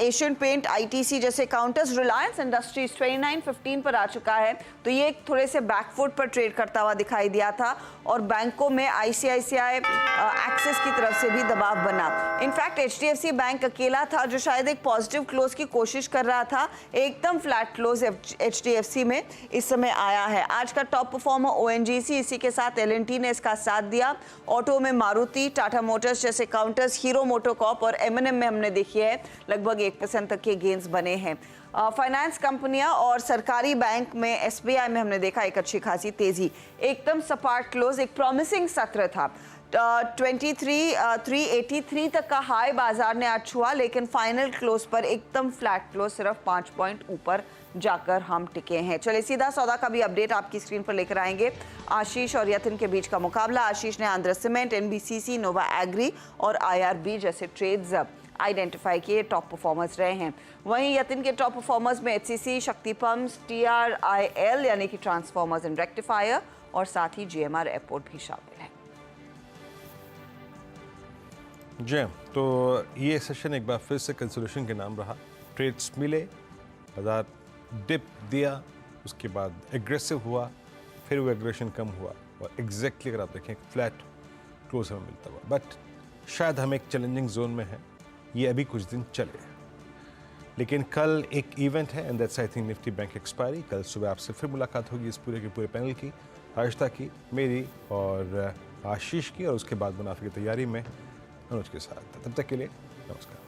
एशियन पेंट, ITC जैसे काउंटर्स, रिलायंस इंडस्ट्रीज 29.15 पर आ चुका है, तो ये थोड़े से बैकफुट पर ट्रेड करता हुआ दिखाई दिया था। और बैंकों में ICICI एक्सिस की तरफ से भी दबाव बना। इनफैक्ट HDFC बैंक अकेला था जो शायद एक पॉजिटिव क्लोज की कोशिश कर रहा था, एकदम फ्लैट क्लोज HDFC में इस समय आया है। आज का टॉप परफॉर्मर ONGC, इसी के साथ L&T ने इसका साथ दिया। ऑटो में मारुति, टाटा मोटर्स जैसे काउंटर्स, हीरो मोटोकॉर्प और M&M में हमने देखी है लगभग 1% तक के गेंस बने हैं। फाइनेंस कंपनियां और सरकारी बैंक में SBI में हमने देखा एक अच्छी खासी तेजी, एकदम सपाट क्लोज, एक प्रॉमिसिंग सत्र था। 383 तक का हाई बाजार ने आज छुआ, लेकिन फाइनल क्लोज पर एकदम फ्लैट क्लोज, सिर्फ 5 पॉइंट ऊपर जाकर हम टिके हैं। चलिए सीधा सौदा का भी अपडेट आपकी स्क्रीन पर लेकर आएंगे। आशीष और यतिन के बीच का मुकाबला। आशीष ने आंध्र सीमेंट, NBCC, नोवा एग्री और IRB जैसे ट्रेड्स आइडेंटिफाई किए, टॉप परफॉर्मर्स रहे हैं। वहीं यतिन के टॉप परफॉर्मर्स में HCC, शक्ति पंप्स, TRIL यानी कि ट्रांसफॉर्मर्स एंड रेक्टिफायर और साथ ही GMR एयरपोर्ट भी शामिल है। जय, तो ये सेशन एक बार फिर से कंसोलिडेशन के नाम रहा। ट्रेड्स मिले, बाजार डिप दिया, उसके बाद एग्रेसिव हुआ, फिर वो एग्रेशन कम हुआ और एग्जैक्टली अगर आप देखें फ्लैट क्लोज हमें मिलता हुआ। बट शायद हम एक चैलेंजिंग जोन में हैं, ये अभी कुछ दिन चले। लेकिन कल एक इवेंट है and that's I think Nifty bank expiry. कल सुबह आपसे फिर मुलाकात होगी इस पूरे के पूरे पैनल की, आशिता की, मेरी और आशीष की, और उसके बाद मुनाफे की तैयारी में अनुज के साथ। तब तक के लिए नमस्कार।